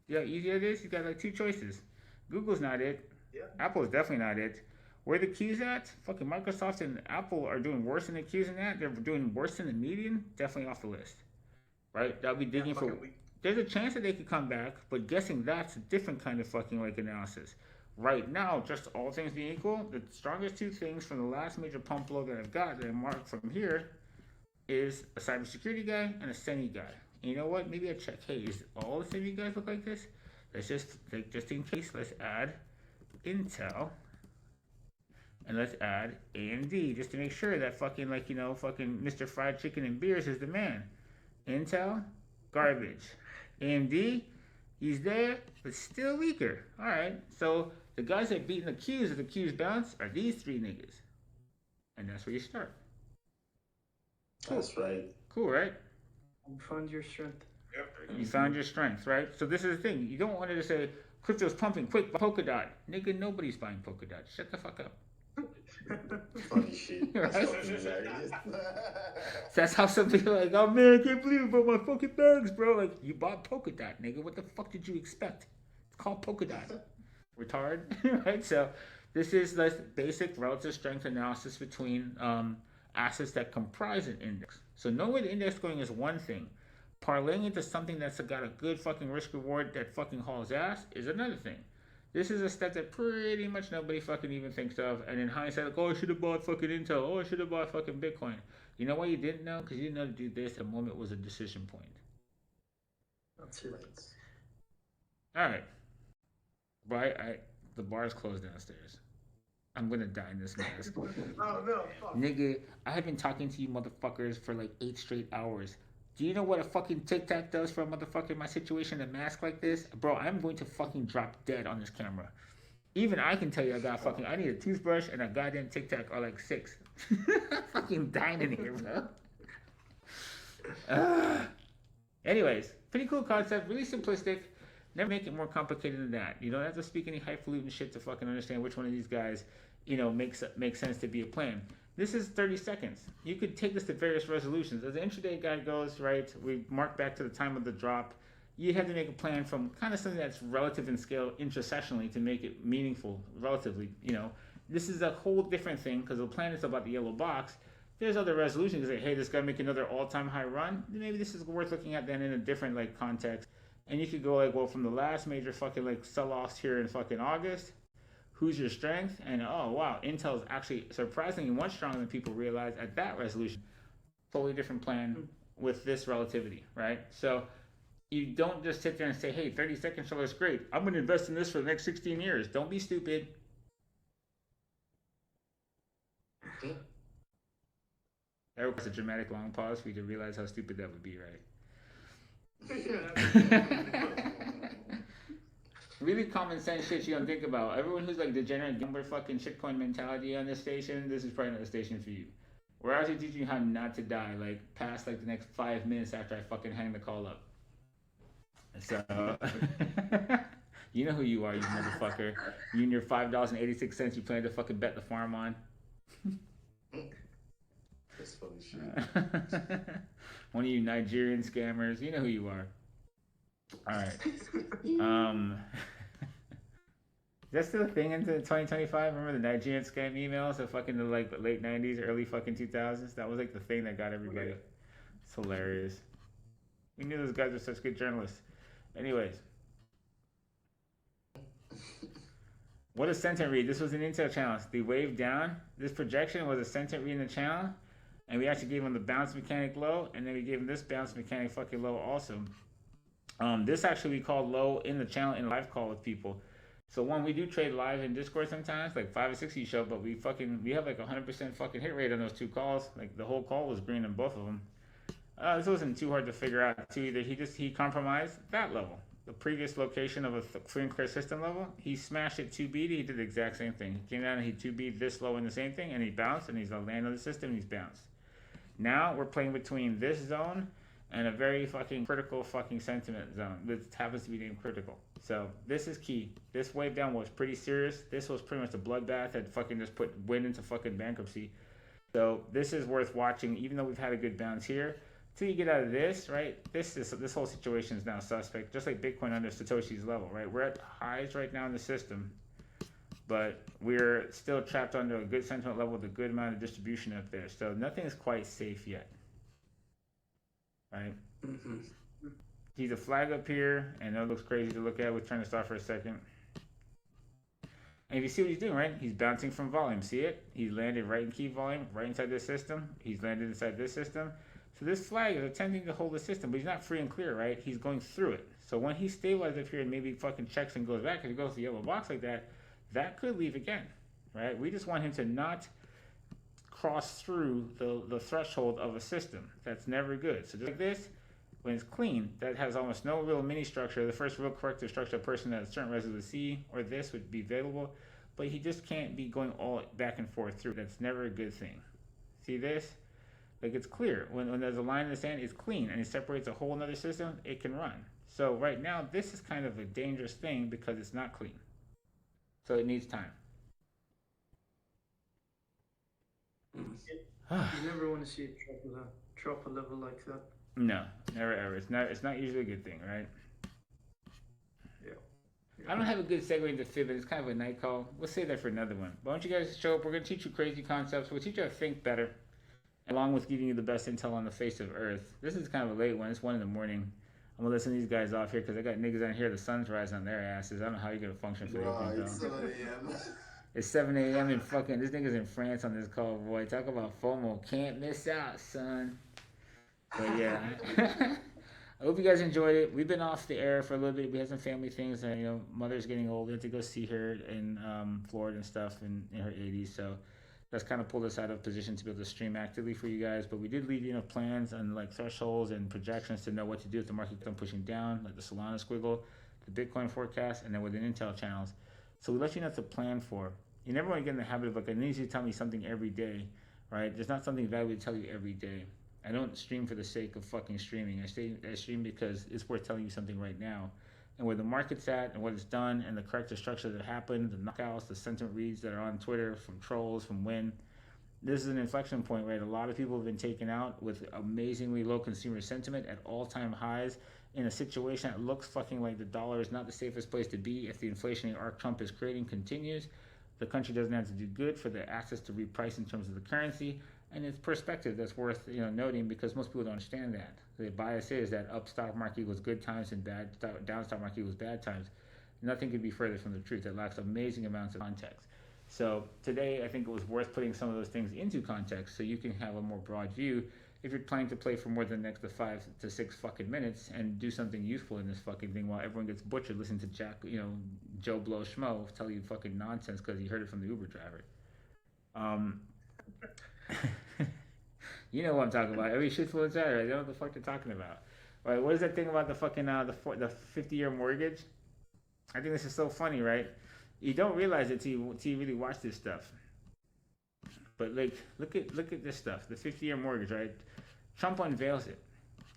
Yeah, you get this? You got like 2 choices. Google's not it. Yeah. Apple's definitely not it. Where the Q's at? Fucking Microsoft and Apple are doing worse than the Q's in that. They're doing worse than the median. Definitely off the list. Right? That'll be digging for. There's a chance that they could come back, but guessing that's a different kind of fucking like analysis. Right now, just all things being equal, the strongest 2 things from the last major pump low that I've got that I marked from here is a cybersecurity guy and a semi guy. And you know what? Maybe I check. Hey, is all the semi guys look like this? Let's just in case, let's add Intel and let's add AMD just to make sure that fucking fucking Mr. Fried Chicken and Beers is the man. Intel, garbage. AMD, he's there, but still weaker. All right, so the guys that beating the Qs if the Qs bounce are these 3 niggas. And that's where you start. That's right. Cool, right? You found your strength. You found your strength, right? So this is the thing. You don't want to just say, crypto's pumping, quick, buy Polkadot. Nigga, nobody's buying Polkadot. Shut the fuck up. Funny shit. That's Right? fucking hilarious. That's how some people are like, oh man, I can't believe it, bro, my fucking bags, bro. Like, you bought Polkadot, nigga. What the fuck did you expect? It's called Polkadot. Retard. Right? So this is the basic relative strength analysis between assets that comprise an index. So knowing where the index is going is one thing. Parlaying into something that's got a good fucking risk reward that fucking hauls ass is another thing. This is a step that pretty much nobody fucking even thinks of. And in hindsight, like, oh, I should have bought fucking Intel. Oh, I should have bought fucking Bitcoin. You know why you didn't know? Because you didn't know to do this the moment was a decision point. That's it. All right. Right, the bar's closed downstairs. I'm gonna die in this mask. Oh no, fuck. Nigga, I have been talking to you motherfuckers for like 8 straight hours. Do you know what a fucking Tic Tac does for a motherfucker in my situation, a mask like this? Bro, I'm going to fucking drop dead on this camera. Even I can tell you I need a toothbrush and a goddamn Tic Tac or like 6. I'm fucking dying in here, bro. Anyways, pretty cool concept, really simplistic. Never make it more complicated than that. You don't have to speak any highfalutin shit to fucking understand which one of these guys, makes sense to be a plan. This is 30 seconds. You could take this to various resolutions. As the intraday guide goes, right, we mark back to the time of the drop. You have to make a plan from kind of something that's relative in scale intrasessionally to make it meaningful, relatively. This is a whole different thing because the plan is about the yellow box. There's other resolutions that say, hey, this guy make another all-time high run. Maybe this is worth looking at then in a different context. And you could go well, from the last major fucking sell-offs here in fucking August, who's your strength? And oh wow, Intel's actually surprisingly much stronger than people realize at that resolution. Totally different plan with this relativity, right? So you don't just sit there and say, hey, 30 seconds looks great. I'm going to invest in this for the next 16 years. Don't be stupid. That requires a dramatic long pause for you to realize how stupid that would be, right? Really common sense shit you don't think about. Everyone who's degenerate gambler fucking shitcoin mentality on this station, this is probably not the station for you. We're actually teaching you how not to die, past the next 5 minutes after I fucking hang the call up. So, you know who you are, you motherfucker. You and your $5.86 you plan to fucking bet the farm on. That's funny shit. One of you Nigerian scammers, you know who you are. All right. That's still a thing into 2025. Remember the Nigerian scam emails of fucking the late 90s, early fucking 2000s? That was the thing that got everybody. It's hilarious. We knew those guys were such good journalists. Anyways. What a sentiment read. This was an Intel channel. The wave down. This projection was a sentiment read in the channel. And we actually gave him the bounce mechanic low. And then we gave him this bounce mechanic fucking low also. This actually we called low in the channel in a live call with people. So we do trade live in Discord sometimes, 5 or 6 you show, but we have 100% fucking hit rate on those 2 calls. The whole call was green on both of them. This wasn't too hard to figure out too either. He compromised that level. The previous location of a free and clear system level, he smashed it 2B'd, he did the exact same thing. He came down and he 2B'd this low in the same thing, and he bounced, and he's on land of the system, and he's bounced. Now we're playing between this zone and a very fucking critical fucking sentiment zone that happens to be named critical. So this is key. This wave down was pretty serious. This was pretty much a bloodbath that fucking just put Win into fucking bankruptcy. So this is worth watching, even though we've had a good bounce here. Till you get out of this, right? This whole situation is now suspect, just like Bitcoin under Satoshi's level, right? We're at highs right now in the system, but we're still trapped under a good sentiment level with a good amount of distribution up there. So nothing is quite safe yet, right? Mm-hmm. He's a flag up here, and that looks crazy to look at. We'll turn this off for a second. And if you see what he's doing, right? He's bouncing from volume. See it? He landed right in key volume, right inside this system. He's landed inside this system. So this flag is attempting to hold the system, but he's not free and clear, right? He's going through it. So when he stabilizes up here and maybe fucking checks and goes back, if he goes to the yellow box like that, that could leave again, right? We just want him to not cross through the threshold of a system. That's never good. So just like this, when it's clean, that has almost no real mini structure. The first real corrective structure a person at a certain resolution would see, or this would be available. but he just can't be going all back and forth through. That's never a good thing. See this? Like, it's clear. When there's a line in the sand, it's clean, and it separates a whole other system, it can run. So right now, this is kind of a dangerous thing because it's not clean. So it needs time. You never want to see it drop a level like that. No, never ever. It's not usually a good thing, right? Yeah. I don't have a good segue into Fib, but it's kind of a night call. We'll save that for another one. Why don't you guys show up? We're going to teach you crazy concepts. We'll teach you how to think better, along with giving you the best intel on the face of Earth. This is kind of a late one. It's 1 in the morning. I'm going to listen these guys off here because I got niggas on here. The sun's rising on their asses. I don't know how you're going to function for anything, It's 7 a.m. It's 7 a.m. and fucking this nigga's in France on this call, boy. Talk about FOMO. Can't miss out, son. But yeah. I hope you guys enjoyed it. We've been off the air for a little bit. We had some family things. And, mother's getting old. We had to go see her in Florida and stuff in her 80s. So that's kind of pulled us out of position to be able to stream actively for you guys. But we did leave plans and like thresholds and projections to know what to do if the market comes pushing down, like the Solana squiggle, the Bitcoin forecast, and then within Intel channels. So we let you know what to plan for. You never want to get in the habit of, like, I need you to tell me something every day, right? There's not something valuable to tell you every day. I don't stream for the sake of fucking streaming. I stream because it's worth telling you something right now. And where the market's at and what it's done and the corrective structure that happened, the knockouts, the sentiment reads that are on Twitter from trolls, from when. This is an inflection point, right? A lot of people have been taken out with amazingly low consumer sentiment at all-time highs in a situation that looks fucking like the dollar is not the safest place to be if the inflationary arc Trump is creating continues. The country doesn't have to do good for the assets to reprice in terms of the currency, and it's perspective that's worth noting because most people don't understand that. The bias is that up stock market equals good times and down stock market equals bad times. Nothing could be further from the truth. It lacks amazing amounts of context. So today I think it was worth putting some of those things into context so you can have a more broad view if you're planning to play for more than the next 5 to 6 fucking minutes and do something useful in this fucking thing while everyone gets butchered listening to Joe Blow Schmo tell you fucking nonsense because he heard it from the Uber driver. You know what I'm talking about. Every shit's full of chatter. I don't know what the fuck they're talking about. All right, what is that thing about the fucking the 50-year mortgage? I think this is so funny, right? You don't realize it till you really watch this stuff. But like, look at this stuff. The 50-year mortgage, right? Trump unveils it.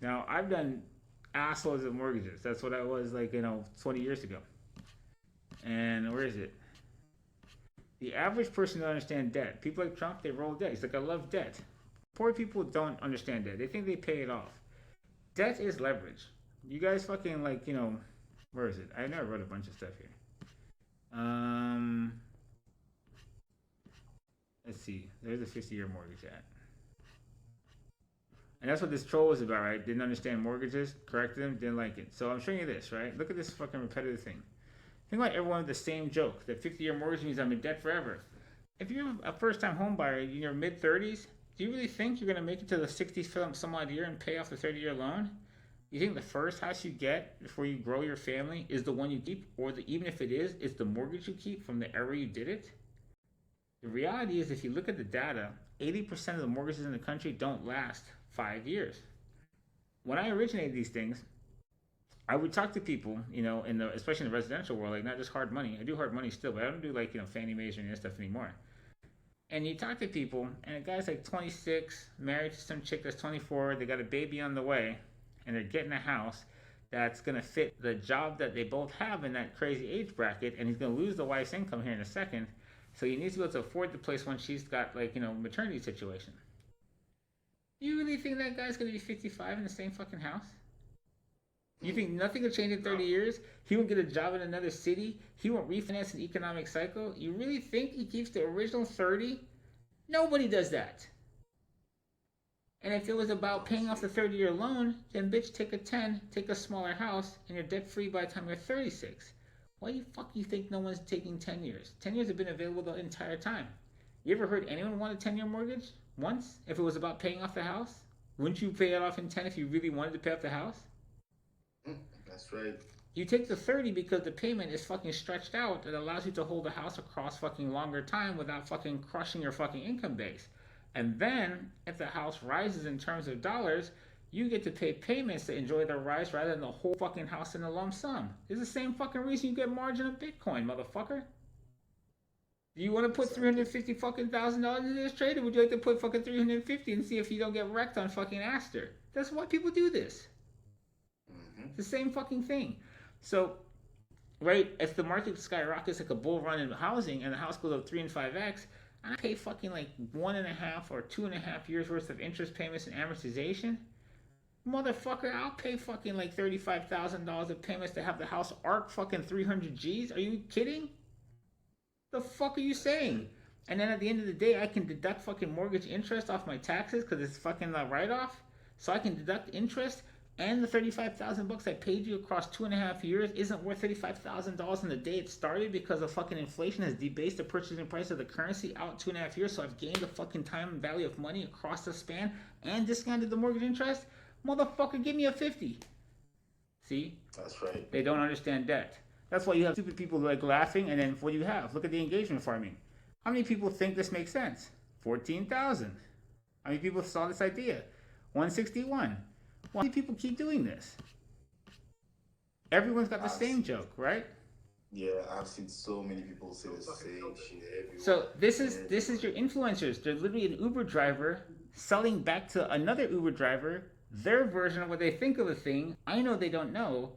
Now, I've done assloads of mortgages. That's what I was like, 20 years ago. And where is it? The average person doesn't understand debt. People like Trump, they roll debt. He's like, I love debt. Poor people don't understand debt. They think they pay it off. Debt is leverage. You guys fucking where is it? I know I wrote a bunch of stuff here. Let's see. There's a 50-year mortgage at. And that's what this troll was about, right? Didn't understand mortgages, corrected them, didn't like it. So I'm showing you this, right? Look at this fucking repetitive thing. Think about everyone with the same joke. That 50-year mortgage means I'm in debt forever. If you're a first-time home buyer in your mid-30s, do you really think you're going to make it to the 60th some odd year and pay off the 30-year loan? You think the first house you get before you grow your family is the one you keep? Or even if it is, it's the mortgage you keep from the era you did it? The reality is, if you look at the data, 80% of the mortgages in the country don't last 5 years. When I originated these things, I would talk to people, especially in the residential world, like not just hard money. I do hard money still, but I don't do Fannie Mae's or any of that stuff anymore. And you talk to people, and a guy's like 26, married to some chick that's 24, they got a baby on the way, and they're getting a house that's going to fit the job that they both have in that crazy age bracket, and he's going to lose the wife's income here in a second. So he needs to be able to afford the place when she's got maternity situation. You really think that guy's going to be 55 in the same fucking house? You think nothing will change in 30 years? He won't get a job in another city? He won't refinance an economic cycle? You really think he keeps the original 30? Nobody does that. And if it was about paying off the 30-year loan, then bitch, take a 10, take a smaller house, and you're debt-free by the time you're 36. Why the fuck you think no one's taking 10 years? 10 years have been available the entire time. You ever heard anyone want a 10-year mortgage? Once? If it was about paying off the house? Wouldn't you pay it off in 10 if you really wanted to pay off the house? That's right. You take the 30 because the payment is fucking stretched out that allows you to hold the house across fucking longer time without fucking crushing your fucking income base. And then, if the house rises in terms of dollars, you get to pay payments to enjoy the rise rather than the whole fucking house in a lump sum. It's the same fucking reason you get margin of Bitcoin, motherfucker. Do you want to put $350,000 into this trade, or would you like to put fucking 350 and see if you don't get wrecked on fucking Aster? That's why people do this. It's the same fucking thing. So, right, if the market skyrockets like a bull run in housing and the house goes up 3 and 5x, I pay fucking like 1.5 or 2.5 years worth of interest payments and amortization. Motherfucker, I'll pay fucking like $35,000 of payments to have the house arc fucking 300 G's. Are you kidding? The fuck are you saying? And then at the end of the day, I can deduct fucking mortgage interest off my taxes because it's fucking a write-off. So I can deduct interest, and the $35,000 I paid you across 2.5 years isn't worth $35,000 on the day it started because the fucking inflation has debased the purchasing price of the currency out 2.5 years. So I've gained the fucking time and value of money across the span and discounted the mortgage interest. Motherfucker, give me a 50. See? That's right. They don't understand debt. That's why you have stupid people like laughing, and then what do you have? Look at the engagement farming. How many people think this makes sense? 14,000. How many people saw this idea? 161. Why do people keep doing this? Everyone's got the same joke, right? Yeah, I've seen so many people say the same shit everywhere. So this is your influencers. They're literally an Uber driver selling back to another Uber driver their version of what they think of a thing. I know they don't know.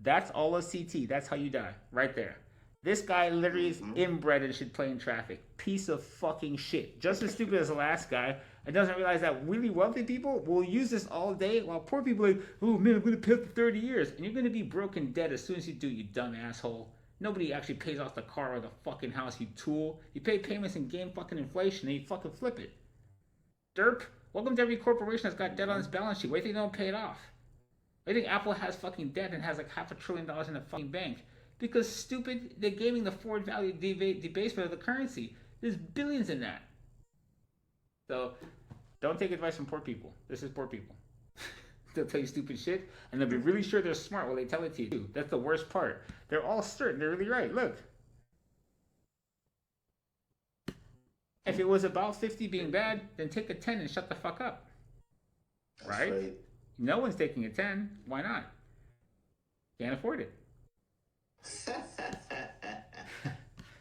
That's all a CT. That's how you die. Right there. This guy literally is inbred and should play in traffic. Piece of fucking shit. Just as stupid as the last guy. And doesn't realize that really wealthy people will use this all day while poor people are like, oh man, I'm going to pay for 30 years. And you're going to be broke and dead as soon as you do, you dumb asshole. Nobody actually pays off the car or the fucking house, you tool. You pay payments and gain fucking inflation and you fucking flip it. Derp. Welcome to every corporation that's got debt on its balance sheet. Why do you think they don't pay it off? I think Apple has fucking debt and has like $500 billion in the fucking bank. Because stupid, they're gaming the forward value debasement of the currency. There's billions in that. So, don't take advice from poor people. This is poor people. They'll tell you stupid shit, and they'll be really sure they're smart while they tell it to you. That's the worst part. They're all certain they're really right. Look. If it was about 50 being bad, then take a 10 and shut the fuck up. Right? No one's taking a 10. Why not? Can't afford it.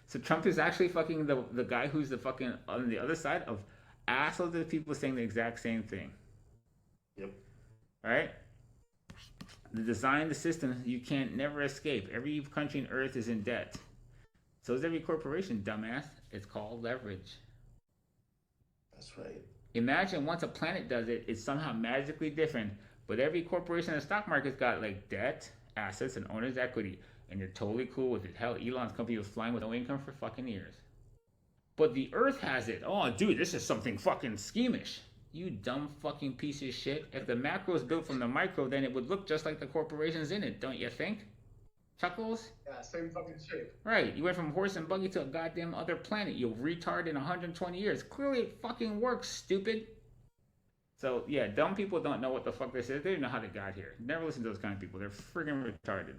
So Trump is actually fucking the guy who's the fucking on the other side of assholes of people saying the exact same thing. Yep. Right? The design, the system, you can't never escape. Every country on earth is in debt. So is every corporation, dumbass. It's called leverage. That's right. Imagine once a planet does it, it's somehow magically different. But every corporation in the stock market's got like debt, assets, and owner's equity. And you're totally cool with it. Hell, Elon's company was flying with no income for fucking years. But the earth has it. Oh, dude, this is something fucking schemish. You dumb fucking piece of shit. If the macro is built from the micro, then it would look just like the corporations in it, don't you think? Chuckles? Yeah, same fucking shape. Right, you went from horse and buggy to a goddamn other planet, you retard in 120 years. Clearly it fucking works, stupid. So, yeah, dumb people don't know what the fuck this is. They don't know how they got here. Never listen to those kind of people. They're friggin' retarded.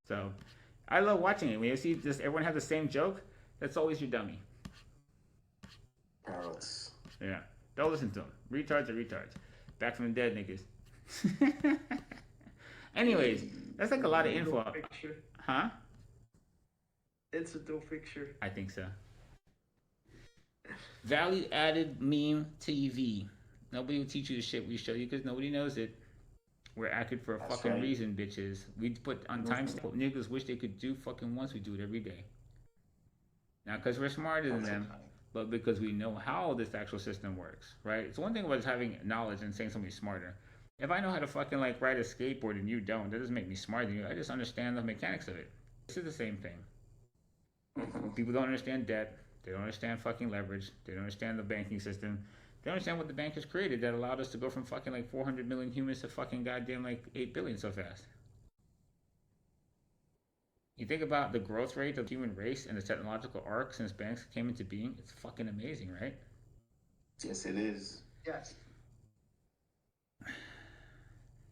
So, I love watching it. When you see just everyone have the same joke, that's always your dummy. Parrots. Yeah. Don't listen to them. Retards are retards. Back from the dead, niggas. Anyways, that's like a lot of info. Huh? It's a dope picture. I think so. Value added meme TV. Nobody will teach you the shit we show you because nobody knows it. We're acting for a fucking reason, bitches. We put on timestamp. Niggas wish they could do fucking once. We do it every day. Not because we're smarter than them, but because we know how this actual system works, right? It's one thing about having knowledge and saying somebody's smarter. If I know how to fucking like ride a skateboard and you don't, that doesn't make me smarter than you. I just understand the mechanics of it. This is the same thing. People don't understand debt. They don't understand fucking leverage. They don't understand the banking system. They don't understand what the bankers created that allowed us to go from fucking like 400 million humans to fucking goddamn like 8 billion so fast. You think about the growth rate of the human race and the technological arc since banks came into being, it's fucking amazing, right? Yes, it is. Yes.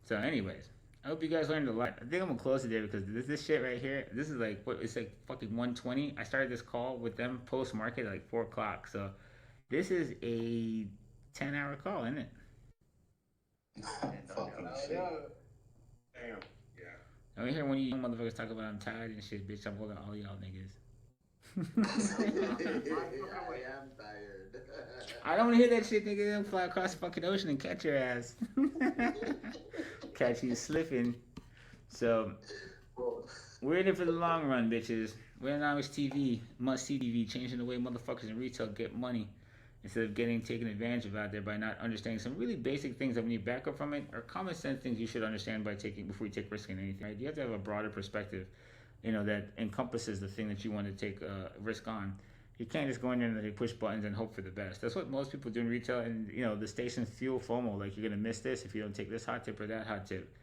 So anyways, I hope you guys learned a lot. I think I'm gonna close it there because this shit right here, this is like, what, it's like fucking 1:20. I started this call with them post-market at like 4 o'clock. So this is a 10-hour call, isn't it? Fucking shit. Damn. Yeah. I hear when you young motherfuckers talk about I'm tired and shit, bitch, I'm holding all y'all niggas. am tired. I don't want to hear that shit, nigga. They'll fly across the fucking ocean and catch your ass. Catch you slipping. So, we're in it for the long run, bitches. Winternomics.eth, must-see TV, changing the way motherfuckers in retail get money instead of getting taken advantage of out there by not understanding some really basic things that when you back up from it are common sense things you should understand before you take risk in anything. Right? You have to have a broader perspective, that encompasses the thing that you want to take risk on. You can't just go in there and push buttons and hope for the best. That's what most people do in retail, and the stations fuel FOMO. Like, you're gonna miss this if you don't take this hot tip or that hot tip.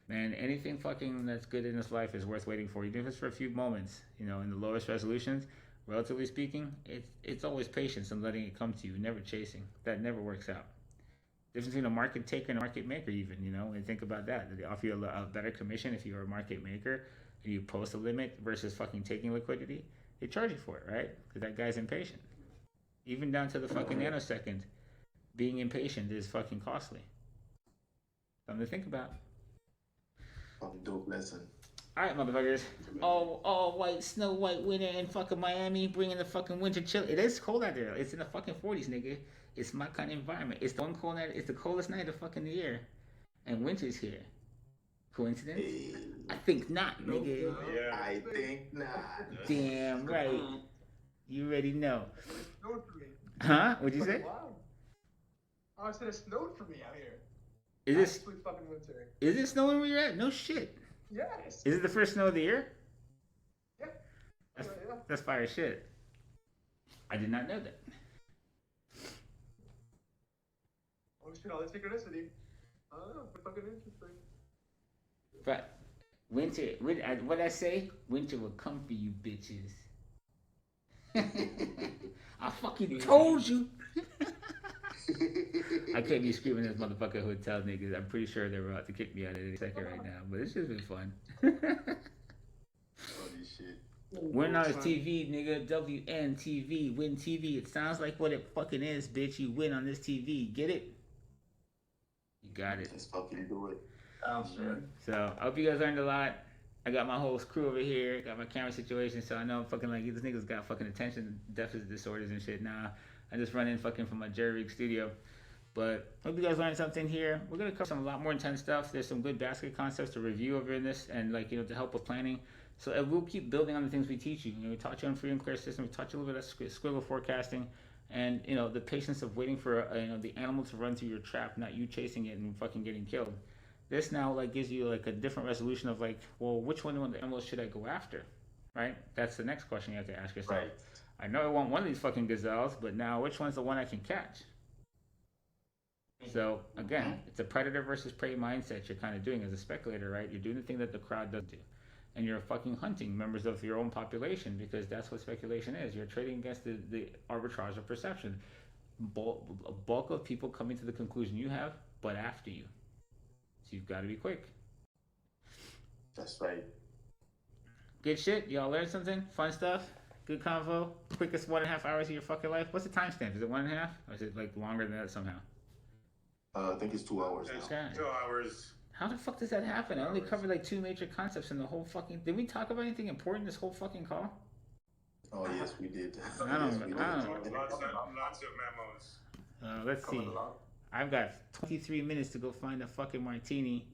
Man, anything fucking that's good in this life is worth waiting for, even if it's for a few moments. In the lowest resolutions, relatively speaking, it's always patience and letting it come to you, never chasing. That never works out. Difference between a market taker and a market maker, even, when you think about that. They offer you a better commission if you're a market maker and you post a limit versus fucking taking liquidity. They charge you for it, right? Because that guy's impatient. Even down to the fucking nanosecond, being impatient is fucking costly. Something to think about. Fucking dope lesson. Alright, motherfuckers. All white, snow white winter in fucking Miami, bringing the fucking winter chill. It is cold out there. It's in the fucking 40s, nigga. It's my kind of environment. It's the one cold night. It's the coldest night of fucking year, and winter's here. Coincidence? Hey. I think not, nigga. Yeah. I think not. Damn right. You already know. It snowed for me. Huh? What'd you say? Wow. Oh, I said it snowed for me out here. Is this Absolute fucking winter. is it snowing where you're at? No shit. Yes. Is it the first snow of the year? Yeah. That's fire shit. I did not know that. Oh shit, all the synchronicity. I don't know, fucking interesting. But what I say? Winter will come for you, bitches. I fucking told you. I can't be screaming this motherfucking hotel niggas. I'm pretty sure they're about to kick me out any second right now. But it's just been fun. Holy shit. Winternomics.eth, nigga. WNTV. Win TV. It sounds like what it fucking is, bitch. You win on this TV. Get it? You got it. Let's fucking do it. Oh, shit. So I hope you guys learned a lot. I got my whole crew over here. Got my camera situation, so I know I'm fucking like these niggas got fucking attention deficit disorders and shit. Nah, I just run in fucking from my jerry rig studio. But hope you guys learned something here. We're gonna cover some a lot more intense stuff. There's some good basket concepts to review over in this, and to help with planning. So we'll keep building on the things we teach you. We taught you on free and clear system. We taught you a little bit of squiggle forecasting, and the patience of waiting for the animal to run through your trap, not you chasing it and fucking getting killed. This now gives you a different resolution of well, which one of the animals should I go after, right? That's the next question you have to ask yourself. Right. I know I want one of these fucking gazelles, but now which one's the one I can catch? So again, it's a predator versus prey mindset you're kind of doing as a speculator, right? You're doing the thing that the crowd doesn't do, and you're fucking hunting members of your own population because that's what speculation is. You're trading against the arbitrage of perception. A bulk of people coming to the conclusion you have, but after you. So you've got to be quick. That's right. Good shit. Y'all learned something? Fun stuff? Good convo? Quickest 1.5 hours of your fucking life? What's the timestamp? Is it 1.5? Or is it longer than that somehow? I think it's 2 hours. It's Okay. 2 hours. How the fuck does that happen? I only covered 2 major concepts in the whole fucking... Did we talk about anything important this whole fucking call? Oh, yes, we did. I don't- Yes, we did. I don't- Lots of memos. Let's see. I've got 23 minutes to go find a fucking martini.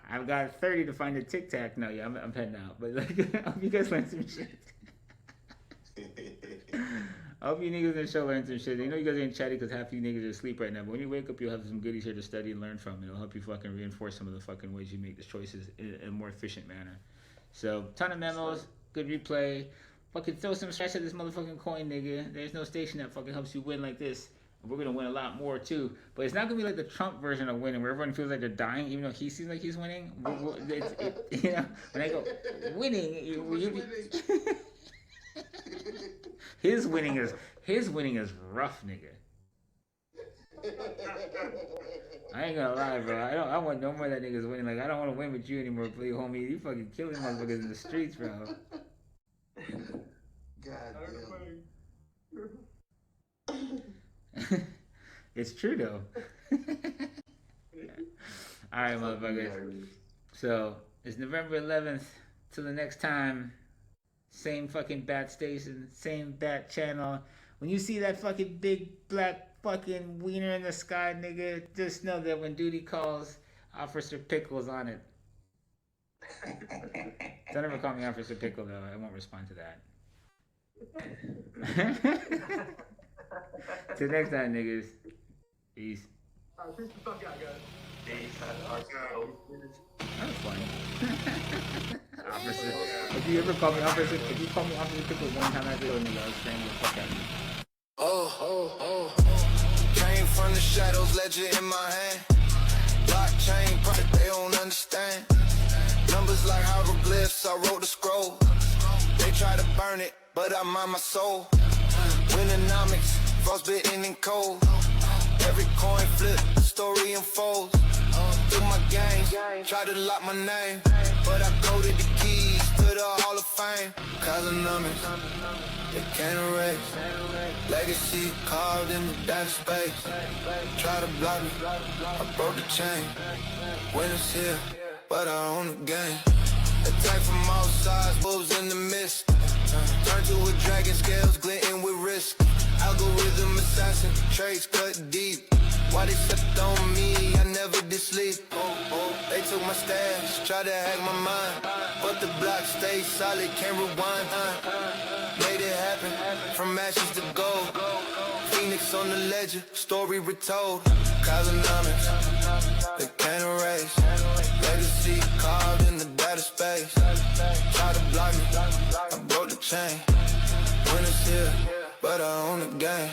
I've got 30 to find a Tic Tac. No, yeah, I'm heading out. But I hope you guys learned some shit. I hope you niggas in the show learned some shit. You know you guys ain't chatty because half of you niggas are asleep right now. But when you wake up, you'll have some goodies here to study and learn from. It'll help you fucking reinforce some of the fucking ways you make the choices in a more efficient manner. So, ton of memos, good replay. Fucking throw some stress at this motherfucking coin, nigga. There's no station that fucking helps you win like this. And we're gonna win a lot more too. But it's not gonna be like the Trump version of winning, where everyone feels like they're dying, even though he seems like he's winning. When I go winning, his winning is rough, nigga. I ain't gonna lie, bro. I want no more of that niggas winning. I don't want to win with you anymore, please, homie. You fucking killing motherfuckers in the streets, bro. God damn. It's true though. Alright, motherfuckers. So It's November 11th. Till the next time. Same fucking bat station, same bat channel. When you see that fucking big black fucking wiener in the sky, nigga, just know that when duty calls, Officer Pickle's on it. Don't ever call me Officer Pickle though. I won't respond to that. Till next time, niggas. Peace. Peace the fuck out, guys. That was funny. Officer. If you ever call me Officer, if you call me Officer Pickle one time, I feel nigga, I was saying the fuck out of you. Came from the shadows, ledger in my hand. Blockchain, profit, they don't understand. Numbers like hieroglyphs, I wrote the scroll. They try to burn it, but I mind my soul. Winternomics, frostbitten and cold. Every coin flip, the story unfolds. Through my games, try to lock my name, but I coded the keys to the Hall of Fame. Economics, they can't erase. Legacy carved in the data space. Try to block me, I broke the chain. Winners here, but I own the game. Attack from all sides, wolves in the mist. Turn to a dragon, scales glinting with risk. Algorithm assassin, trades cut deep. Why they stepped on me, I never did sleep. They took my stash, tried to hack my mind, but the block stayed solid, can't rewind. Made it happen, from ashes to gold. Phoenix on the ledger, story retold. Economics, they can't erase. Legacy carved in the data space. Try to block me, I broke the chain. Winners here, but I own the game.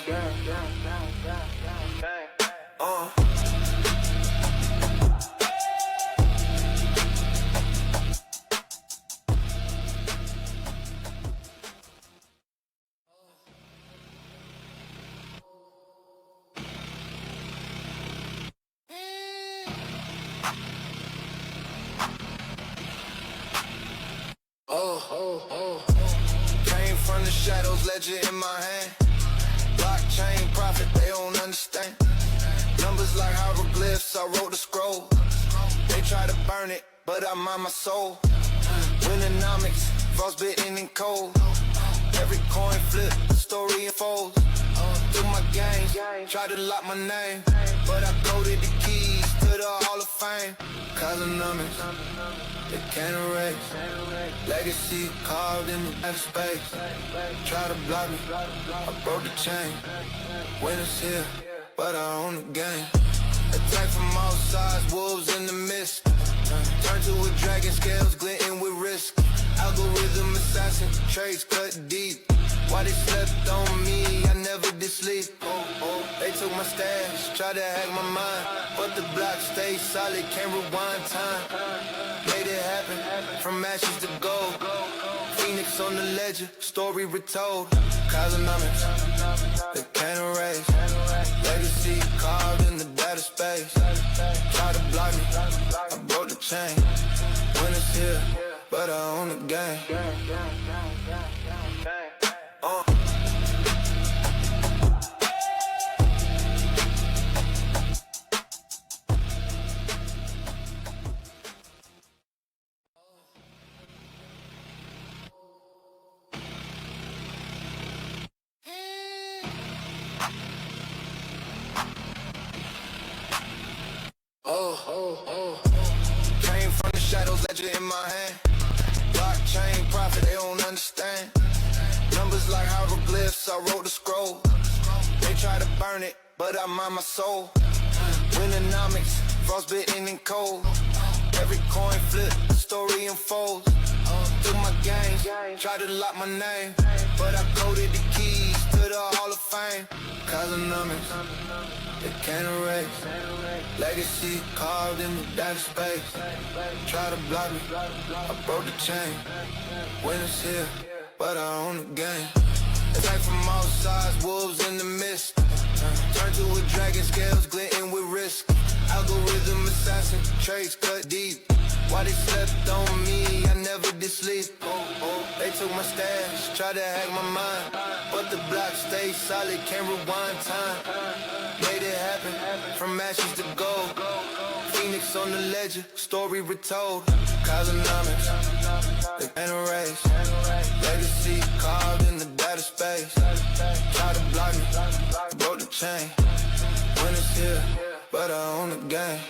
Came from the shadows, ledger in my hand. Blockchain, profit, they don't understand. Numbers like hieroglyphs, I wrote the scroll. They try to burn it, but I mind my soul. Winternomics, frostbitten and cold. Every coin flip, the story unfolds. Through my games, try to lock my name, but I coded the keys to the Hall of Fame. Economics, they can't erase. Legacy carved in the data space. Try to block me, I broke the chain. Winners here, but I own the game. Attack from all sides, wolves in the mist. Turn to a dragon, scales glinting with risk. Algorithm assassin, trades cut deep. Why they slept on me, I never did sleep. They took my stash, tried to hack my mind, but the block stayed solid, can't rewind time. Made it happen, from ashes to gold. Phoenix on the ledger, story retold. Economics, they can't erase. Legacy carved in the data space. Try to block me, I broke the chain. Winners here, but I own the game. Came from the shadows, ledger in my hand. Blockchain, profit, they don't understand. Numbers like hieroglyphs, I wrote the scroll. They try to burn it, but I mind my soul. Winternomics, frostbitten and cold. Every coin flip, the story unfolds. Through my games, try to lock my name, but I coded the keys to the Hall of Fame. Economics, they can't erase. Legacy carved in the data space. Try to block me, I broke the chain. Winners here, but I own the game. Attack from all sides, wolves in the mist. Turn to a dragon, scales glinting with risk. Algorithm assassin, trades cut deep. Why they slept on me, I never did sleep. They took my stash, tried to hack my mind, but the block stayed solid, can't rewind time. Made it happen, from ashes to gold. Phoenix on the ledger, story retold. Economics, it ain't a race. Legacy carved in the data space. Try to block me, broke the chain. When it's here, but I own the game.